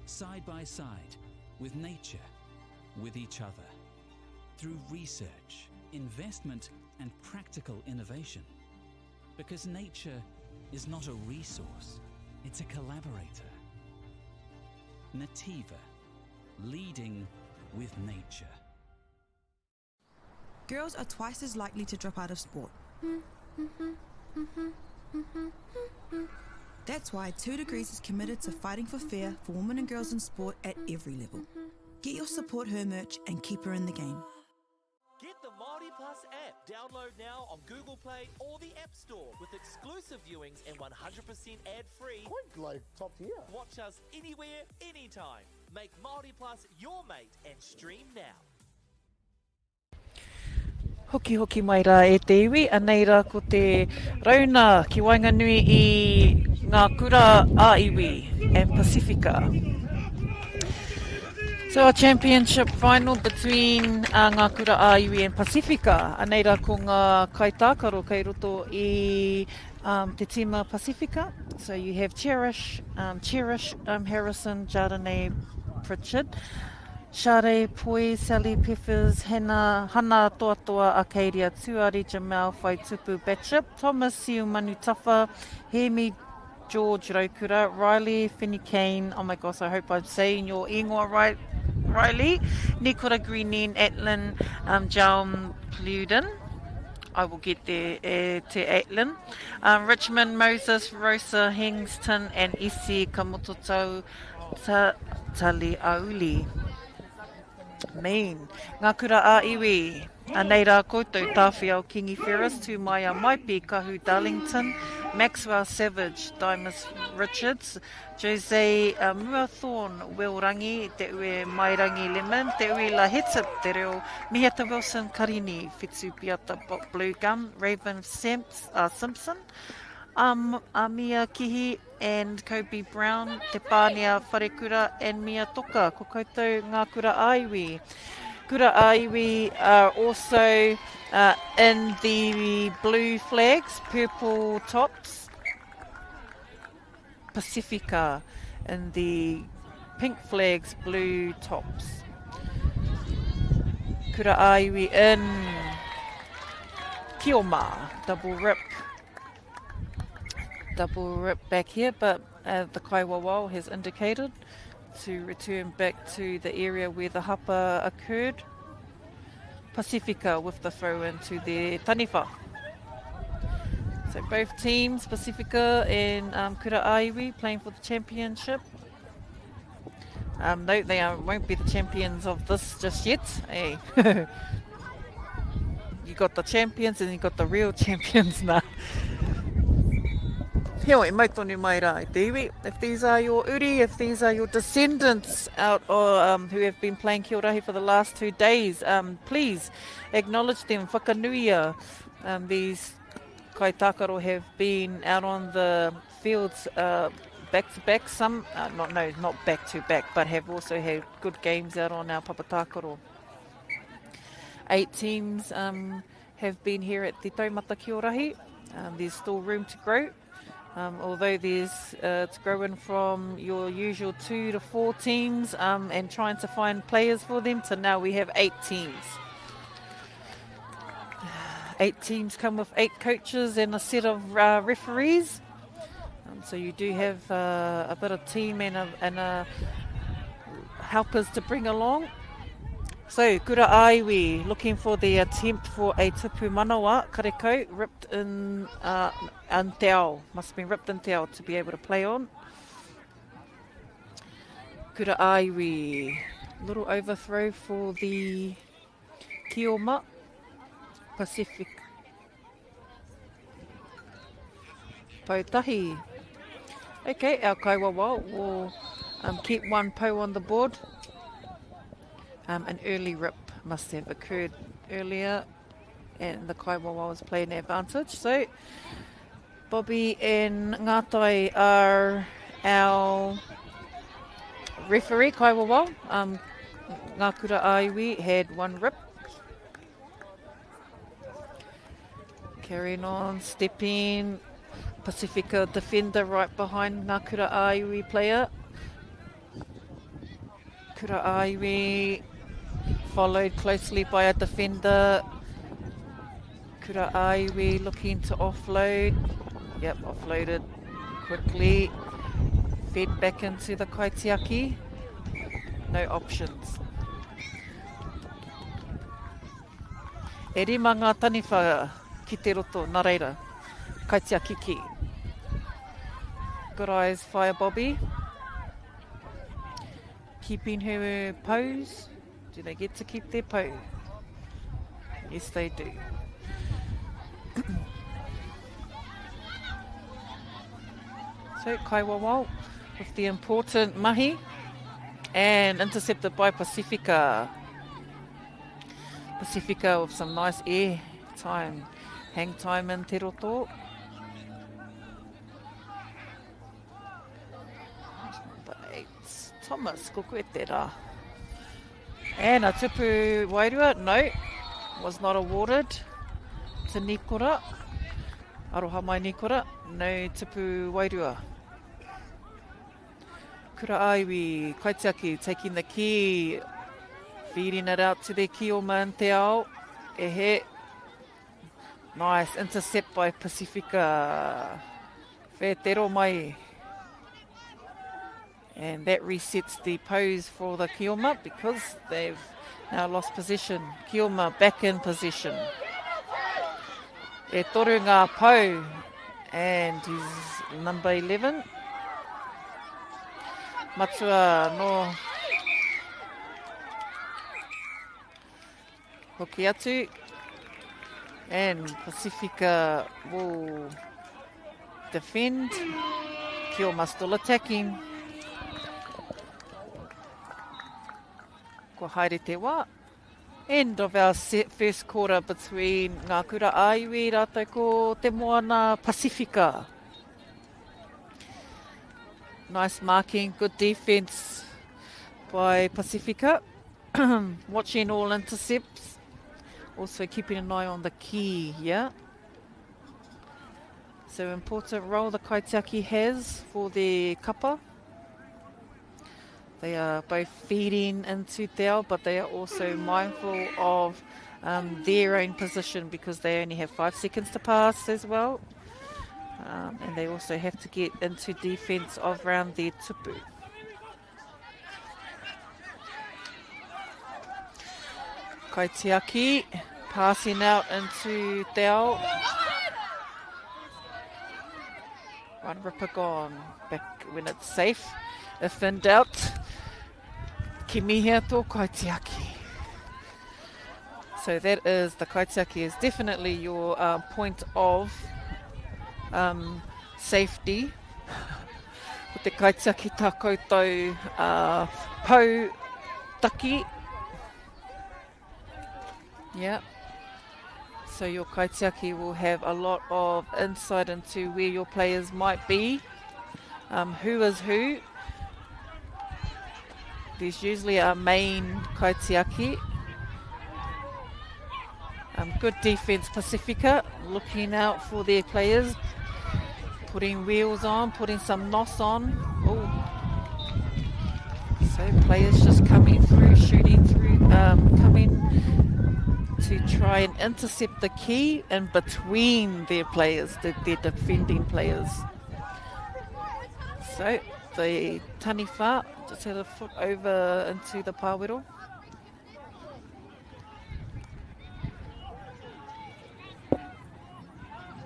E: side by side with nature, with each other, through research, investment, and practical innovation. Because nature is not a resource, it's a collaborator. Nativa, leading with nature.
F: Girls are twice as likely to drop out of sport. That's why 2 Degrees is committed to fighting for fair for women and girls in sport at every level. Get your Support Her merch and keep her in the game.
G: Get the MāORI Plus app. Download now on Google Play or the App Store with exclusive viewings and 100% ad-free.
L: Quite like top tier.
G: Watch us anywhere, anytime. Make MāORI Plus your mate and stream now.
I: Hoki mai rā e te iwi, anei rā ko te rauna ki Wainganui I ngā kura ā-iwi and Pacifica. So our championship final between ngā kura ā-iwi and Pacifica, anei rā ko ngā kaitākaro kei roto I te tima Pacifica. So you have Cherish, Harrison, Jardine, Pritchard, Share, Poi, Sally, Peppers, Hana Toatoa, Arcadia, Tuari, Jamal, Whaitupu, Batchup, Thomas, Siu, Manu Tafa, Hemi, George, Raukura, Riley, Finney Kane, oh my gosh, I hope I'm saying your ingoa right, Riley, Nikora Greenin, Atlin, Jaum Pluden, I will get there te Atlin, Richmond, Moses, Rosa, Hingston, and Isi Kamototau, Tali Auli. Mean. Ngā kura ā-iwi. Anei rā koutou tāwhia o Kingi Ferris, tū Maia Maipi, Kahu Darlington, Maxwell Savage, Dimas Richards, Jose Muathorn, Will Rangi, Te Ue Mairangi Lemon, Te Ue La Hetip, Te Reo, Miheta Wilson Karini, Fitsu Piata Blue Gum, Raven Simpson, Amia Kihi and Kobe Brown, Te Pānea Wharekura and Mia Toka, ko koutou ngā kura ā-iwi. Kura ā-iwi are also in the blue flags, purple tops. Pacifica in the pink flags, blue tops. Kura ā-iwi in Kī-ō-Rahi, double rip back here, but the Kaiwawao has indicated to return back to the area where the hapa occurred. Pacifica with the throw into their taniwha. So both teams, Pacifica and Kura ā-iwi, playing for the championship. No, they won't be the champions of this just yet. Hey. You got the champions and you got the real champions now. Heoi, mai tonu mai rā, te iwi. If these are your uri, if these are your descendants out or who have been playing Kī-ō-Rahi for the last 2 days, please acknowledge them, whakanuia. These kai tākaro have been out on the fields back to back, some, not back to back, but have also had good games out on our papatākaro. 8 teams have been here at the Taumata Aotearoa Ki. There's still room to grow. Although it's growing from your usual 2 to 4 teams and trying to find players for them, to now we have 8 teams. 8 teams come with 8 coaches and a set of referees. So you do have a bit of team and helpers to bring along. So, kura aiwi, looking for the attempt for a tupu manawa, karekau, ripped in te ao. Must have been ripped in te ao to be able to play on. Kura aiwi, little overthrow for the Kī-ō-Ma, Pacifica. Pautahi. Okay, our kaiwawa will keep one po on the board. An early rip must have occurred earlier and the kaiwawa was playing advantage. So Bobby and Ngātai are our referee, kaiwawa. Ngākura Aiwi had one rip. Carrying on, stepping. Pacifica defender right behind Ngākura Aiwi player. Kura Aiwi followed closely by a defender. Kura Aiwi looking to offload. Yep, offloaded quickly. Fed back into the kaitiaki. No options. E rima ngā taniwha ki te roto, nā reira. Kaitiaki ki. Good eyes, Fire Bobby. Keeping her pose. Do they get to keep their pose? Yes, they do. So, kaiwawa with the important mahi and intercepted by Pacifica. Pacifica with some nice air time, hang time in te roto. Thomas, ko koe te rā. And a tupu wairua, no, was not awarded to Nikora. Aroha mai Nikora, no tupu wairua. Kura Aiwi, kaitiaki, taking the key, feeding it out to the Kī-ō-Ma in te ao. Ehe. Nice, intercept by Pacifica. Whē tero mai. And that resets the pose for the Kī-ō-Ma because they've now lost possession. Kī-ō-Ma back in position. E toru ngā pau. And he's number 11. Matua no hoki atu. And Pacifica will defend. Kī-ō-Ma still attacking. Ko haere te wā. End of our first quarter between Ngākura Aiwi rātou ko te moana Pacifica. Nice marking, good defence by Pacifica. Watching all intercepts. Also keeping an eye on the key here. So important role the kaitiaki has for the kapa. They are both feeding into te ao, but they are also mindful of their own position because they only have 5 seconds to pass as well. And they also have to get into defence of around their tupu. Kaitiaki passing out into te ao. One ripper gone. Back when it's safe. If in doubt, ki mihia tō kaitiaki. So that is, the kaitiaki is definitely your point of safety. Ko te kaitiaki tā koutou pou taki. Yeah. So your kaitiaki will have a lot of insight into where your players might be, who is who. There's usually a main kaitiaki. Good defense, Pacifica, looking out for their players, putting wheels on, putting some nos on. Ooh. So players just coming through, shooting through, coming to try and intercept the key in between their players, their defending players. So the Taniwha just had a foot over into the pāwero.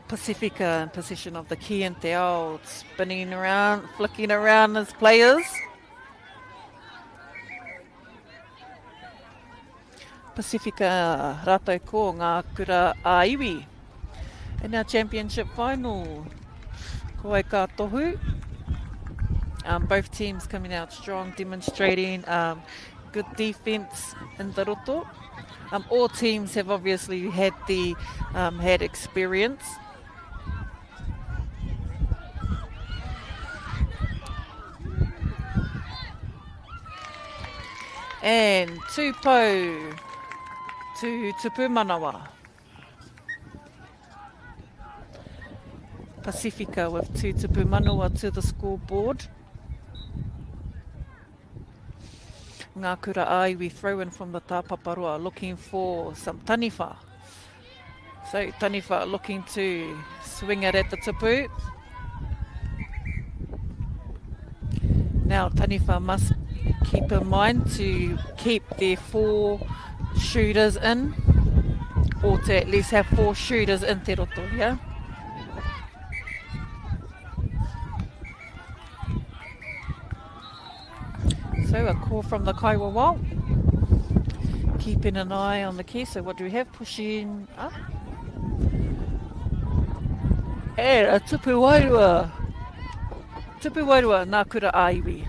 I: Pacifica in possession of the key and te ao, spinning around, flicking around his players. Pacifica rātou ko ngā kura āiwi. In our championship final, ko ai ka tohu. Both teams coming out strong, demonstrating good defense in the roto. All teams have obviously had the had experience. And tūpou to Tupu Manawa. Pacifica with two Tupu Manawa to the scoreboard. Ngā kura aiwi throw in from the tāpaparoa, looking for some Taniwha. So Taniwha looking to swing it at the tupu. Now Taniwha must keep in mind to keep their 4 shooters in, or to at least have 4 shooters in te roto, yeah? So a call from the Kaiwawa, keeping an eye on the key. So what do we have? Pushing up. And a tupu wairua. Tupu wairua, nā kura aiwi.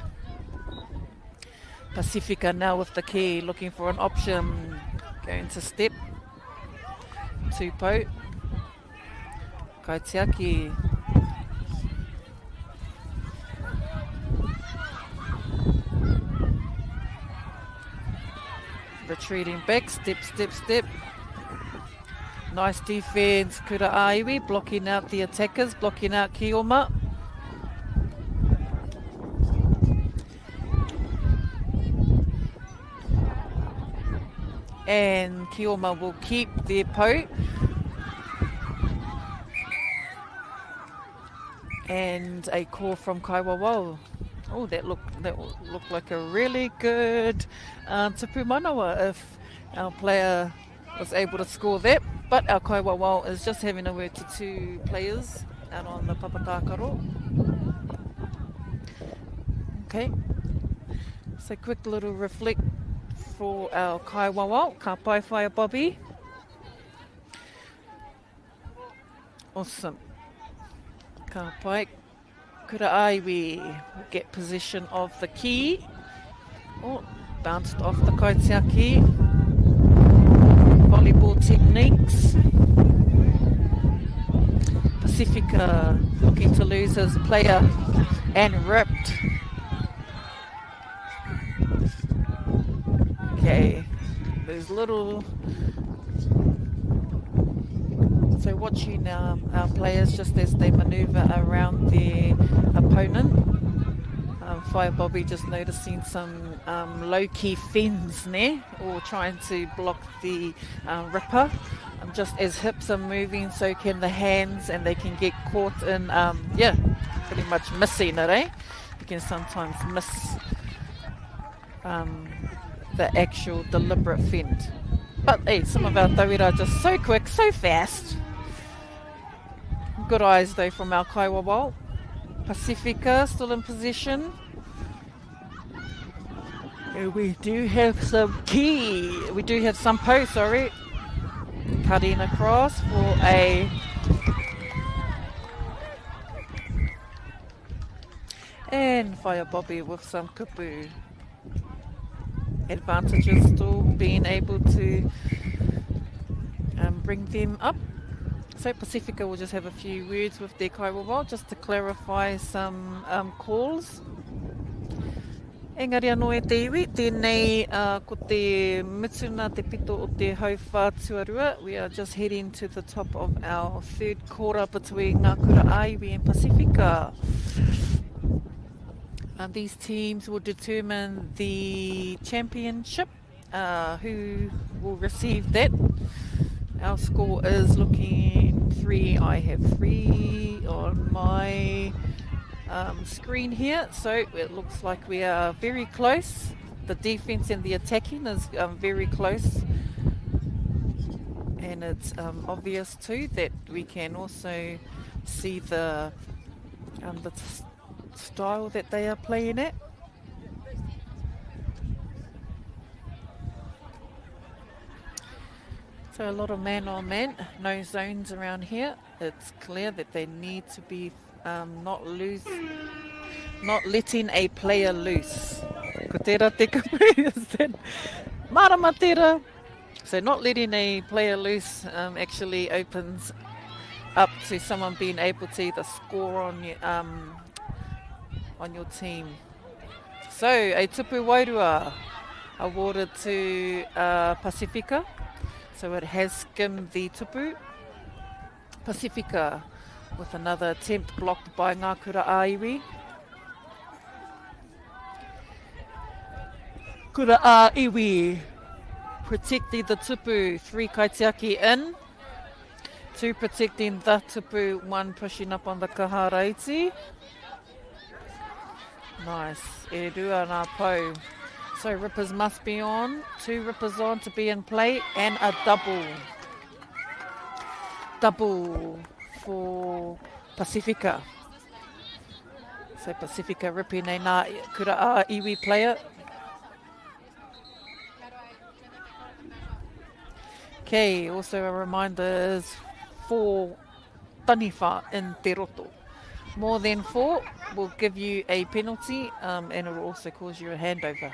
I: Pacifica now with the key, looking for an option. Going to step. Tūpou. Kaitiaki. Retreating back, step, step, step. Nice defense, kura aiwi, blocking out the attackers, blocking out Kioma. And Kioma will keep their po. And a call from Kaiwawa. Oh, that looked like a really good Tupu Manawa if our player was able to score that. But our Kaiwawa is just having a word to 2 players out on the papatakaro. Okay. So quick little reflect for our Kaiwawa. Ka pai whaia Bobby. Awesome. Ka pai. Kura aiwi will get possession of the key. Oh, bounced off the kaitiaki. Volleyball techniques. Pacifica looking to lose his player and ripped. Okay, there's little. So watching our players just as they manoeuvre around their opponent. Fire Bobby just noticing some low-key fins there, or trying to block the ripper. Just as hips are moving, so can the hands, and they can get caught in, pretty much missing it, eh? You can sometimes miss the actual deliberate fend. But hey, some of our tauira are just so quick, so fast. Good eyes though from our Kaiwawa. Pacifica still in position. We do have some key. We do have some po, sorry. Cutting across for a And Whaia Bobby with some kupu. Advantages still being able to bring them up. So Pacifica will just have a few words with their kaiwawa just to clarify some calls. Engari anō e te iwi, tēnei ko te mituna te pito o te hauwhātuarua. We are just heading to the top of our third kora between Ngā Kura Aiwi and Pacifica. These teams will determine the championship, who will receive that. Our score is looking 3. I have 3 on my screen here, so it looks like we are very close. The defense and the attacking is very close, and it's obvious too that we can also see the style that they are playing at. So a lot of man on man, no zones around here. It's clear that they need to be not letting a player loose. Ko tērā te kapu is that marama tērā. So not letting a player loose actually opens up to someone being able to either score on your team. So a tupu wairua awarded to Pacifica. So it has skimmed the tupu. Pacifica with another attempt blocked by Ngā Kura Aiwi. Kura Aiwi protecting the tupu, 3 kaitiaki in. 2 protecting the tupu, 1 pushing up on the kaharaiti. Nice, e rua nā pau. So rippers must be on, 2 rippers on to be in play, and a double. Double for Pacifica. So Pacifica ripping a Ngā Kura Iwi player. Okay, also a reminder is 4 taniwha in te roto. More than 4 will give you a penalty, and it will also cause you a handover.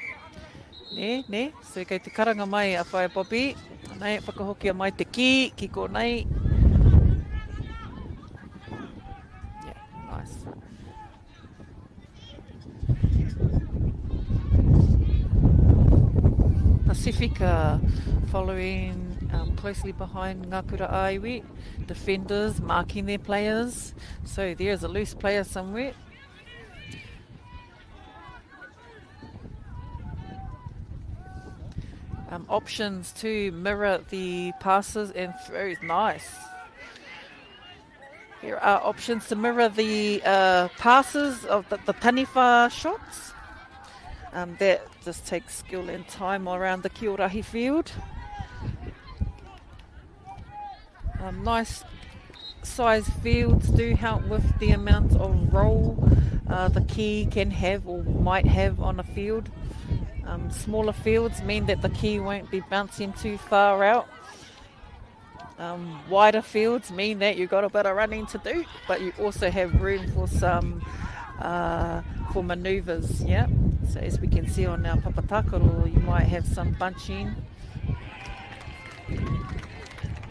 I: Ne, so kei te karanga mai a Whaia Bobby, nei, whakahokia mai te ki konei. Yeah, nice. Pacifica following closely behind Ngā Kura Aiwi. Defenders marking their players. So there's a loose player somewhere. Options to mirror the passes and throws. Nice. Here are options to mirror the passes of the taniwha shots. That just takes skill and time around the Kī-ō-Rahi field. Nice size fields do help with the amount of roll the key can have or might have on a field. Smaller fields mean that the key won't be bouncing too far out. Wider fields mean that you've got a bit of running to do, but you also have room for some for manoeuvres. Yeah. So as we can see on our papatakaro, you might have some bunching.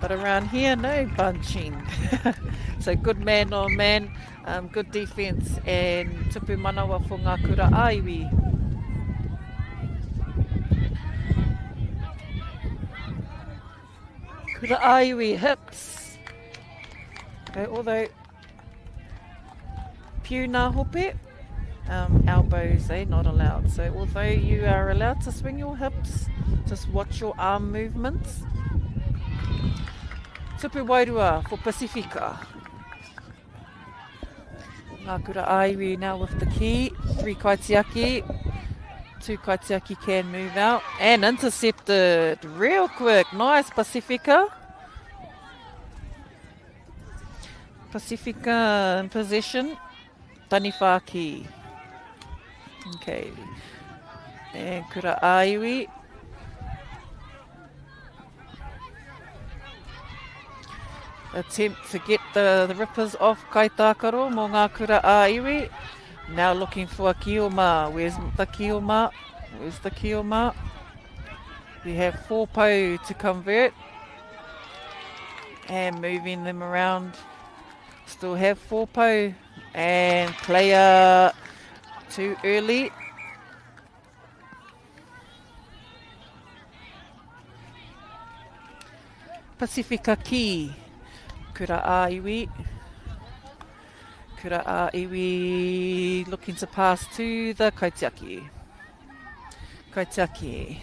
I: But around here, no bunching. So good man on man, good defence, and tupu manawa for Ngā Kura Aiwi. Kura Aiwi hips. Okay, although piu nā hope, elbows not allowed. So although you are allowed to swing your hips, just watch your arm movements. Tupu wairua for Pacifica. Ngā Kura Aiwi now with the key. 3 kaitiaki. 2 kaitiaki can move out. And intercepted real quick. Nice, Pacifica. Pacifica in possession. Taniwha ki. Okay. And Kura Aiwi. Attempt to get the rippers off Kaitākaro mō Ngā Kura Aiwi. Now looking for a Kī-ō-Ma. Where's the Kī-ō-Ma? Where's the Kī-ō-Ma? We have 4 pou to convert. And moving them around. Still have 4 pou. And player too early. Pacifica Ki. Kura a iwi. Kura a iwi looking to pass to the Kaitiaki. Kaitiaki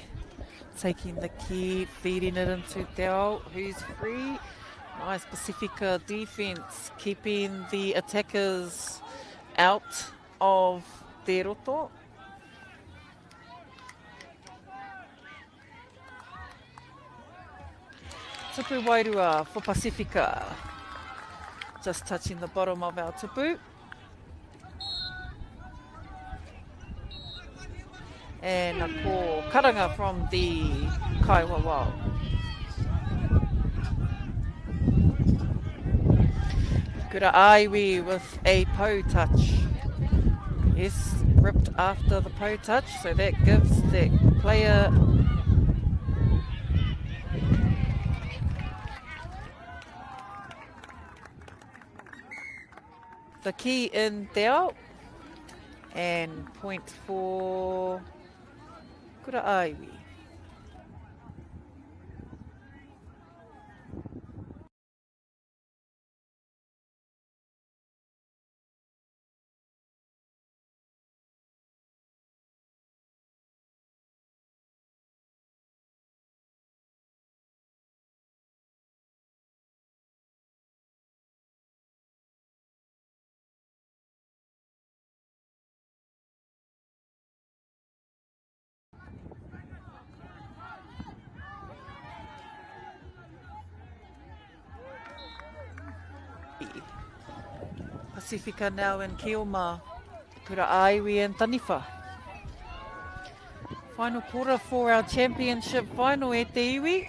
I: taking the key, feeding it into Te Ao, who's free. Nice Pacifica defense, keeping the attackers out of Te Roto. Tupu Wairua for Pacifica. Just touching the bottom of our tupu. And a ko karanga from the Kaiwawao. Kura aiwi with a pou touch. Yes, ripped after the pou touch, so that gives the player the key in Te Ao, and point for Kura aiwi. Pacifica now in Kī-ō-Ma, Kura aiwi and Taniwha. Final quarter for our championship final e te iwi.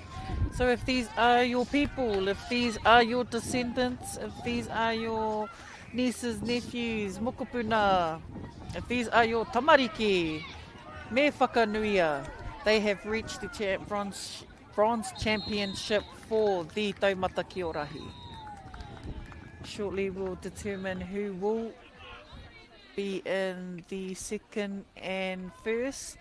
I: So if these are your people, if these are your descendants, if these are your nieces, nephews, mokopuna, if these are your tamariki, me whakanuia, they have reached the bronze championship for the Taumata Aotearoa Ki. Shortly we'll determine who will be in the second and first.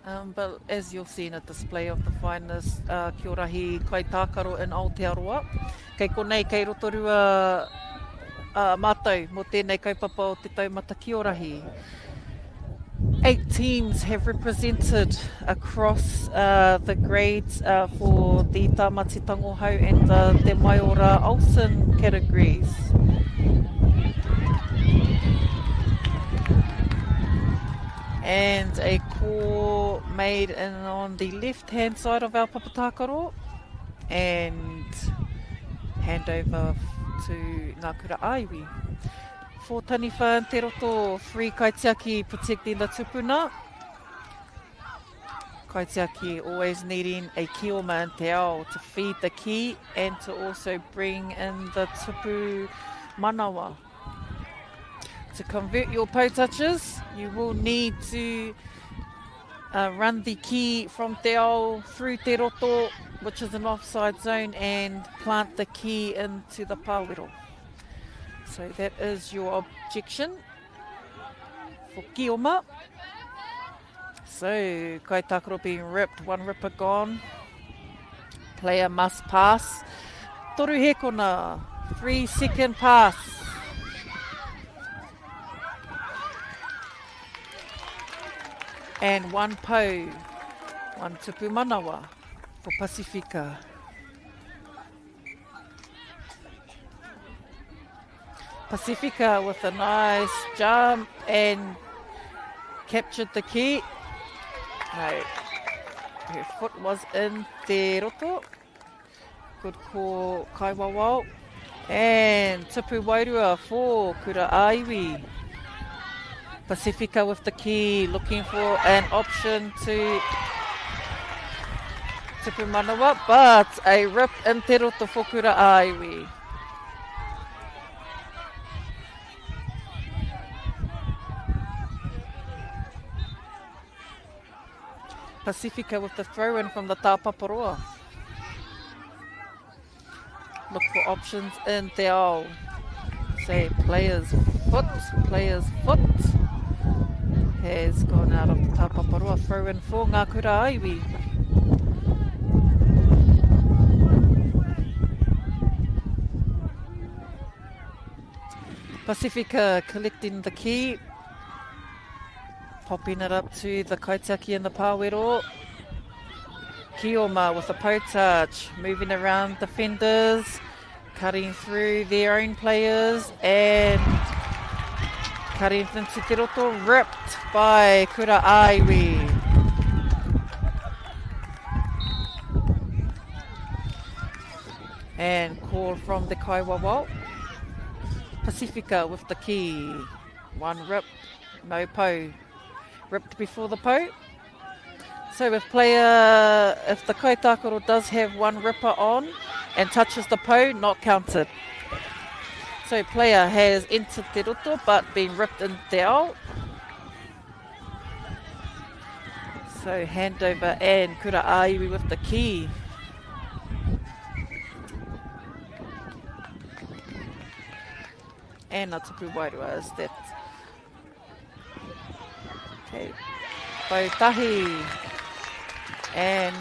I: But as you'll see in a display of the finest Kī-ō-Rahi kai tākaro in Aotearoa, kei konei kei Rotorua mātou mo tēnei kaupapa o te Taumata Aotearoa Ki. 8 teams have represented across the grades for the Tāmati Tangohau and the MāORI Olsen categories. And a core made in on the left hand side of our papatakaro, and hand over to ngā kura aiwi. For Taniwha and Te Roto, free Kaitiaki protecting the tupuna. Kaitiaki always needing a Kī-ō-Ma and Te Ao to feed the ki and to also bring in the tupu manawa. To convert your pou touches, you will need to run the ki from Te Ao through Te Roto, which is an offside zone, and plant the ki into the pāwero. So that is your objection for Kī-ō-Ma. So kai tākaro being ripped, one ripper gone. Player must pass. Toru hekona, 3-second pass. And one pou, one tupu manawa for Pacifica. Pacifica with a nice jump and captured the ki. No, her foot was in Te Roto. Good for Kaiwawao. And tupu wairua for Kura aiwi. Pacifica with the ki, looking for an option to tupu manawa, but a rip in Te Roto for Kura aiwi. Pacifica with the throw-in from the Taupapa. Look for options in te ao. Say player's foot has gone out of the Taupapa. Throw-in for ngā Kū-ō-Rahi. Pacifica collecting the key, popping it up to the kaitaki and the pāwero. Kī-ō-Rahi with a potage, moving around defenders, cutting through their own players and cutting into te roto, ripped by Kū-ō-Rahi. And call from the Kaiwawa. Pacifica with the key. One rip, no po. Ripped before the po. So if the kaitakoro does have one ripper on and touches the po, not counted. So player has entered te roto but been ripped in te ao. So handover and Kū-ō-Rahi with the key. And Ngā tupu wairua is that. Okay, Tautahi. And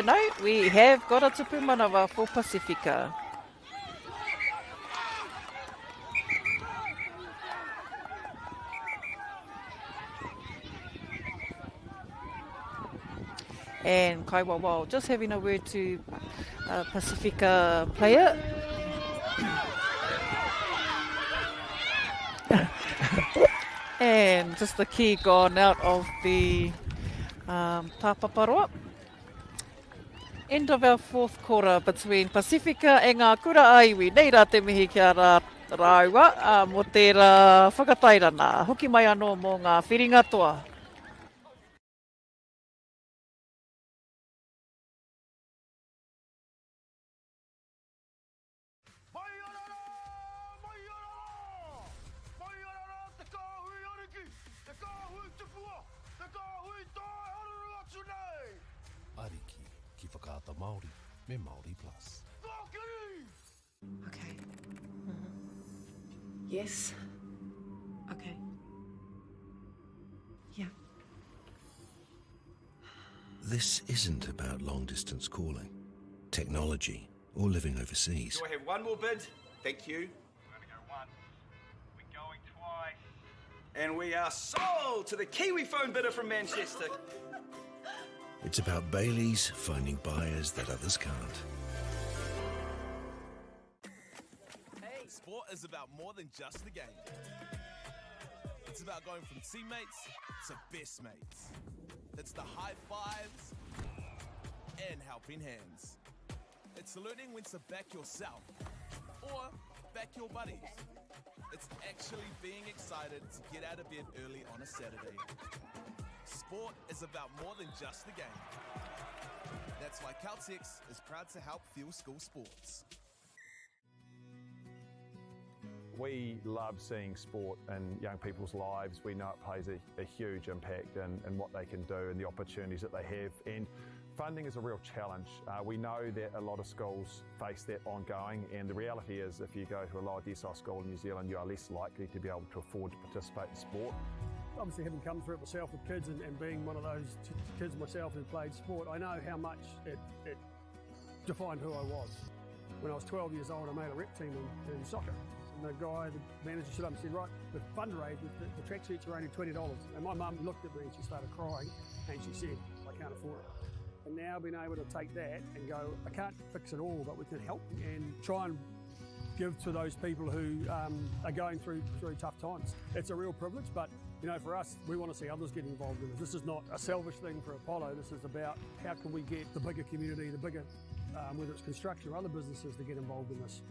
I: no, we have got a tupu manawa for Pacifica. And Kaiwawa just having a word to Pacifica player. And just the key gone out of the Taupapa. End of our fourth quarter between Pacifica and ngā Kū-ō-Rahi. Nei rā te mihi kia rā rāua mo te rā whakatairana. Hoki mai anō mō ngā whiringa toa.
A: Ariki ki whakaata Māori me MāORI Plus.
H: Okay. Yes. Okay. Yeah.
A: This isn't about long-distance calling, technology, or living overseas.
J: Do I have one more bid? Thank you.
K: We're going to go once. We're going twice.
J: And we are sold to the Kiwi phone bidder from Manchester.
A: It's about Baileys finding buyers that others can't.
B: Hey, sport is about more than just the game. It's about going from teammates to best mates. It's the high fives and helping hands. It's learning when to back yourself or back your buddies. It's actually being excited to get out of bed early on a Saturday. Sport is about more than just the game. That's why Caltex is proud to help fuel school sports.
C: We love seeing sport in young people's lives. We know it plays a huge impact in what they can do and the opportunities that they have. And funding is a real challenge. We know that a lot of schools face that ongoing, and the reality is if you go to a lower decile school in New Zealand, you are less likely to be able to afford to participate in sport.
D: Obviously, having come through it myself with kids and being one of those kids myself who played sport, I know how much it defined who I was. When I was 12 years old, I made a rep team in soccer. And the guy, the manager stood up and said, right, the fundraise, the tracksuits are only $20. And my mum looked at me and she started crying and she said, I can't afford it. And now being able to take that and go, I can't fix it all, but we can help and try and give to those people who are going through tough times. It's a real privilege, but you know, for us, we want to see others get involved in this. This is not a selfish thing for Apollo. This is about how can we get the bigger community, the bigger, whether it's construction or other businesses, to get involved in this.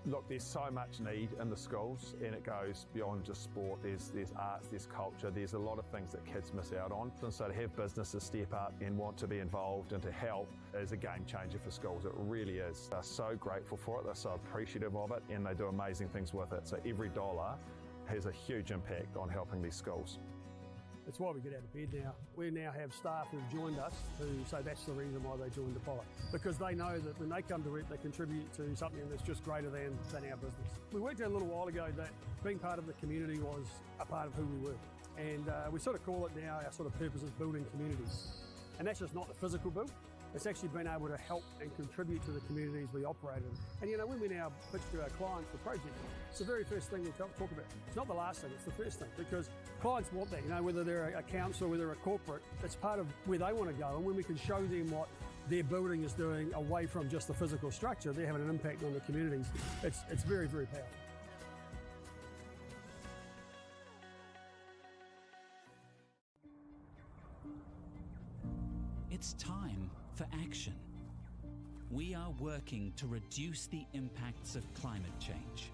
C: Look, there's so much need in the schools, and it goes beyond just sport. There's arts, there's culture, there's a lot of things that kids miss out on. And so to have businesses step up and want to be involved and to help is a game changer for schools. It really is. They're so grateful for it, they're so appreciative of it, and they do amazing things with it. So every dollar has a huge impact on helping these schools.
D: It's why we get out of bed now. We now have staff who've joined us who say that's the reason why they joined Apollo. Because they know that when they come to it, they contribute to something that's just greater than our business. We worked out a little while ago that being part of the community was a part of who we were. And we sort of call it now, our sort of purpose is building communities. And that's just not the physical build. It's actually been able to help and contribute to the communities we operate in. And you know, when we now pitch to our clients for projects, it's the very first thing we talk about. It's not the last thing, it's the first thing, because clients want that, you know, whether they're a council, whether they're a corporate, it's part of where they want to go. And when we can show them what their building is doing away from just the physical structure, they're having an impact on the communities. It's very, very powerful.
E: It's time for action. We are working to reduce the impacts of climate change,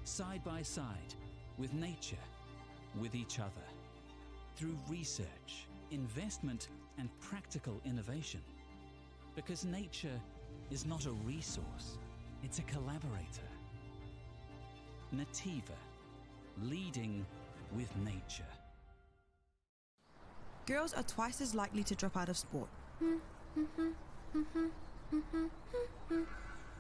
E: side by side with nature, with each other, through research, investment, and practical innovation. Because nature is not a resource, it's a collaborator. Nativa, leading with nature.
F: Girls are twice as likely to drop out of sport.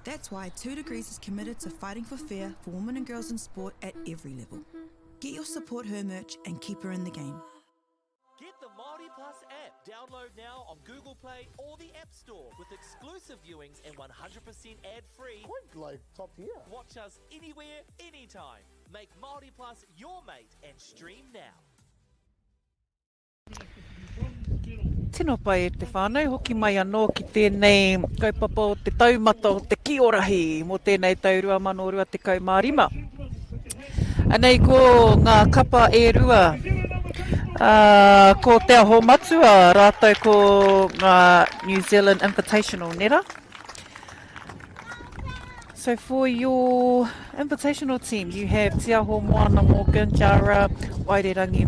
F: That's why 2 Degrees is committed to fighting for fair for women and girls in sport at every level. Get your support her merch and keep her in the game.
G: Get the MāORI Plus app. Download now on Google Play or the App Store with exclusive viewings and 100% ad-free.
L: Quite like top tier.
G: Watch us anywhere, anytime. Make MāORI Plus your mate and stream now.
I: Tino pai e te whānau, hoki mai anō ki tēnei kaupapa o te taumata o te Kī-ō-Rahi mō tēnei taurua manorua te kaumārima. Anei ko ngā kapa e rua, ko te Aumatua, rātou ko ngā New Zealand Invitational nera. So for your Invitational team, you have Te Aho Moana Morgan, Jara, Wairerangi,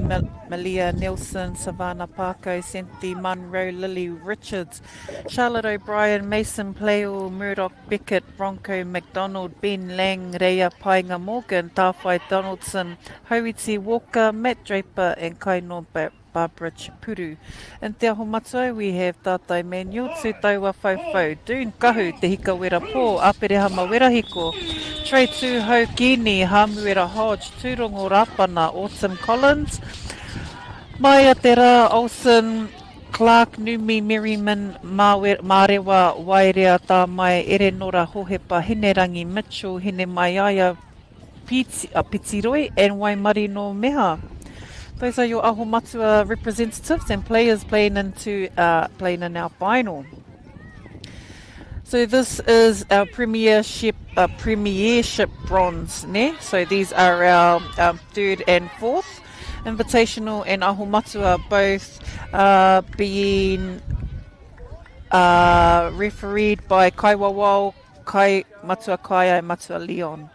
I: Malia, Nelson, Savannah, Parko, Senti, Munro, Lily, Richards, Charlotte O'Brien, Mason, Playo, Murdoch, Beckett, Bronco, McDonald, Ben Lang, Rea, Painga Morgan, Tawhai Donaldson, Hoiti Walker, Matt Draper, and Kaino Barbara Chipuru. In Te Aumatua, we have Tātai Manuel, Tūtaua Faufau, Dune Kahu, Te Hika Wera Pō, Aperehama Werahiko, Trey Tūhau Kini, Hamuera Hodge, Tūrongo Rapana, Autumn Collins, Maia Tera, Olsen, Clark, Numi, Merriman, Marewa, Wairea, Tā Mai, Erenora, Hohepa, Hinerangi, Mitchell, Hine Maiaia, Pitiroi, and Waimari no Meha. Those are your Aumatua representatives and players playing in our final. So this is our premiership bronze, ne? So these are our third and fourth. Invitational and Aumatua both being refereed by Kai Wawao, Kai Matua Kaya and Matua Leon.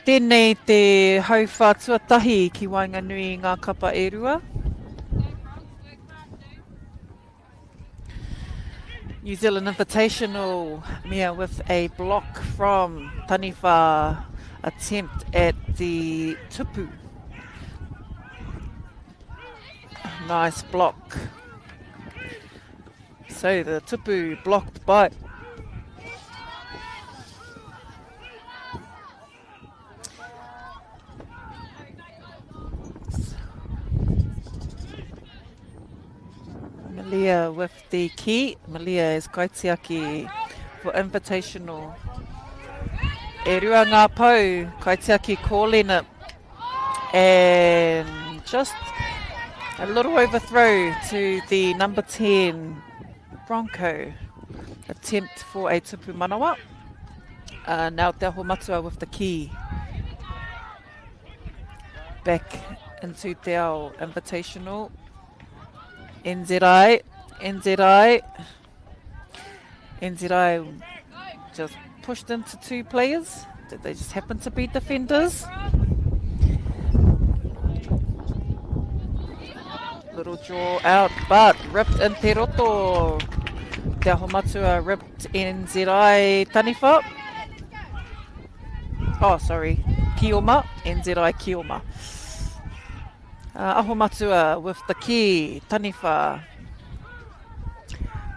I: Tēnei te hauwha tuatahi ki Wainganui ngā kapa e rua. New Zealand Invitational, Mia with a block from Taniwha, attempt at the tupu. Nice block. So the tupu blocked by Malia with the key. Malia is kaitiaki for Invitational. E rua ngā pau, kaitiaki calling it. And just a little overthrow to the number 10 Bronco. Attempt for a tupu manawa. Now Te Aumatua with the key. Back into Te Ao Invitational. NZI just pushed into 2 players. Did they just happen to be defenders? Little draw out, but ripped in Te Roto. Te Aumatua ripped NZI Taniwha. Oh, sorry. Kioma, NZI Kioma. Aumatua with the Ki, Taniwha.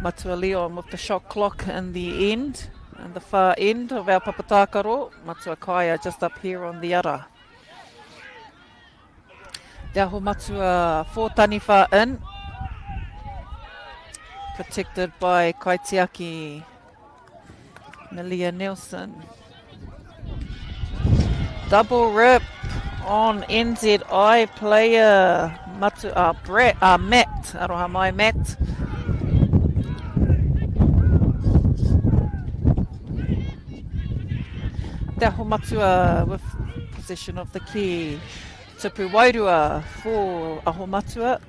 I: Matua Leon with the shot clock in the end, and the far end of our papatakaro. Matua Kaya just up here on the ara. Te Aumatua 4 Taniwha in. Protected by Kaitiaki Melia Nelson. Double rip on NZI player Matt. Aroha mai Matt. Te Aumatua with possession of the Ki. Tupu Wairua for Aumatua.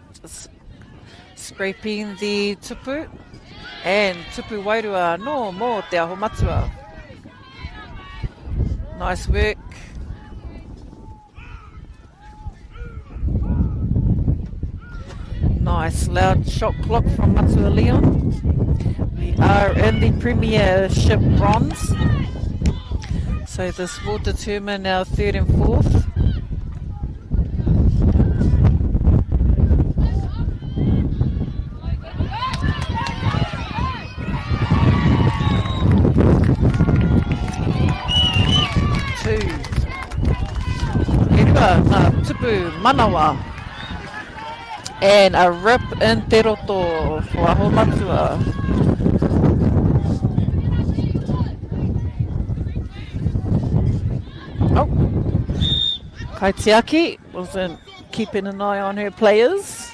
I: Scraping the tupu. And Tupu Wairua no more te Aumatua. Nice work. Nice loud shot clock from Matua Leon. We are in the Premiership bronze. So this will determine our third and fourth. Tupu Manawa. And a rip in Te Roto for Aumatua. Oh, Kaitiaki wasn't keeping an eye on her players.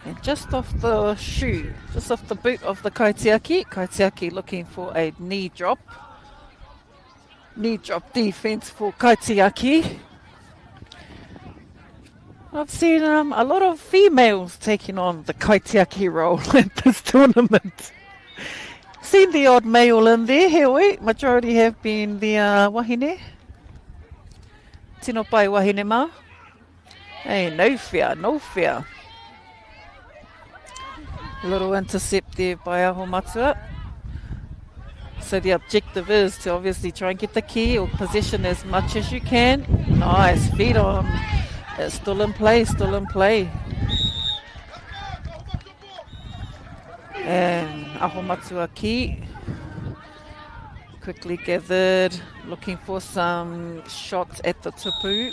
I: And just off the shoe, just off the boot of the Kaitiaki looking for a knee drop. Knee drop defense for Kaitiaki. I've seen a lot of females taking on the Kaitiaki role at this tournament. Seen the odd male in there, here we. Majority have been the wahine. Tino pai wahine ma. Hey, no fear, no fear. A little intercept there by Aumatua. So the objective is to obviously try and get the Ki or possession as much as you can. Nice, feet on. It's still in play, still in play. And Aumatua Ki quickly gathered, looking for some shots at the tupu.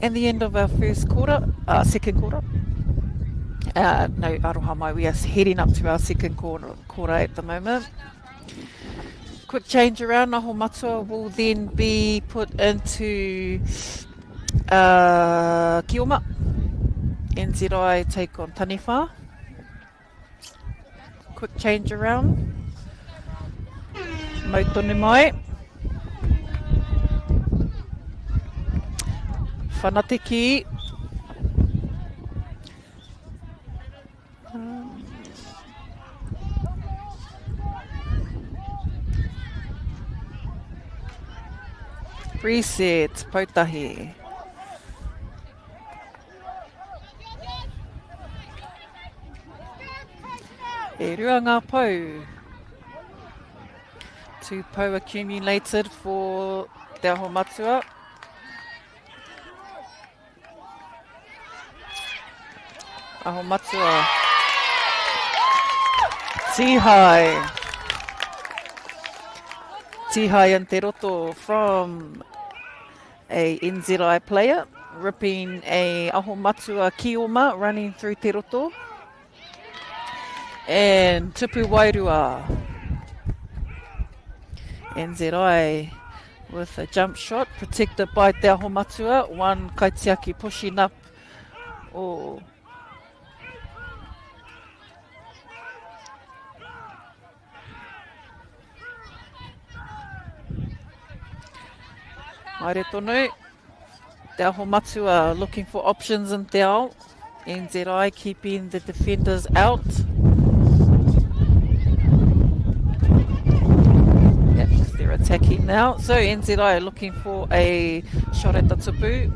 I: And the end of our first quarter, second quarter. No, aroha mai, we are heading up to our second quarter at the moment. Quick change around, Aumatua will then be put into Kioma. NZI take on Taniwha. Quick change around. Mautone mai. Whanate Ki. Reset, Pautahi. E rua ngā pau. 2 pau accumulated for Te Aumatua. Aumatua. Tihai. Tihai and Te Roto from a NZI player, ripping a Aumatua Kioma running through Te Roto. And Tupu Wairua. NZI with a jump shot, protected by Te Aumatua. One Kaitiaki pushing up. Oh. Haere tonu. Te Aumatua looking for options in te ao. NZI keeping the defenders out. Yep, they're attacking now. So NZI looking for a shot at the tupu.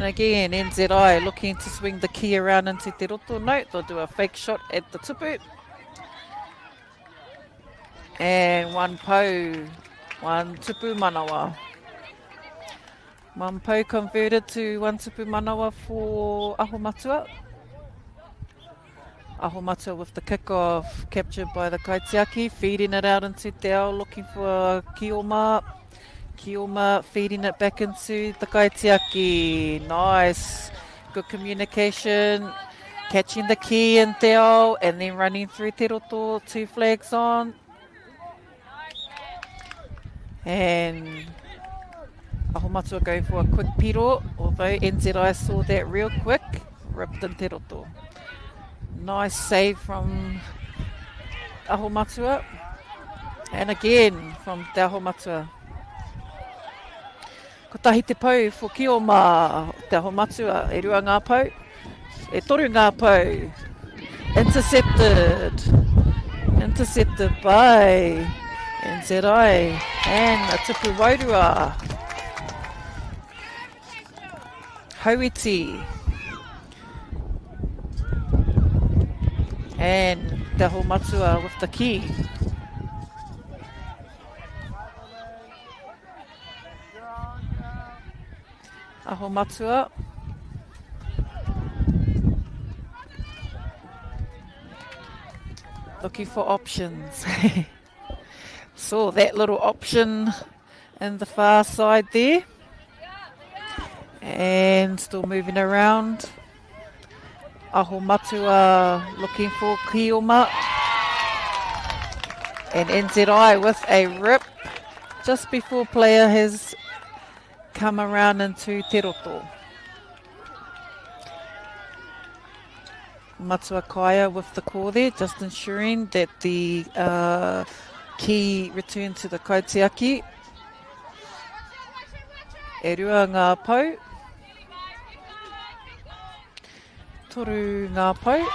I: And again, NZI looking to swing the key around into Te Roto. No, they'll do a fake shot at the tupu. And one pou, one tupu manawa. One pou converted to one tupu manawa for Aumatua. Aumatua with the kick-off, captured by the Kaitiaki, feeding it out into Te Ao, looking for Kī-ō-Rahi. Kī-ō-Rahi feeding it back into the Kaitiaki. Nice. Good communication. Catching the key in Te Ao and then running through Te Roto. 2 flags on. And Aumatua going for a quick piro, although NZI saw that real quick. Ripped in Te Roto. Nice save from Aumatua. And again from Te Aumatua. Ko tahi te pou for Kī-ō-Rahi, Te Aumatua. E rua ngā pou. E toru ngā pou. Intercepted. Intercepted by NZI. And a tupu wairua. Hauiti. And Te Aumatua with the key. Aumatua. Looking for options. Saw that little option in the far side there. And still moving around. Aumatua looking for Kī-ō-Rahi. And NZI with a rip just before player has come around into Te Roto. Matua Kaya with the call there, just ensuring that the key return to the Kaitiaki. E rua ngā pou. Toru ngā pou.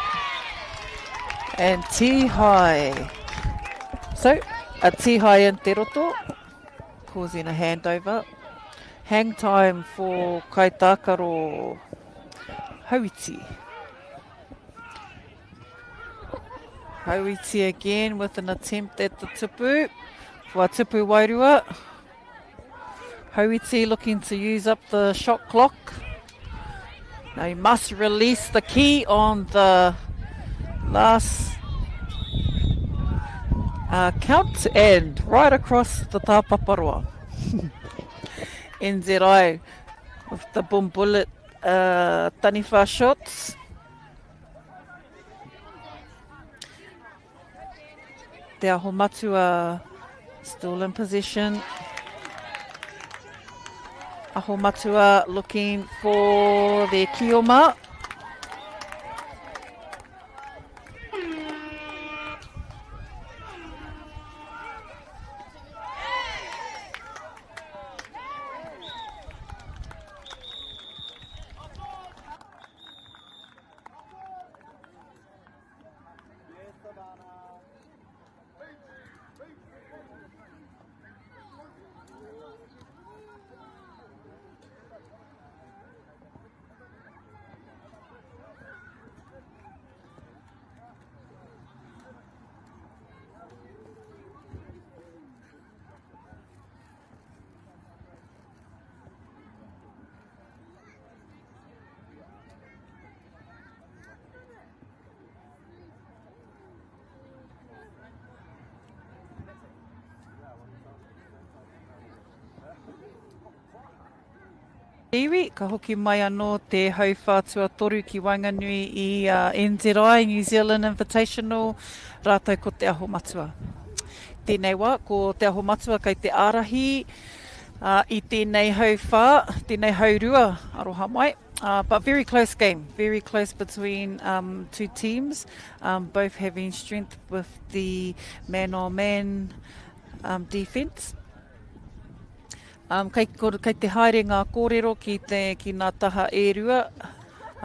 I: And T-high. So, a T-high in Te Roto, causing a handover. Hang time for Kaitākaro Hauiti. Hauiti again with an attempt at the tupu. For a tupu wairua. Hauiti looking to use up the shot clock. Now he must release the key on the last count and right across the tāpaparoa. NZI with the boom bullet taniwha shots. Te Aumatua still in possession. Aumatua looking for their Kī-ō-Rahi. Iwi, ka hoki mai anō te hauwhātua toru ki Wainganui I NZI, New Zealand Invitational, rātou ko te Aumatua. Tēnei wā, ko te Aumatua kei te ārahi, I tēnei hauwhā, tēnei haurua, aroha mai. But very close game, very close between two teams, both having strength with the man-on-man defence. Kei te haere ngā kōrero ki ngā taha e rua,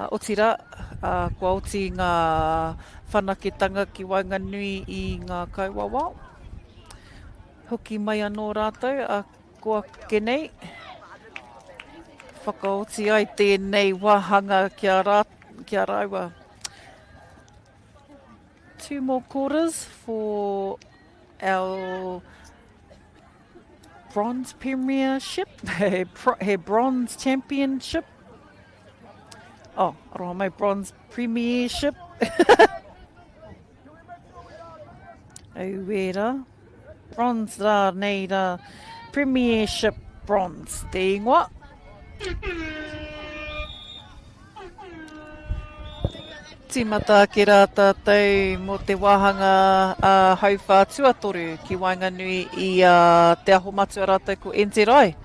I: otira, kua oti ngā whanaketanga ki Wainganui I ngā kauwawa. Hoki mai anō rātou, kua kenei. whakaoti ai tēnei wahanga kia raua. 2 more quarters for our bronze premiership, he bronze championship. Oh, aroha mai bronze premiership. Auera. Bronze rā nei rā. Premiership bronze. Te ingoa. Tīmata ki rā tātou mō te wāhanga hauwha tuatoru ki Wainganui I te Aumatua rātou ko NZI.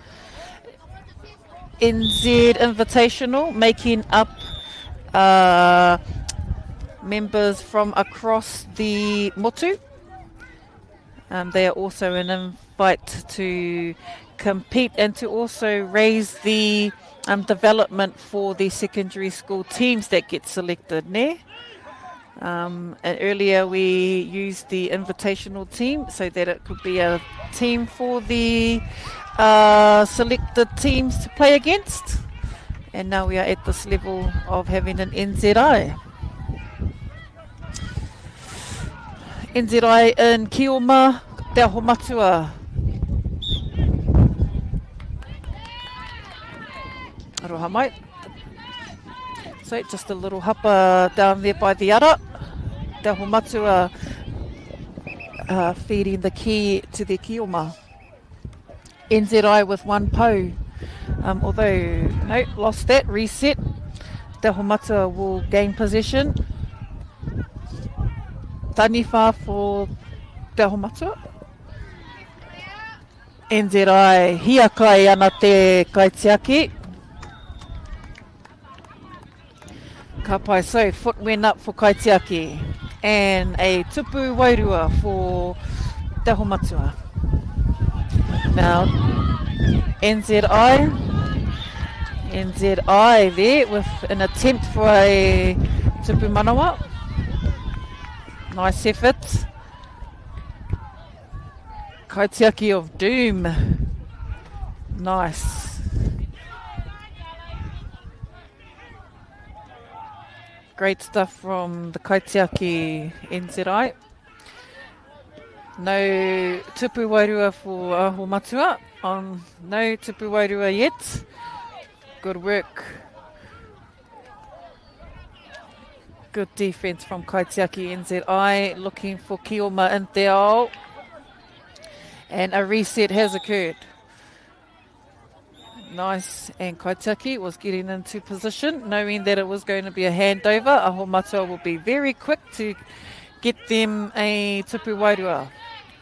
I: NZ Invitational, making up members from across the motu. They are also an invite to compete and to also raise the development for the secondary school teams that get selected. Ne? And earlier we used the invitational team so that it could be a team for the selected teams to play against. And now we are at this level of having an NZI. NZI in Kī-ō-Rahi, te Aumatua. Aroha mai. So just a little hapa down there by the ara. Te Aumatua feeding the key to the Kī-ō-Rahi. NZI with 1 pou. Although, no, lost that, reset. Te Aumatua will gain possession. Nativa for Te Aumatua. NZI hia kai ana te kaitiaki. Ka pai, so foot went up for kaitiaki. And a tupu wairua for Te Aumatua. Now, NZI there with an attempt for a tupu manawa. Nice effort. Kaitiaki of doom. Nice. Great stuff from the kaitiaki NZI. No tupu wairua for Aumatua. No tupu wairua yet. Good work. Good defence from kaitiaki NZI. Looking for Kī-ō-Rahi in te ao. And a reset has occurred. Nice. And kaitiaki was getting into position, knowing that it was going to be a handover. Aumatua will be very quick to get them a tupu wairua.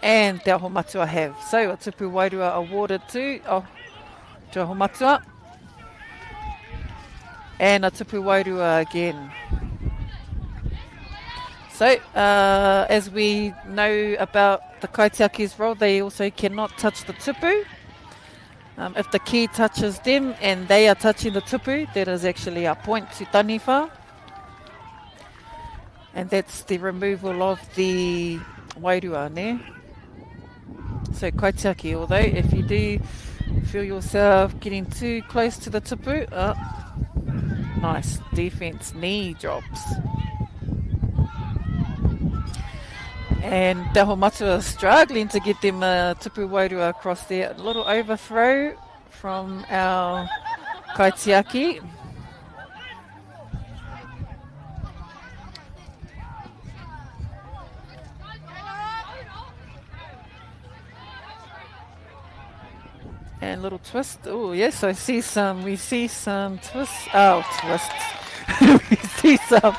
I: And te Aumatua have. So a tupu wairua awarded to Aumatua. And a tupu wairua again. So, as we know about the kaitiaki's role, they also cannot touch the tupu. If the key touches them and they are touching the tupu, that is actually a point to Nativa. And that's the removal of the wairua, ne? So kaitiaki, although if you do feel yourself getting too close to the tupu, nice defense, knee drops. And Te Aumatua is struggling to get them a tupu wairua across there. A little overthrow from our kaitiaki. And little twist. Oh yes, we see some twists. Oh, twists. We see some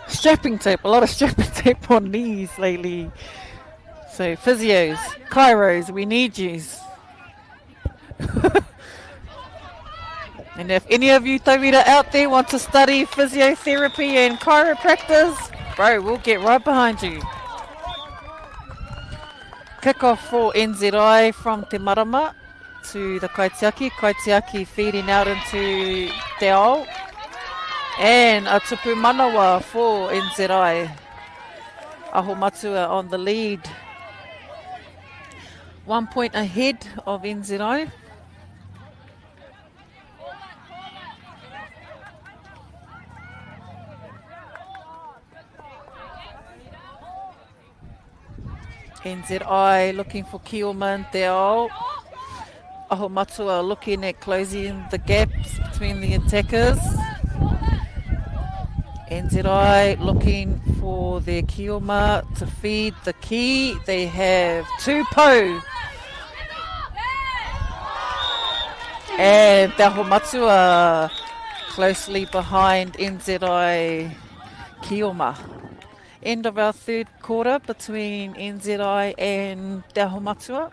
I: strapping tape, a lot of strapping tape on knees lately. So physios, chiros, we need yous. And if any of you tauira out there want to study physiotherapy and chiropractors, bro, we'll get right behind you. Kick off for NZI from Te Marama to the kaitiaki. Kaitiaki feeding out into Te Ao. And a tupu manawa for NZI. Aumatua on the lead. 1 point ahead of NZI. NZI looking for Kī-ō-Ma and Te Ao. Aumatua looking at closing the gaps between the attackers. NZI looking for their Kī-ō-Ma to feed the Ki. They have two po. And Te Aumatua closely behind NZI Kī-ō-Ma. End of our third quarter between NZI and Te Aumatua.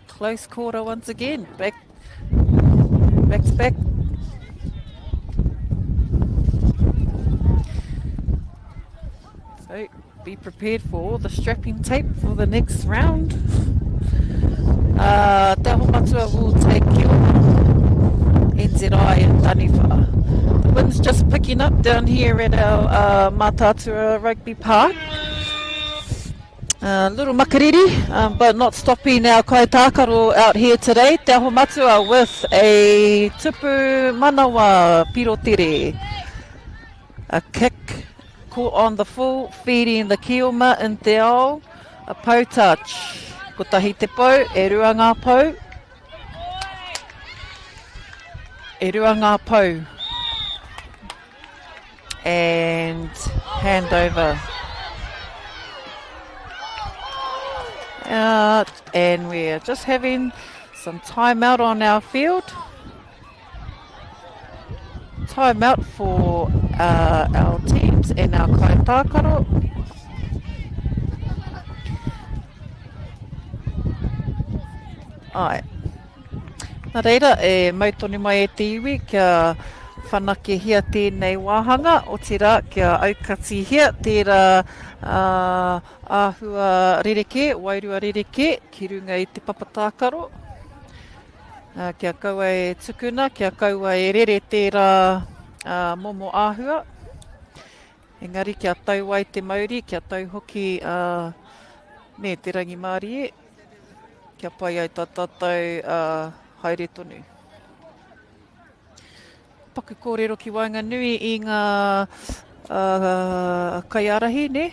I: Close quarter once again. Back to back. So be prepared for all the strapping tape for the next round. Te Aumatua will take Kī-ō-Ma, NZI and Nativa. The wind's just picking up down here at our Rotorua Rugby Park. Little makariri, but not stopping our kaitākaro out here today. Te Aumatua with a tupu manawa pirotere. A kick caught on the full, feeding the Kī-ō-Ma and Te Ao. A po touch. Ko tahi te po, e rua ngā po. E rua ngā po. And hand over. And we're just having some time out on our field. Time out for our teams and our kaitākaro. Ai. Nā reira, e mautoni mai e te iwi kia whanake hia tēnei wāhanga, o tira kia aukati hia tērā āhua rereke, wairua rereke, ki runga i te papatākaro. Kia kaua e tukuna, kia kaua e rere tērā momo āhua. Engari kia tau ai te MΑORI, kia tau hoki me te rangi MΑORI e. Kia pai ai tā tātou haere tonu. Paku kōrero ki Wainganui i ngā kaiarahi, ne?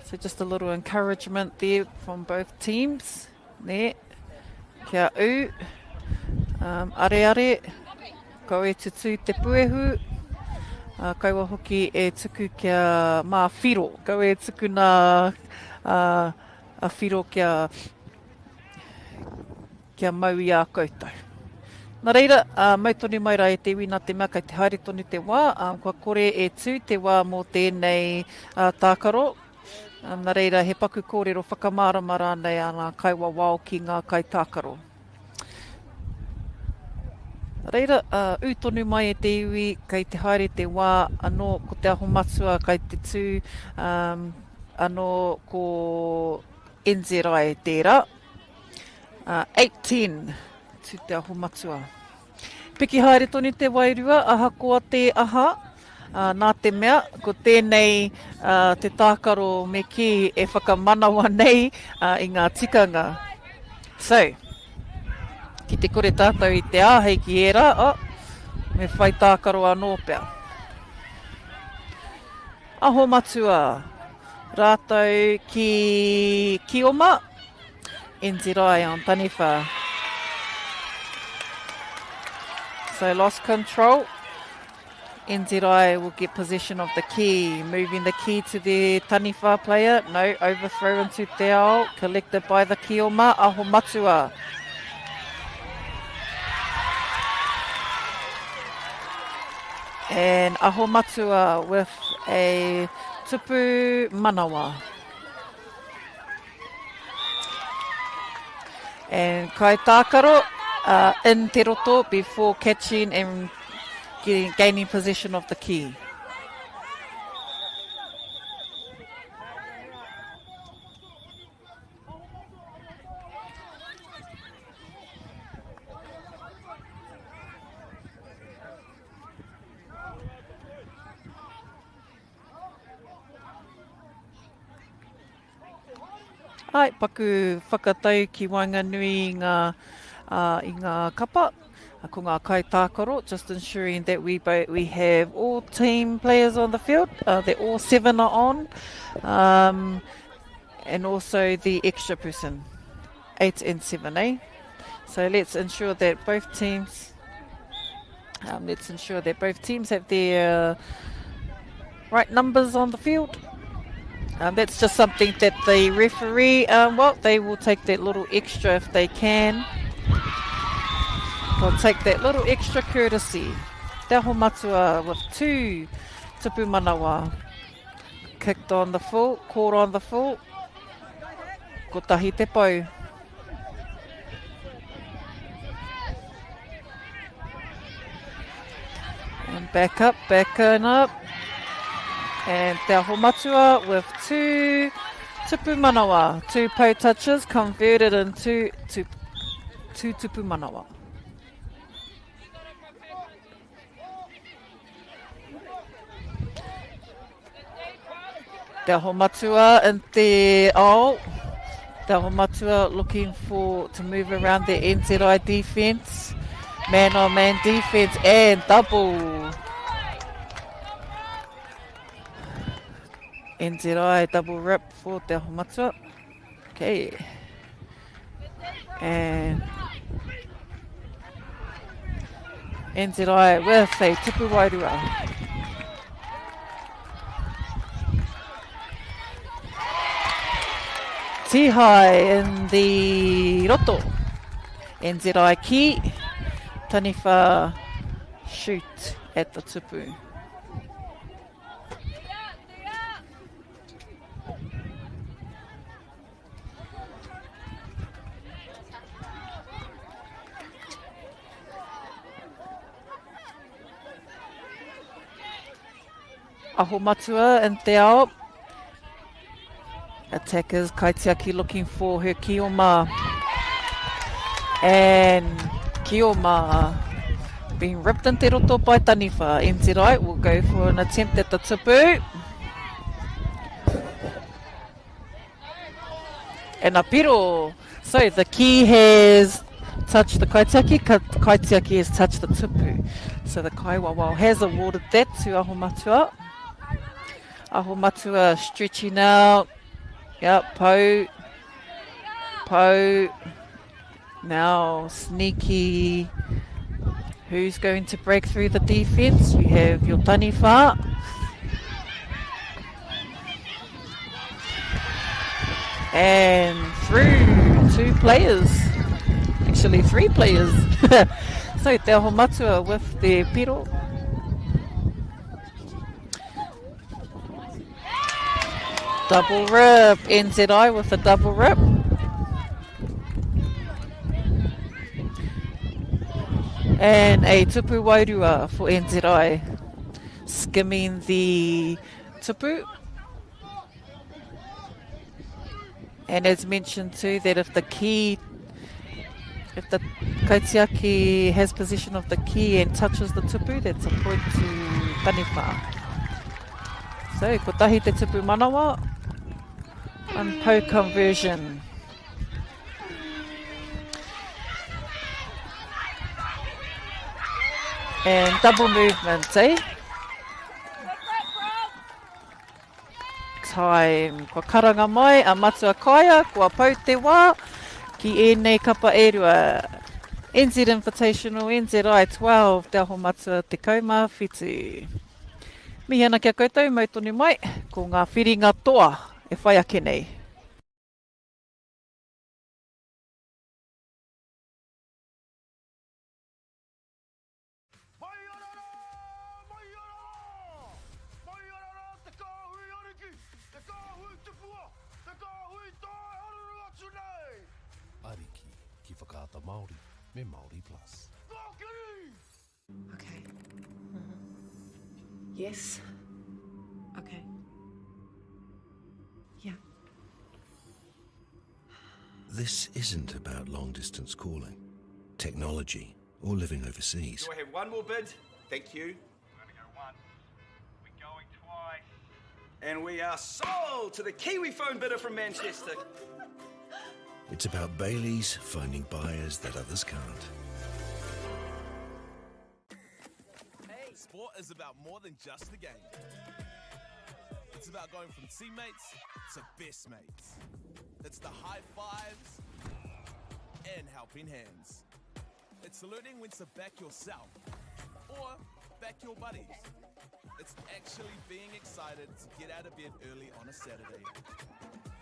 I: So just a little encouragement there from both teams, ne? Kia u, are, kau e tutu te puehu, kaua hoki e tuku kia mā whiro, kau e tuku nā a whiro kia mau i a koutou. Nā reira, mautoni mai rā e te iwi nā te mea kai te haere tonu te wā, kua kore e tū te wā mō tēnei tākaro. Nā reira, he paku kōrero whakamārama rānei ana kaiwa wao ki ngā kaitākaro. Nā reira, ūtonu mai e te iwi kai te haere te wā, anō ko te Aumatua kai te tū, anō ko NZI tērā. 8-10 to te Aumatua. Piki haere tonu te wairua, aha koa te aha, nā te mea, ko tēnei te tākaro me ki e whakamanawa nei i ngā tikanga. So, ki te kore tātou i te āhei ki e rā, me whai tākaro anō pea. Aumatua, rātou ki Kī-ō-Ma, NZI on Nativa. So lost control. NZI will get possession of the Ki, moving the Ki to the Nativa player. No, overthrow into Te Ao, collected by the Kī-ō-Ma, Aumatua. And Aumatua with a tupu manawa. And kai tākaro in te roto before catching and gaining possession of the Ki. Ai, paku whakatau ki Wainganui i ngā kapa. ko ngā kaitākaro, just ensuring that we have all team players on the field, that all 7 are on, and also the extra person, 8 and 7, eh? So let's ensure that both teams have their right numbers on the field. That's just something that the referee, they will take that little extra if they can. They'll take that little extra courtesy. Te Aumatua with 2 tupu manawa. Kicked on the full, caught on the full. Ko tahi te pau. And back up, And Te Aumatua with 2 tupu manawa. 2 pau touches converted into 2 tupu manawa. Te Aumatua and Te Ao. Te Aumatua looking to move around the NZI defence. Man-on-man defence and double. NZI double rip for Te Aumatua. Okay. And NZI with a tupu wairua. Tihai in the roto. NZI Ki. Taniwha shoot at the tupu. Aumatua and Te Ao. Attackers, Kaitiaki looking for her Kī-ō-Rahi. And Kī-ō-Rahi being ripped in te roto by Taniwha. NZI will go for an attempt at the tupu. And a piro. So the Ki has touched the Kaitiaki, Kaitiaki has touched the tupu. So the Kaiwawa has awarded that to Aumatua. Aumatua stretching out. Yep, Pau. Now sneaky. Who's going to break through the defence? We have your Taniwha. And through 2 players. Actually 3 players. So Te Aumatua with their piro. Double rip, NZI with a double rip. And a tupu wairua for NZI. Skimming the tupu. And as mentioned too, that if the Kaitiaki has possession of the Ki and touches the tupu, that's a point to Taniwha. So, ko tahi te tupu manawa. And Pau conversion. And double movement, eh? Time. Kua karanga mai, a matua kaia, kua Pau te wā, ki ēnei kapa erua. NZ Invitational, NZI 12, Te Aumatua te kaumā whitu. Mihana kia koutou, mautoni mai, ko ngā whiringa toa. E whai ake nei.
A: Ariki ki whakaata Māori me MāORI Plus.
H: Okay. Yes. Okay. Yeah.
A: This isn't about long-distance calling, technology, or living overseas.
J: Do I have one more bid? Thank you.
K: We're going to go once. We're going twice.
J: And we are sold to the Kiwi phone bidder from Manchester.
A: It's about Baileys finding buyers that others can't.
B: is about more than just a game. It's about going from teammates to best mates. It's the high fives and helping hands. It's learning when to back yourself or back your buddies. It's actually being excited to get out of bed early on a Saturday.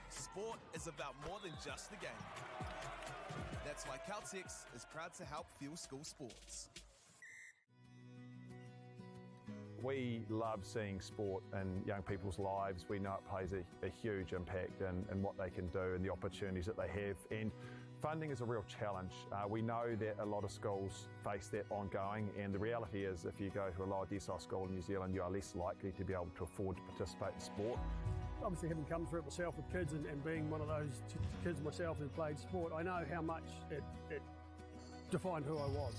B: Sport is about more than just the game. That's why Caltex is proud to help fuel school sports.
C: We love seeing sport in young people's lives. We know it plays a huge impact in what they can do and the opportunities that they have. And funding is a real challenge. We know that a lot of schools face that ongoing, and the reality is if you go to a lower decile school in New Zealand, you are less likely to be able to afford to participate in sport.
D: Obviously, having come through it myself with kids and being one of those kids myself who played sport, I know how much it defined who I was.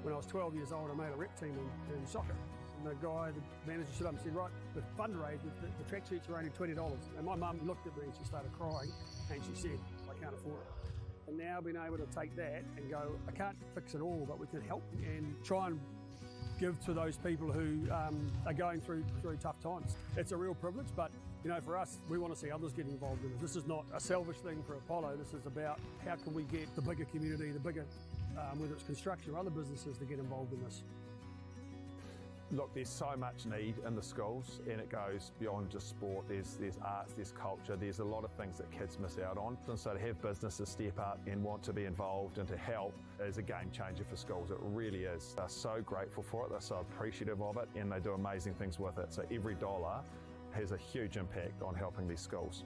D: When I was 12 years old, I made a rep team in soccer. And the guy, the manager, stood up and said, right, the fundraise, the track sheets are only $20. And my mum looked at me and she started crying and she said, I can't afford it. And now being able to take that and go, I can't fix it all, but we can help and try and give to those people who are going through tough times. It's a real privilege, but you know, for us, we want to see others get involved in it. This is not a selfish thing for Apollo. This is about how can we get the bigger community, the bigger, whether it's construction or other businesses, to get involved in this.
C: Look, there's so much need in the schools, and it goes beyond just sport. There's arts, there's culture, there's a lot of things that kids miss out on. And so to have businesses step up and want to be involved and to help is a game changer for schools. It really is. They're so grateful for it, they're so appreciative of it, and they do amazing things with it. So every dollar has a huge impact on helping these schools.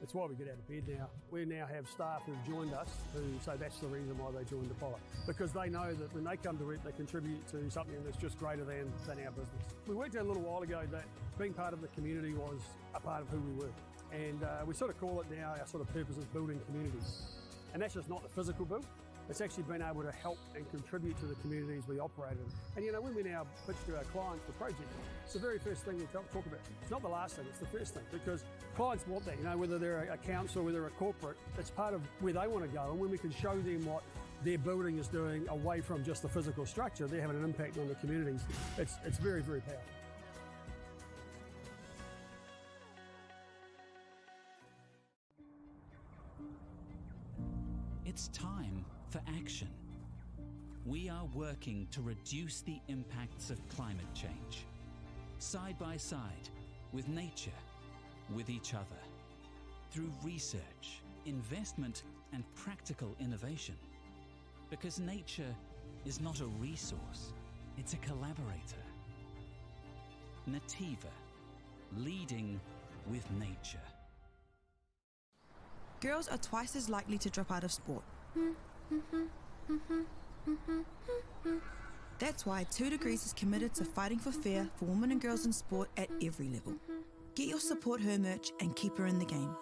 D: It's why we get out of bed now. We now have staff who've joined us who say that's the reason why they joined Apollo. Because they know that when they come to it, they contribute to something that's just greater than our business. We worked out a little while ago that being part of the community was a part of who we were. And we sort of call it now, our sort of purpose is building communities. And that's just not the physical build. It's actually been able to help and contribute to the communities we operate in. And you know, when we now pitch to our clients the project, it's the very first thing we talk about. It's not the last thing, it's the first thing, because clients want that, you know, whether they're a council, whether they're a corporate, it's part of where they want to go. And when we can show them what their building is doing away from just the physical structure, they're having an impact on the communities. It's very, very powerful.
E: It's time for action. We are working to reduce the impacts of climate change, side by side with nature, with each other, through research, investment, and practical innovation. Because nature is not a resource, it's a collaborator. Nativa, leading with nature.
F: Girls are twice as likely to drop out of sport. That's why 2 Degrees is committed to fighting for fair for women and girls in sport at every level. Get your Support Her merch and keep her in the game.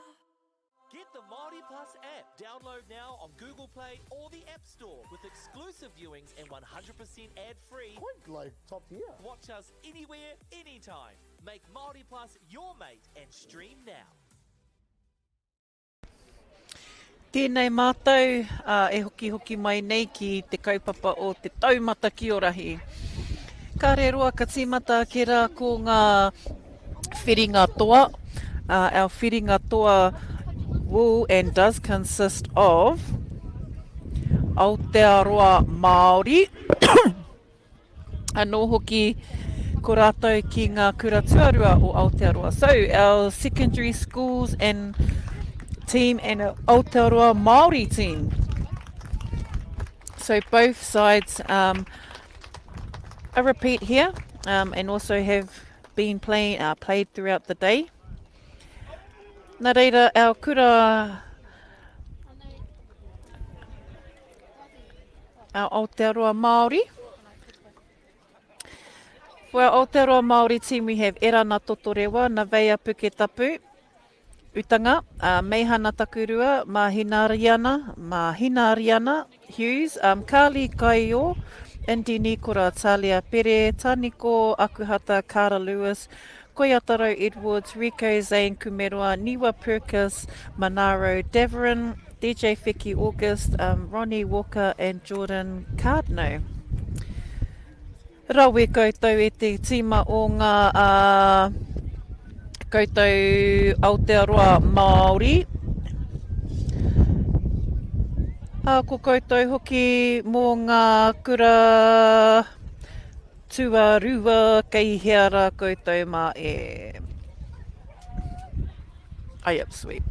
G: Get the MāORI Plus app. Download now on Google Play or the App Store with exclusive viewings and 100% ad-free.
L: Quite like top tier.
G: Watch us anywhere, anytime. Make MāORI Plus your mate and stream now.
I: Tēnei mātou, e hoki mai nei ki te kaupapa o te Taumata Kī-ō-Rahi. Ka re roa ka tīmata ke rā ko ngā whiringa toa. Our whiringa toa will and does consist of Aotearoa MāORI. Anō hoki ko rātou ki ngā kura tuarua o Aotearoa. So our secondary schools and team and an Aotearoa MāORI team. So both sides a repeat here and also have been played throughout the day. Nā reira, our kura, our Aotearoa MāORI. For our Aotearoa MāORI team, we have Era Nā Totorewa, Navea Puke Tapu, Utanga, Meihana Takurua, Mahinariana Hughes, Kali Kī-ō, Indini Kora Talia Pere, Taniko Akuhata Kara Lewis, Koiataro Edwards, Rico Zane Kumeroa, Niwa Purkis, Manaro Deverin, DJ Fiki August, Ronnie Walker and Jordan Cardno. Rawe koutou e te tima o ngā koutou Aotearoa MΑORI. Ko koutou hoki mō ngā kura tuarua kei heara koutou mā e. Yep, sweet.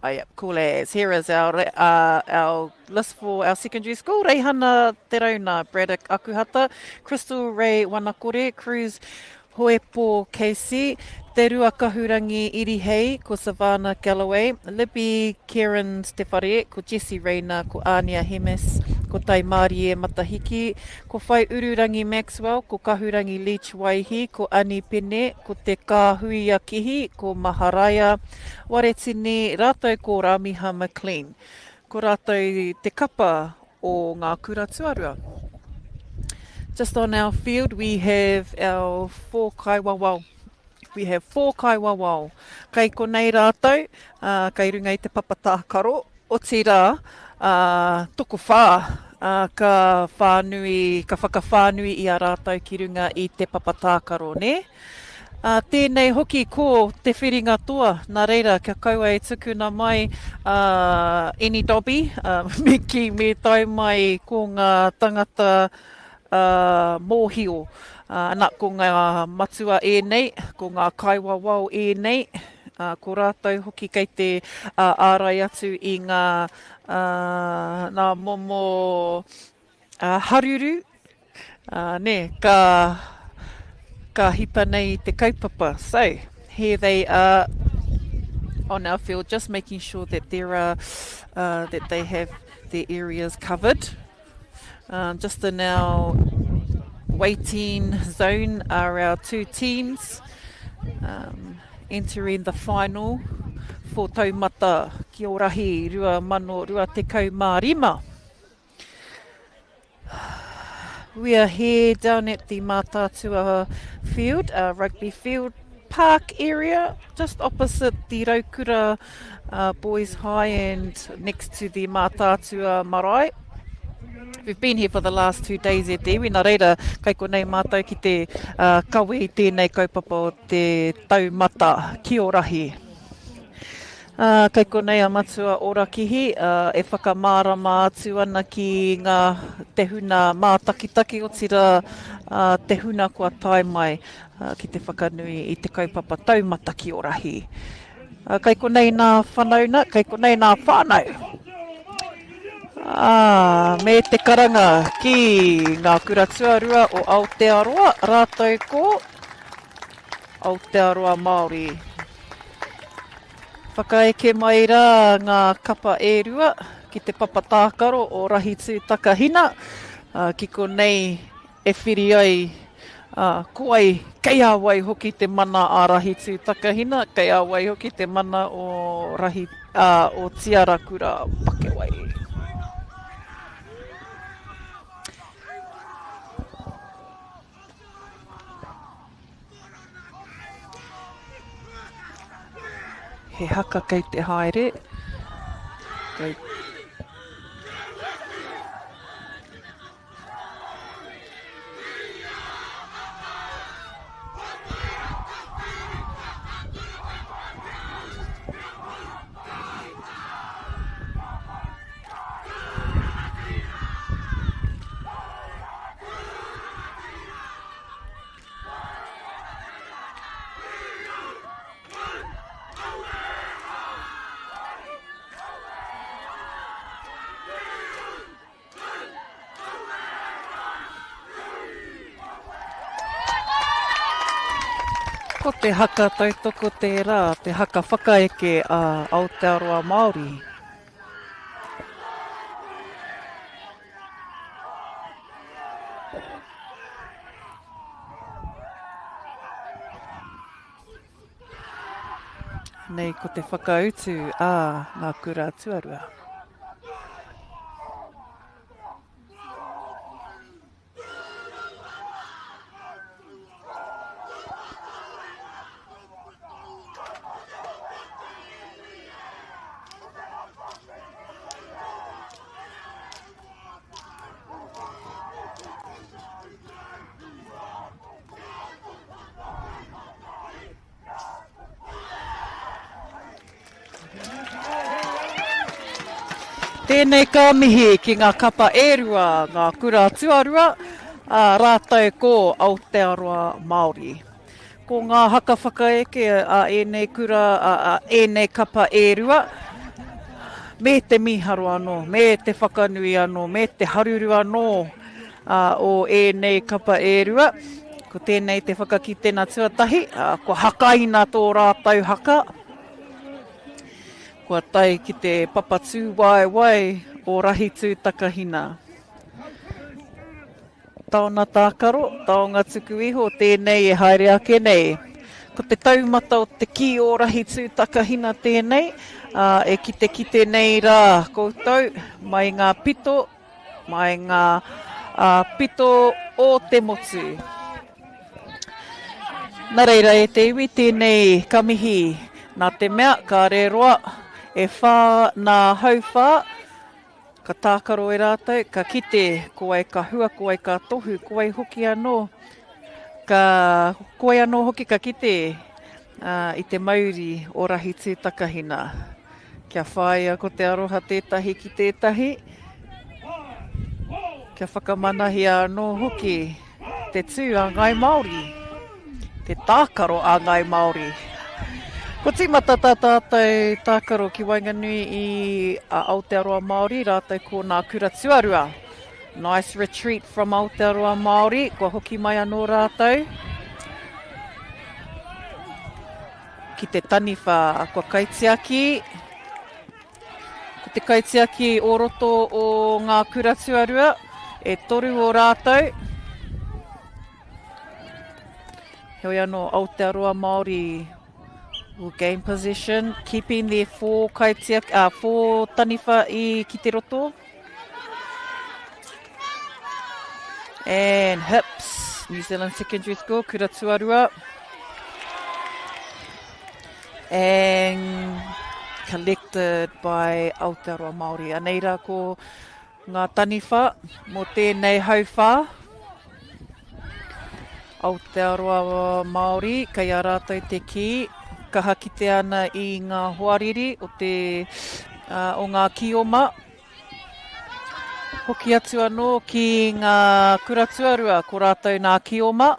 I: Yep, cool as. Here is our list for our secondary school. Reihana Te Rauna, Braddock Akuhata, Crystal Ray Wanakore, Cruz Hoepo Casey, Te Rua Kahurangi Irihei, ko Savannah Galloway, Libby Kieran Stefariet, ko Jessie Rayner, ko Ania Hemes, ko Taimari e Matahiki, ko Whai Ururangi Maxwell, ko Kahurangi Leach Waihi, ko Ani Pene, ko Te Kāhuia Kihi, ko Maharaya, Waretini, rātou ko Ramiha McLean. Ko rātou te kapa o ngā kura tuarua. Just on our field, we have our 4 kaiwawau. We have 4 kaiwawau. Kei konei rātou, kei runga i te papatākaro, o te rā, toko whā, ka whakawhānui i a rātou ki runga i te papatākaro, ne? Tēnei hoki ko te whiringa toa, nā reira, kia kaua e tukuna mai Eni Dobby, me tai mai ko ngā tangata mōhio, ana ko ngā matua e nei, ko ngā kaiwawau e nei, ko rātou hoki kei te ārai atu i ngā momo haruru, ne, ka hipa nei te kaupapa. So, here they are on our field, just making sure that there are, that they have their areas covered. Just in our waiting zone are our 2 teams entering the final for Taumata Kī-ō-Rahi, rua mano rua tekau mā rima. We are here down at the Mātātua field, rugby field park area, just opposite the Raukura Boys High and next to the Mātātua marae. We've been here for the last 2 days e te iwi, nā reira, kai konei mātou ki te kawe i tēnei kaupapa o te Taumata Kī-ō-Rahi. Kai konei Aumatua ōrakihi, e whakamārama atu ana ki ngā te huna mātakitaki o tira te huna kua tai mai ki te whakanui i te kaupapa Taumata Kī-ō-Rahi. Kai konei nā whanauna, kai konei nā whānau. Me te karanga ki ngā kura tuarua o Aotearoa, rātou ko Aotearoa MΑORI. Whakaeke mai rā ngā kapa e rua ki te papatākaro o Rahi Tūtaka Hina, ki konei e whiri ai, koai, kei awai hoki te mana a Rahi Tūtaka Hina, kei awai hoki te mana o Rahi, o Tiarakura Pakewai. He haka kei te haere. Ko te haka tautoko te rā, te haka whakaeke a Aotearoa MAORI. Nei, ko te whakautu a ngā kura tuarua. Tēnei ka mihi ki ngā kapa ērua, ngā kura tuarua, rātou ko Aotearoa Māori. Ko ngā haka whakaeke a ēnei kura, ēnei kapa ērua, me te miharo anō, me te whakanui anō, me te haruru anō o ēnei kapa ērua. Ko tēnei te whakakitena tuatahi, ko hakaina tō rātou haka. Kua tai ki te papatū wai o rahi tū takahina. Tauna tākaro, taonga tuku iho, tēnei e haere ake nei. Ko te taumata o te Kī-ō-Rahi tū takahina tēnei, e kite nei rā koutou, mai ngā pito, mai ngā pito o te motu. Nā reira e te iwi tēnei kamihi, nā te mea, ka reroa, e whā nā hauwhā, ka tākaro e rātou, ka kite, ko ai ka hua, ko ai ka tohu, ko ai hoki anō, ko ai anō hoki ka kite i te MΑORI o rahi tū takahina. Kia whāia ko te aroha tētahi ki tētahi, kia whakamanahi anō hoki te tū a ngai MΑORI, te tākaro a ngai MAORI. Ko tīmata tātou tākaro ki Wainganui i Aotearoa Māori, rātou ko ngā kura tuarua. Nice retreat from Aotearoa Māori, kua hoki mai anō rātou. Ki te taniwha, kua kaitiaki. Ko te kaitiaki o roto o ngā kura tuarua, e toru o rātou. Heoi anō Aotearoa Māori will gain possession, keeping their four taniwha i ki te roto. And hips, New Zealand Secondary School, kura tuarua. And collected by Aotearoa Māori. Aneira ko ngā taniwha mo tēnei hauwhā. Aotearoa Māori, kei a rātou te ki. Ka hakite ana i ngā hoariri o ngā kioma. Hoki atu anō ki ngā kura tuarua, ko rātou ngā kioma.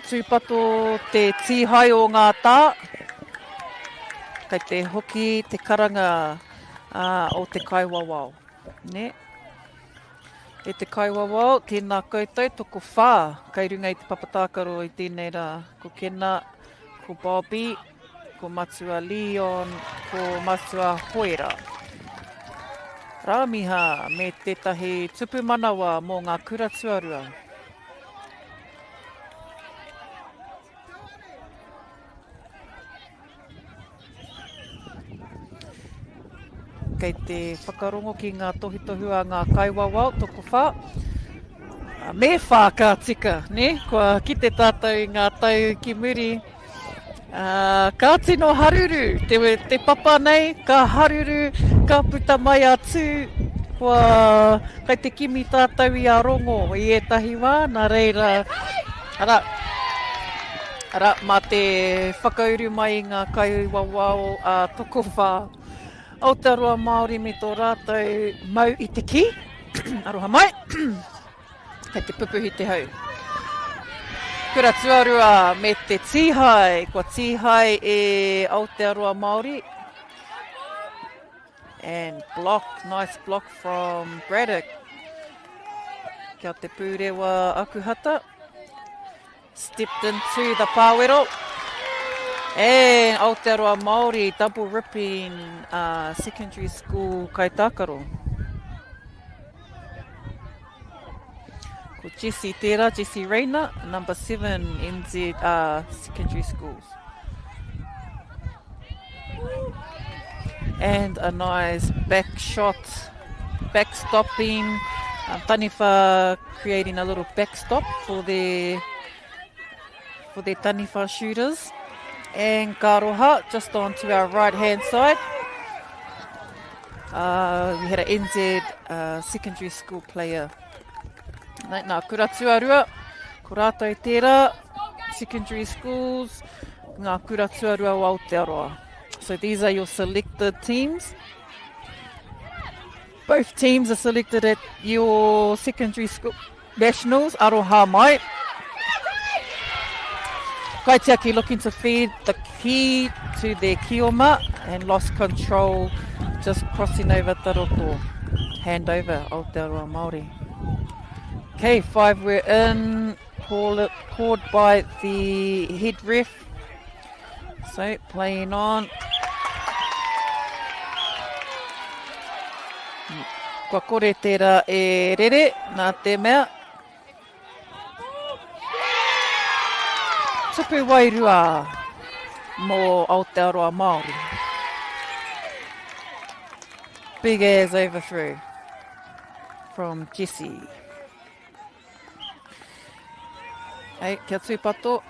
I: Tūpato te tīhai o ngā tā. Kei te hoki, te karanga o te kaiwawao. Ne? E te kaiwawao, tēnā koutou, toko whā. Kei runga i te papatākaro i tēnei rā. Ko Kena, ko Bobby, ko Matua Leon, ko Matua Hoera. Rāmiha me tētahi tupu manawa mō ngā kura tuarua. Kei te whakarongo ki ngā tohitohu a ngā kaiwawao, toko whā. Me whā ka tika, ne? Kua ki te tātou i ngā tau ki muri. Ka tino haruru, te papa nei, ka haruru, ka puta mai atu. Kua kei te kimi tātou i a rongo i etahi wā, nā reira. Ara, mā te whakauru mai i ngā kaiwawao toko whā. Aotearoa Māori me tō rātou mau i te ki. Aroha mai. Kei te pupuhi te hau. Kura tuarua me te tīhai. Kua tīhai e Aotearoa Māori. And block, nice block from Braddock. Kia te pūrewa akuhata. Stepped into the pāwero. And Aotearoa Māori double ripping secondary school kaitākaro. Ko Jessie Tera, Jessie Reina, number 7 NZ secondary schools. And a nice back shot, back stopping. Taniwha creating a little backstop for their taniwha shooters. And Karoha, just onto our right-hand side. We had an NZ secondary school player. Nā kura tuarua, ko rātou tērā, secondary schools, ngā kura tuarua o Aotearoa. So these are your selected teams. Both teams are selected at your secondary school nationals, aroha mai. Kaitiaki looking to feed the key to their kioma and lost control just crossing over the roto. Hand over, Aotearoa Māori. Okay, 5 we're in, called by the head ref. So, playing on. Kua kore tērā e rere, nā te mea. Tupu wairua mō Aotearoa Māori. Big as overthrow from Jesse. Hey, kia tūpato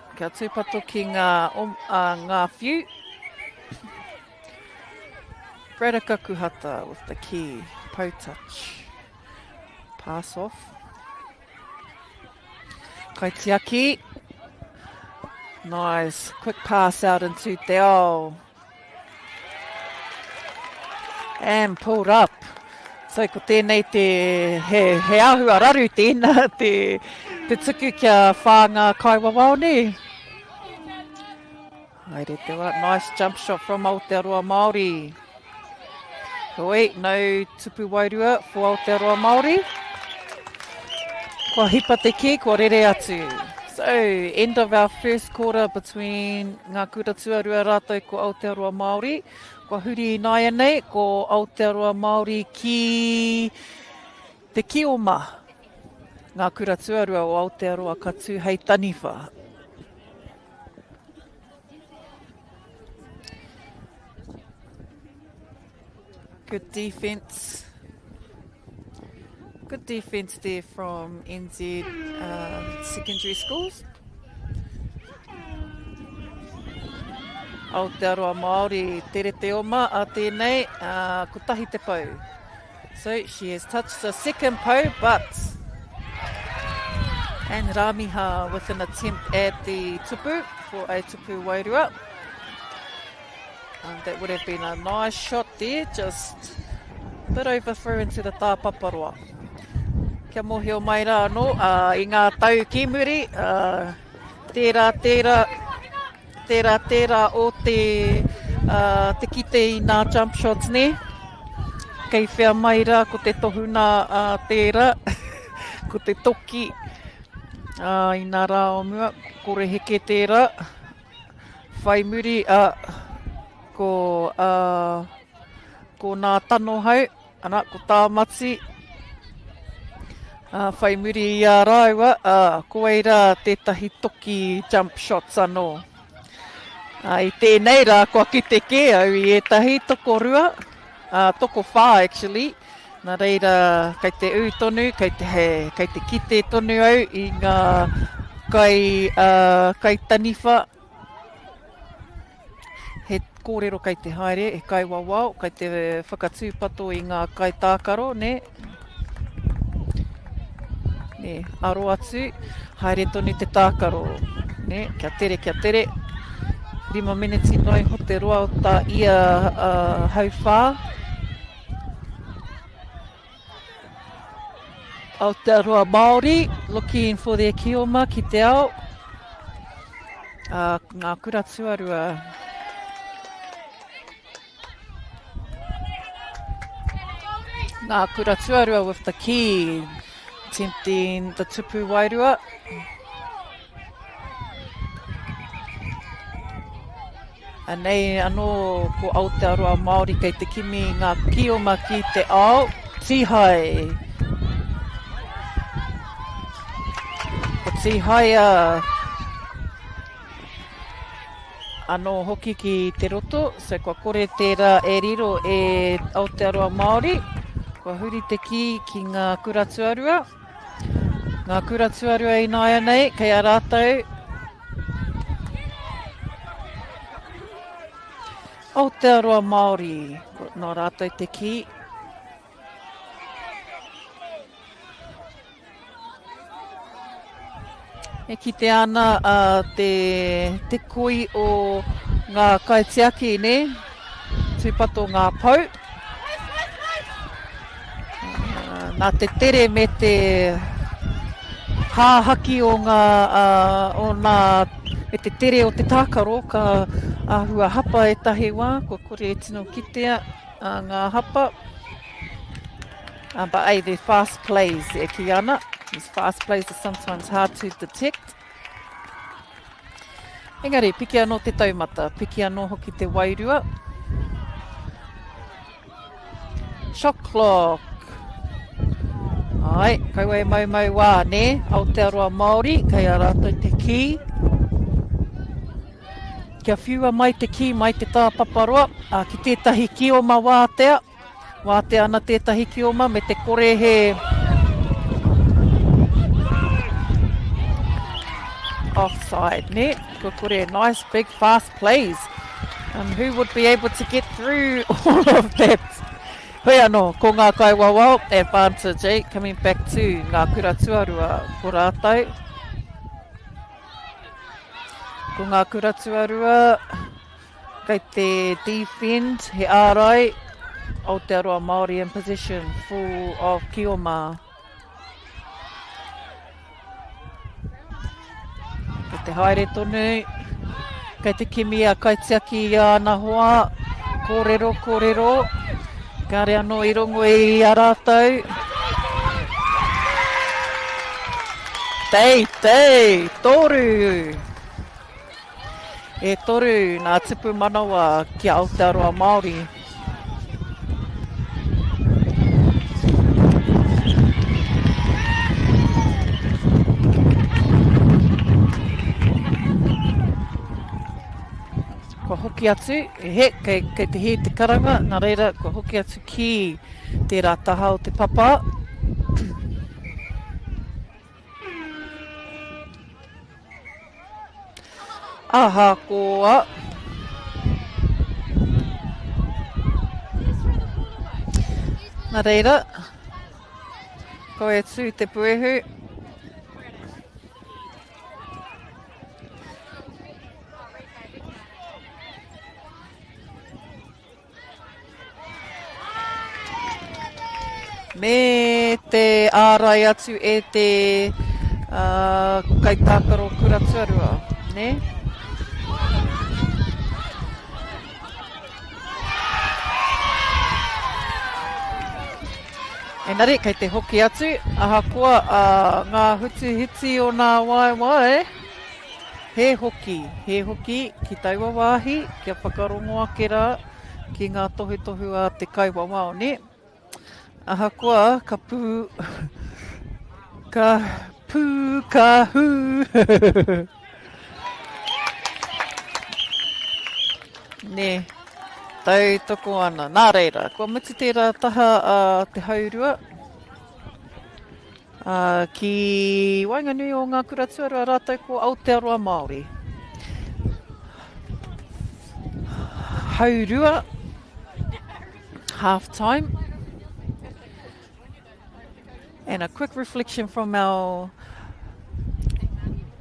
I: ki ngā whiu. Bradaka Kuhata with the key, po touch. Pass off. Kaitiaki. Nice, quick pass out into te ao. And pulled up. So ko tēnei he ahua raru tēnā te tuku kia whānga kaiwawao ne. Haere te wa, nice jump shot from Aotearoa Māori. Hoi, no tupu wairua for Aotearoa Māori. Kua hipa te ki, kua rere atu. So, end of our first quarter between ngā kura tuarua rātou ko Aotearoa Māori. Kua huri nāia nei ko Aotearoa Māori ki te kioma. Ngā kura tuarua o Aotearoa katu hei Taniwha. Good defence. Good defence there from NZ secondary schools. Aotearoa Māori, tere te oma a tēnei, ko tahi te pau. So she has touched the second pau, but... And Ramiha with an attempt at the tupu for a tupu wairua. That would have been a nice shot there, just a bit overthrow into the tāpaparoa. Kia mohio mai rā anō, i ngā tau kimuri, tērā o te kite i ngā jump shots ne. Kei whea mai rā ko te tohuna tērā, ko te toki i ngā rā o mua, kore heke tērā. Whai muri ko ngā tano hau, ana ko tāmati. Whai muri i a rāua, ko eira tētahi toki jump shots anō. I tēnei rā kua ki te ke au i etahi toko rua, toko whā actually. Nā reira kei te ū tonu, kei te kite tonu au i ngā kai Taniwha. He kōrero kei te haere, he kai wawao, kei te whakatūpato i ngā kai tākaro, ne? Ne, aro atu, haere tonu te tākaro, ne? Kia tere. 5 minutes noi ho te roa o tā ia hau whā. Aotearoa Māori, looking for their kioma ki te ao. Ngā kura tuarua. Ngā kura tuarua with the key, attempting the tupu wairua. Anei anō ko Aotearoa Māori kei te kimi ngā kioma ki te ao. Tihai. Ko tihai anō hoki ki te roto. So kua kore tērā e riro e Aotearoa Māori. Kua huri te ki ngā kura tuarua. Ngā kura tuarua i nāia nei, kei a rātou. Aotearoa Māori, nō rātou te ki. E ki te ana te koi o ngā kaitiaki ne, tūpato ngā pau. nā te tere me te hāhaki o me te tere o te tākaro, ka āhua hapa e tahi wā, ko kore e tino kitea ngā hapa. But they're fast plays e ki ana. These fast plays are sometimes hard to detect. Engari, piki anō te taumata, piki anō hoki te wairua. Shot clock. Ai, kaua e mau wā, ne? Aotearoa Māori, kei a rātou te ki. Kia whiua mai te ki, mai te tāpaparoa, ki tētahi kioma wātea. Wātea ana tētahi kioma me te kore he offside, ne? Ko kore, nice big fast plays. Who would be able to get through all of that? Hoi anō, ko ngā kaiwawao, advantage, eh? Coming back to ngā kura tuarua ko rātou. Ko ngā kura tuarua, kei te defend, he ārai, Aotearoa Māori in possession, full of kioma. Kei te haere tonu, kei te kimi a kaitiaki i ana hoa, kōrero, kōrero. Kāre anō i rongo i a rātou. Toru! E toru nā tipu manawa ki Aotearoa Māori. Ko hoki atu, kei te he te karanga, nā reira, ko hoki atu ki tērā taha o te papa. Aha koa. Nā reira, ko e tū te puehu. Me te ārai atu e te kaitākaro kura tuarua, ne? Engari, kei te hoki atu, ahakoa ngā huti o nā waiwai, he hoki ki taua wāhi, kia whakarongo ake rā ki ngā tohu a te kaiwawao, ne? Ahakoa, ka hu. Ne, tau toko ana. Nā reira, kua muti tērā taha te haurua. Ki wainganui o ngā kura tuarua rātou ko Aotearoa Māori. Haurua, half time. And a quick reflection from our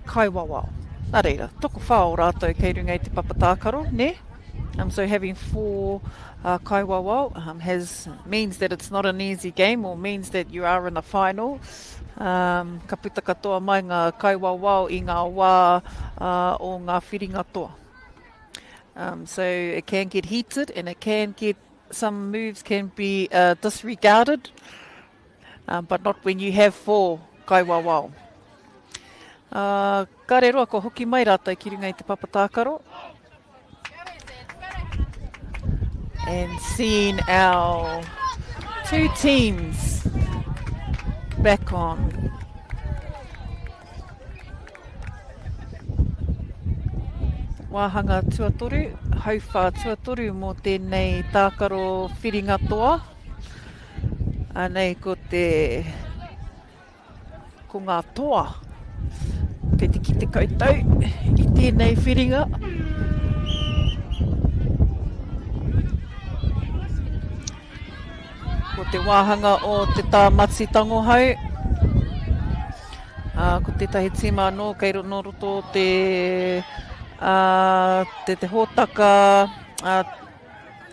I: kaiwawao. Nā reira, toko whao rātou kei runga i te papatākaro, ne? So having 4 kaiwawao means that it's not an easy game, or means that you are in a final. Ka puta katoa mai ngā kaiwawao i ngā wā o ngā whiringa toa. So it can get heated, and it can get, some moves can be disregarded. But not when you have 4 kaiwawao. Kāre roa, ko hoki mai rātou ki runga i te papatākaro. And seeing our 2 teams back on. Wāhanga tuatoru, hauwha tuatoru mō tēnei tākaro whiringa toa. Anei ko ngā toa, kei te ki te koutou i tēnei whiringa. Ko te wāhanga o te tāmati tangohau. Ko tētahi tīma anō, kei no roto te hōtaka,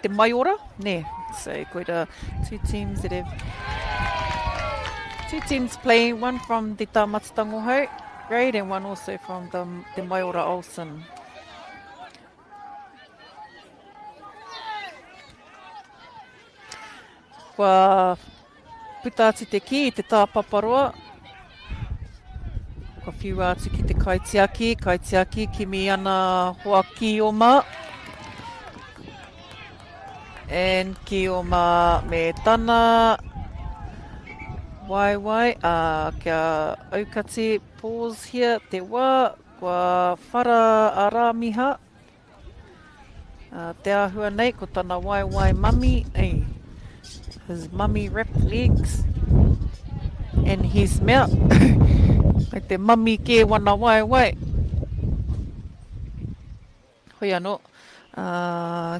I: te MΑORI, ne? So quite 2 teams that have Two teams playing, one from the Taumata Aotearoa grade and one also from the MΑORI Olsen. Kua puta atu te ki I te tāpaparoa. Kua whiu atu ki te kaitiaki ki mi ana hoa Kī-ō-Ma. And Kī-ō-Ma me tana wai, kia aukati, pause here, te wā, kua whara aramiha. Te āhua nei, ko tana wai mummy, his mummy wrapped legs, and his mouth. Ai te mummy ke wana wai. Hoi anō,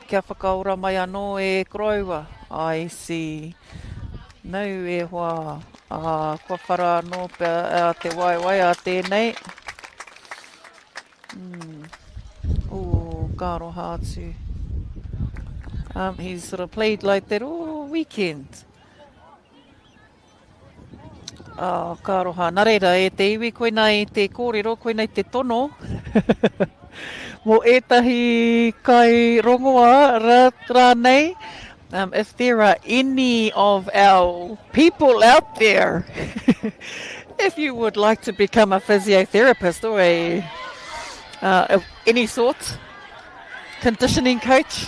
I: kia whakaora mai anō e Rotorua. I see. Nau e hoa. Kua whara anō pia te wai a tēnei. Ka roha atu. He's sort of played like that all weekend. Ka roha. Nā reira, e te iwi koina I te kōrero, koina I te tono. Mō etahi kai rongoa rānei. If there are any of our people out there, if you would like to become a physiotherapist or of any sort, conditioning coach,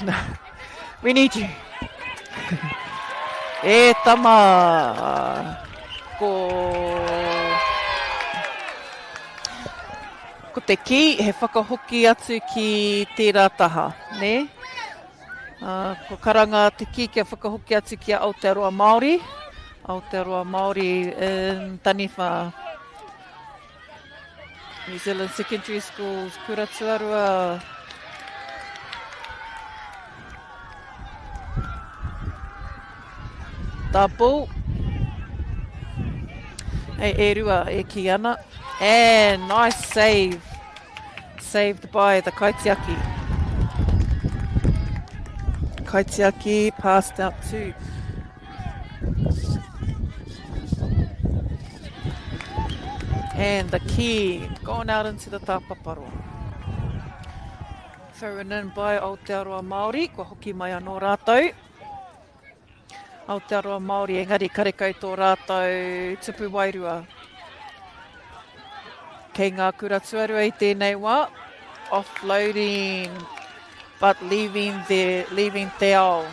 I: we need you. E tama ko te ki, he whakahoki atu ki tērā taha, ne? Ko karanga te ki kia whakahoki atu ki a Aotearoa MāORI. Aotearoa MāORI in Nativa. New Zealand Secondary Schools, Kuratuarua. Tapu. E rua e ki ana. And nice save. Saved by the kaitiaki. Kaitiaki passed out too. And the ki going out into the tāpaparoa. Thrown in by Aotearoa MāORI, kua hoki mai anō rātou. Aotearoa MāORI, engari karekau tō rātou tupu wairua. Kei ngā kuratuarua I tēnei wā, offloading, but leaving te ao.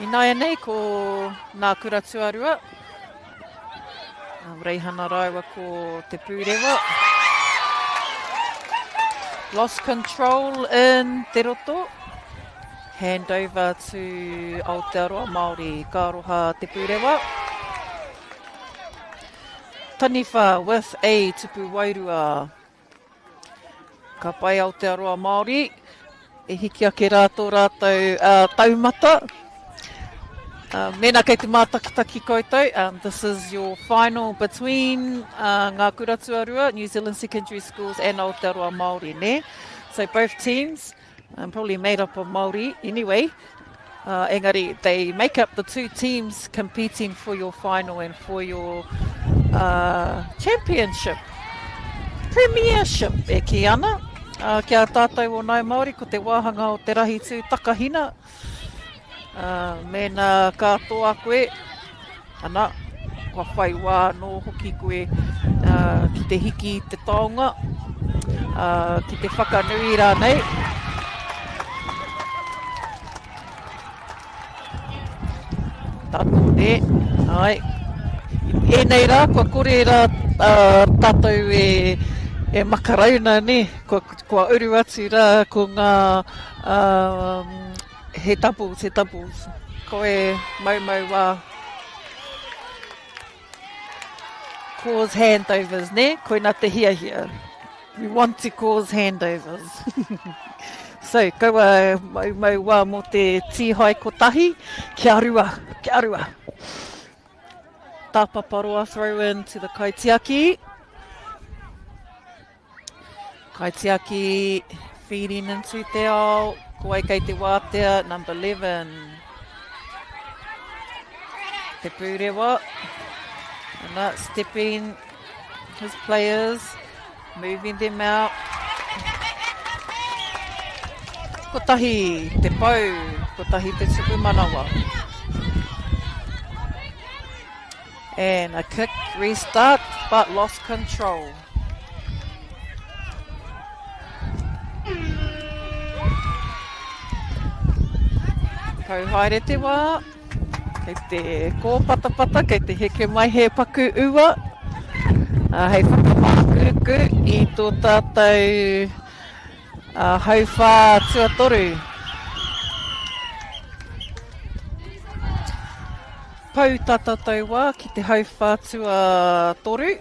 I: Inaia nei ko ngā kuratuarua. Reihana raiwa ko te pūrewa. Lost control in Te Roto. Hand over to Aotearoa MāORI, ka roha te pūrewa. Taniwha with a tupu wairua. Ka pai Aotearoa MāORI. E hiki ake rātou taumata. Mena kei te mātakitaki koutou. This is your final between ngā kuratuarua, New Zealand Secondary Schools and Aotearoa MāORI, ne? So both teams, probably made up of Māori anyway. Engari, they make up the two teams competing for your final and for your championship. Premiership e ki ana. Kia tātou o nai Māori ko te wāhanga o te rahi tū takahina. Mena katoa koe, ana, kua whai wā no hoki koe ki te hiki te taonga, ki te whakanui rānei. Tātou ne, ai. E nei rā, kua kore rā tātou e makarauna ne, kua uru atu rā ko ngā he doubles. Ko e mau wā. Cause handovers, ne? Koina te hia. We want to cause handovers. So, kaua mau wā mo te tihai kotahi. Kia rua. Tāpaparoa throw in to the kaitiaki. Kaitiaki feeding into te ao. Koe kei te wātea, number 11. Te pūrewa. And that stepping his players, moving them out. Kotahi te pau, kotahi te tupu manawa. And a kick, restart, but lost control. Kau haere te wā, kei te kōpatapata, kei te heke mai he paku ua. Hei whakamākuruku i tō tātou hauwhā tuatoru. Pau tātou wā ki te hauwhā tuatoru.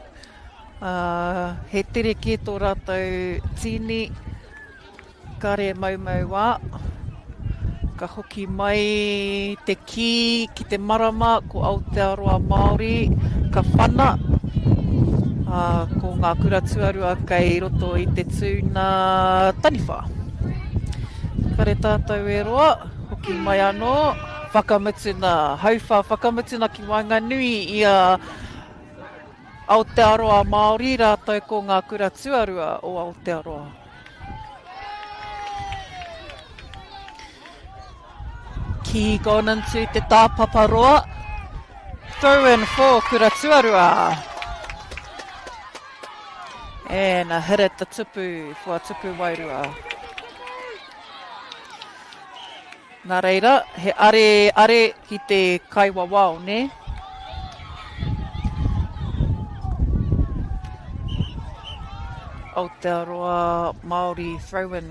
I: He tere ki tō rātou tini kare maumau wā. Ka hoki mai te ki ki te marama ko Aotearoa MāORI, ka whana. Ko ngā kura tuarua kei roto i te tūna taniwha. Kare tātou e roa, hoki mai anō, whakamutuna, hauwha whakamutuna ki Wainganui i a Aotearoa MāORI rātou ko ngā kura tuarua o Aotearoa. Ki gone into te tāpaparoa, throw in for kura tuarua. And a hit at the tupu for a tupu wairua. Nā reira, he are ki te kaiwawao, ne? Aotearoa MāORI throw-in.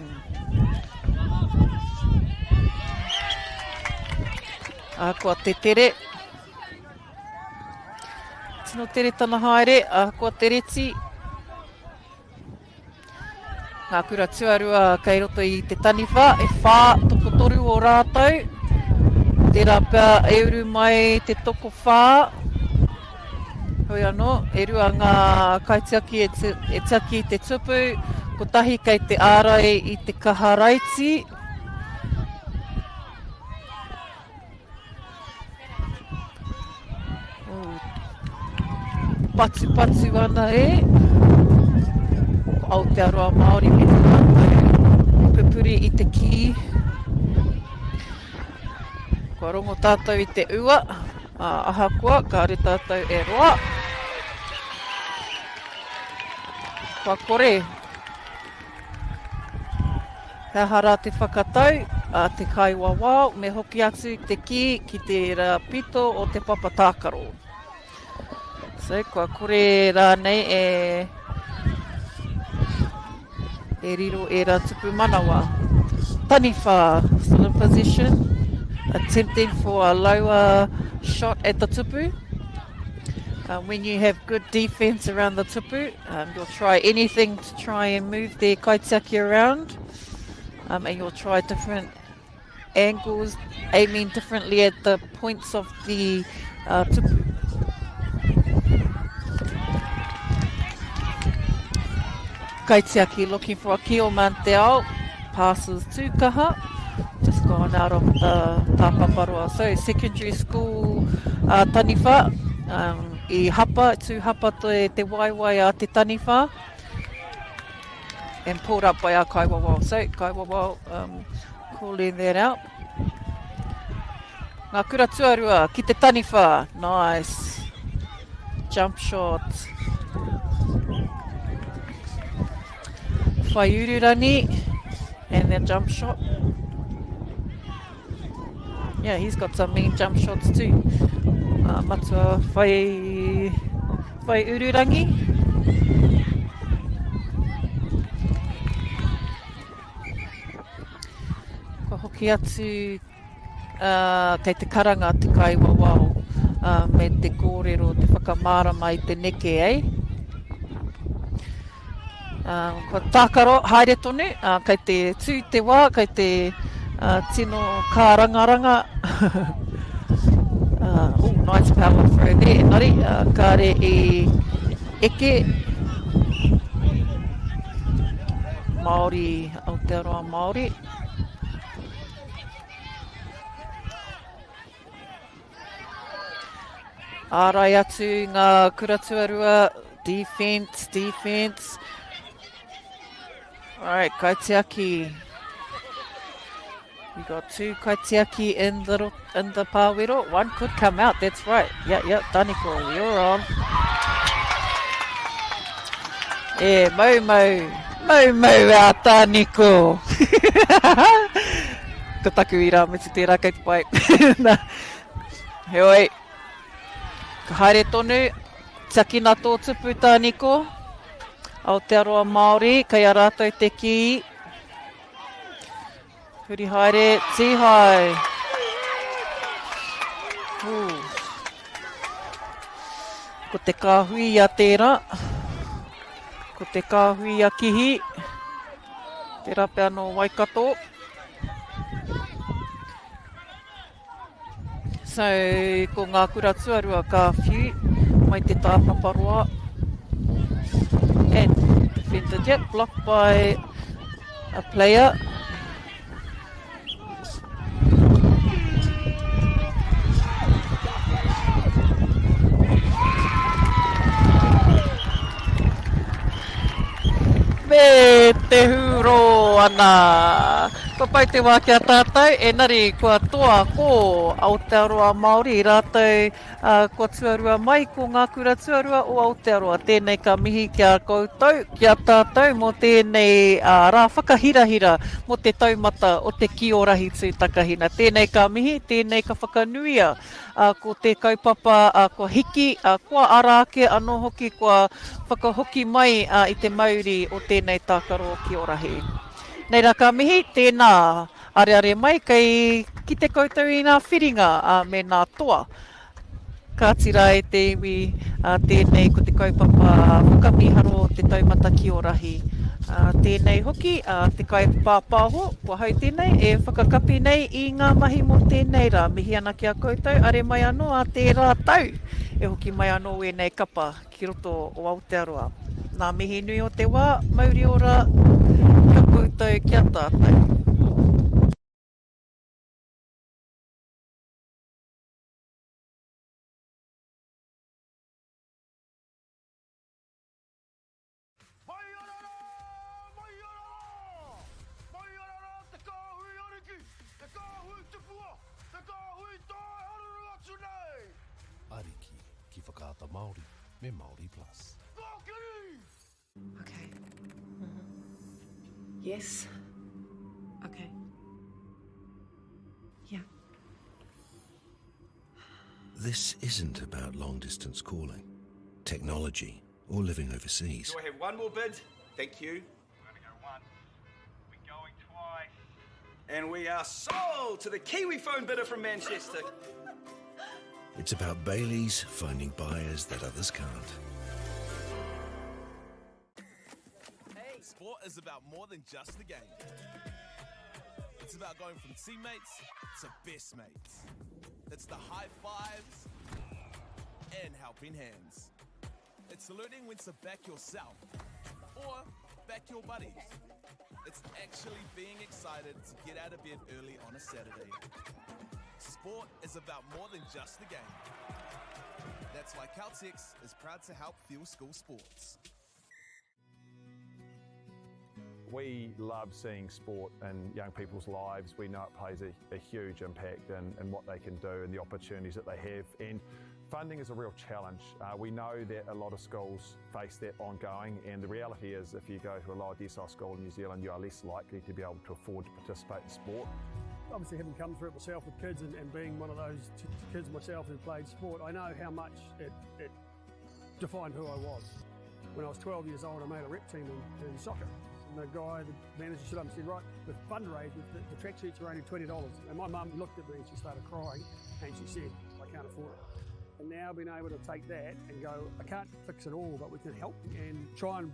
I: Kua te tere. Tino tere tana haere, kua te reti. Ngā kura tuarua kei roto i te taniwha, e whā toko toru o rātou. Te rapa e uru mai te toko whā. Hoi anō, e rua ngā kaitiaki e taki i te tupu, ko tahi kei te ārai i te kaharaiti. Patu ana e. Aotearoa MāORI me te tātou pupuri i te ki. Kua rongo tātou i te ua, ahakoa, ka are tātou e roa. Kua kore. Ka hara te whakatau, te kaiwawao, me hoki atu te ki te pito o te papatākaro. So, kua kore rānei e riro e rā tupu manawa. Taniwha, still in position, attempting for a lower shot at the tupu. When you have good defense around the tupu, you'll try anything to try and move the kaitiaki around. And you'll try different angles, aiming differently at the points of the tupu. Kaitiaki looking for a Kī-ō-Rahi ao, passes to kaha, just gone out of the tāpaparoa. So secondary school taniwha, I hapa, tū hapa te waiwai a te taniwha, and pulled up by our kaiwawao. So kaiwawao calling that out. Ngā kura tuarua ki te taniwha, nice. Jump shot. Whaiururani, and then jump shot. Yeah, he's got some mean jump shots too. Matua whaiururangi. Ko hoki atu kei te karanga te kaiwawao me te kōrero, te whakamārama i te neke, eh? Kua tākaro, haere tonu, kei te tū te wā, kei te tino kārangaranga. Nice power throw there, nari, kāre e eke. MΑORI, Aotearoa MAORI. Ārai atu ngā kuratuarua, defence. Alright, kaitiaki. We got 2 kaitiaki in the pāwero. 1 could come out, that's right. Yep, Taniko, you're on. Mau a Taniko. Ko taku I rā, me te tērā kei te pai. Heoi. Ka haere tonu, tiaki nā tō tupu Taniko. Aotearoa MAORI, kei a rātou te ki. Huri haere, tihai. Ko te kāhui a tērā. Ko te kāhui a kihi. Tērā pēr no Waikato. So, ko ngā kura tuarua ka whiu, mai te tāpaparoa. And defended yet, blocked by a player. Me te huro ana. Ko pai te wā kia tātou, enari kua toa ko Aotearoa MAORI rātou kua tuarua mai ko ngā kura tuarua o Aotearoa. Tēnei ka mihi kia koutou, kia tātou mō tēnei rā whakahirahira mō te taumata o te Kī-ō-Rahi tūtakahina. Tēnei ka mihi, tēnei ka whakanuia ko te kaupapa kua hiki, kua arāke anō hoki kua whakahoki mai I te MΑORI o tēnei tākaro Kī-ō-Rahi. Nei rā ka mihi, tēnā are mai kei ki te koutou I ngā whiringa me ngā toa. Ka tira e te iwi tēnei ko te kaupapa whakamiharo o te taumata Kī-ō-Rahi. Tēnei hoki, te kaipāpāho, kua hau tēnei, e whakakapi nei I ngā mahi mo tēnei rā. Mihi ana kia koutou, are mai anō a tērā tau. E hoki mai anō e nei kapa ki roto o Aotearoa. Nā mihi nui o te wā, MAORI ora, kia koutou, kia tātou.
A: Ariki ki whakaata Māori me MAORI Plus.
H: Okay. Yes. Okay. Yeah.
A: This isn't about long-distance calling, technology, or living overseas.
J: Do I have one more bid? Thank you.
K: We're going to go once. We're going twice.
J: And we are sold to the Kiwi phone bidder from Manchester.
A: It's about Baileys finding buyers that others can't.
B: Sport is about more than just the game. It's about going from teammates to best mates. It's the high fives and helping hands. It's saluting when to back yourself or back your buddies. It's actually being excited to get out of bed early on a Saturday. Sport is about more than just the game. That's why Caltex is proud to help fuel school sports.
C: We love seeing sport in young people's lives. We know it plays a huge impact in what they can do and the opportunities that they have. And funding is a real challenge. We know that a lot of schools face that ongoing, and the reality is if you go to a lower decile school in New Zealand, you are less likely to be able to afford to participate in sport.
D: Obviously, having come through it myself with kids and being one of those kids myself who played sport, I know how much it defined who I was. When I was 12 years old, I made a rep team in soccer. And the guy, the manager stood up and said, right, the fundraisers, the tracksuits are only $20. And my mum looked at me and she started crying and she said, I can't afford it. And now being able to take that and go, I can't fix it all, but we can help and try and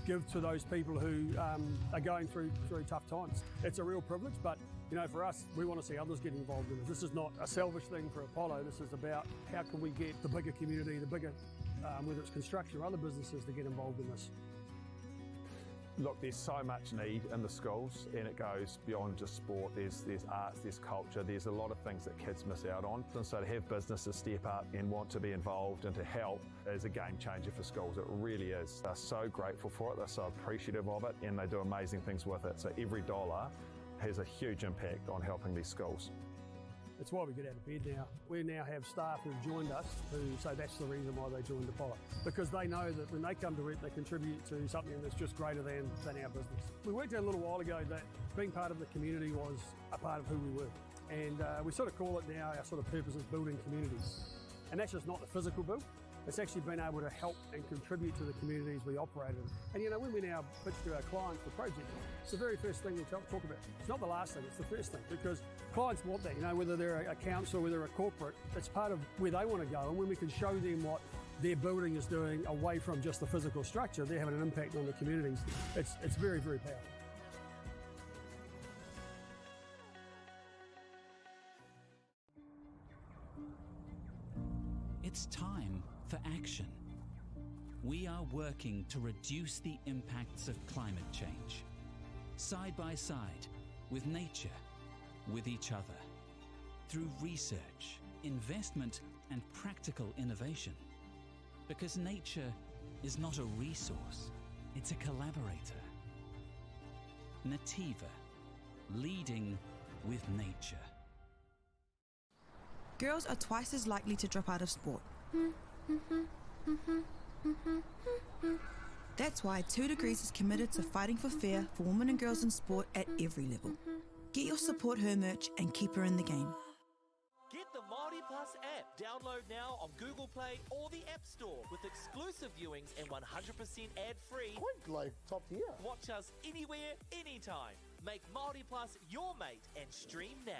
D: give to those people who are going through tough times. It's a real privilege, but you know, for us, we want to see others get involved in this. This is not a selfish thing for Apollo. This is about how can we get the bigger community, the bigger, whether it's construction or other businesses, to get involved in this.
C: Look, there's so much need in the schools, and it goes beyond just sport. There's arts, there's culture, there's a lot of things that kids miss out on. And so to have businesses step up and want to be involved and to help is a game changer for schools. It really is. They're so grateful for it, they're so appreciative of it, and they do amazing things with it. So every dollar has a huge impact on helping these schools.
D: It's why we get out of bed now. We now have staff who've joined us who say that's the reason why they joined the Apollo. Because they know that when they come to it, they contribute to something that's just greater than our business. We worked out a little while ago that being part of the community was a part of who we were. And we sort of call it now, our sort of purpose is building communities. And that's just not the physical build. It's actually been able to help and contribute to the communities we operate in. And you know, when we now pitch to our clients for projects, it's the very first thing we talk about. It's not the last thing, it's the first thing, because clients want that, you know, whether they're a council, whether they're a corporate, it's part of where they want to go. And when we can show them what their building is doing away from just the physical structure, they're having an impact on the communities. It's very, very powerful.
E: It's time for action. We are working to reduce the impacts of climate change, side by side with nature, with each other, through research, investment, and practical innovation. Because nature is not a resource, it's a collaborator. Nativa, leading with nature.
F: Girls are twice as likely to drop out of sport. That's why 2 Degrees is committed to fighting for fair for women and girls in sport at every level. Get your support her merch and keep her in the game.
G: Get the MāORI Plus app. Download now on Google Play or the App Store with exclusive viewings and 100% ad-free.
L: Quite like top tier.
G: Watch us anywhere, anytime. Make MāORI Plus your mate and stream now.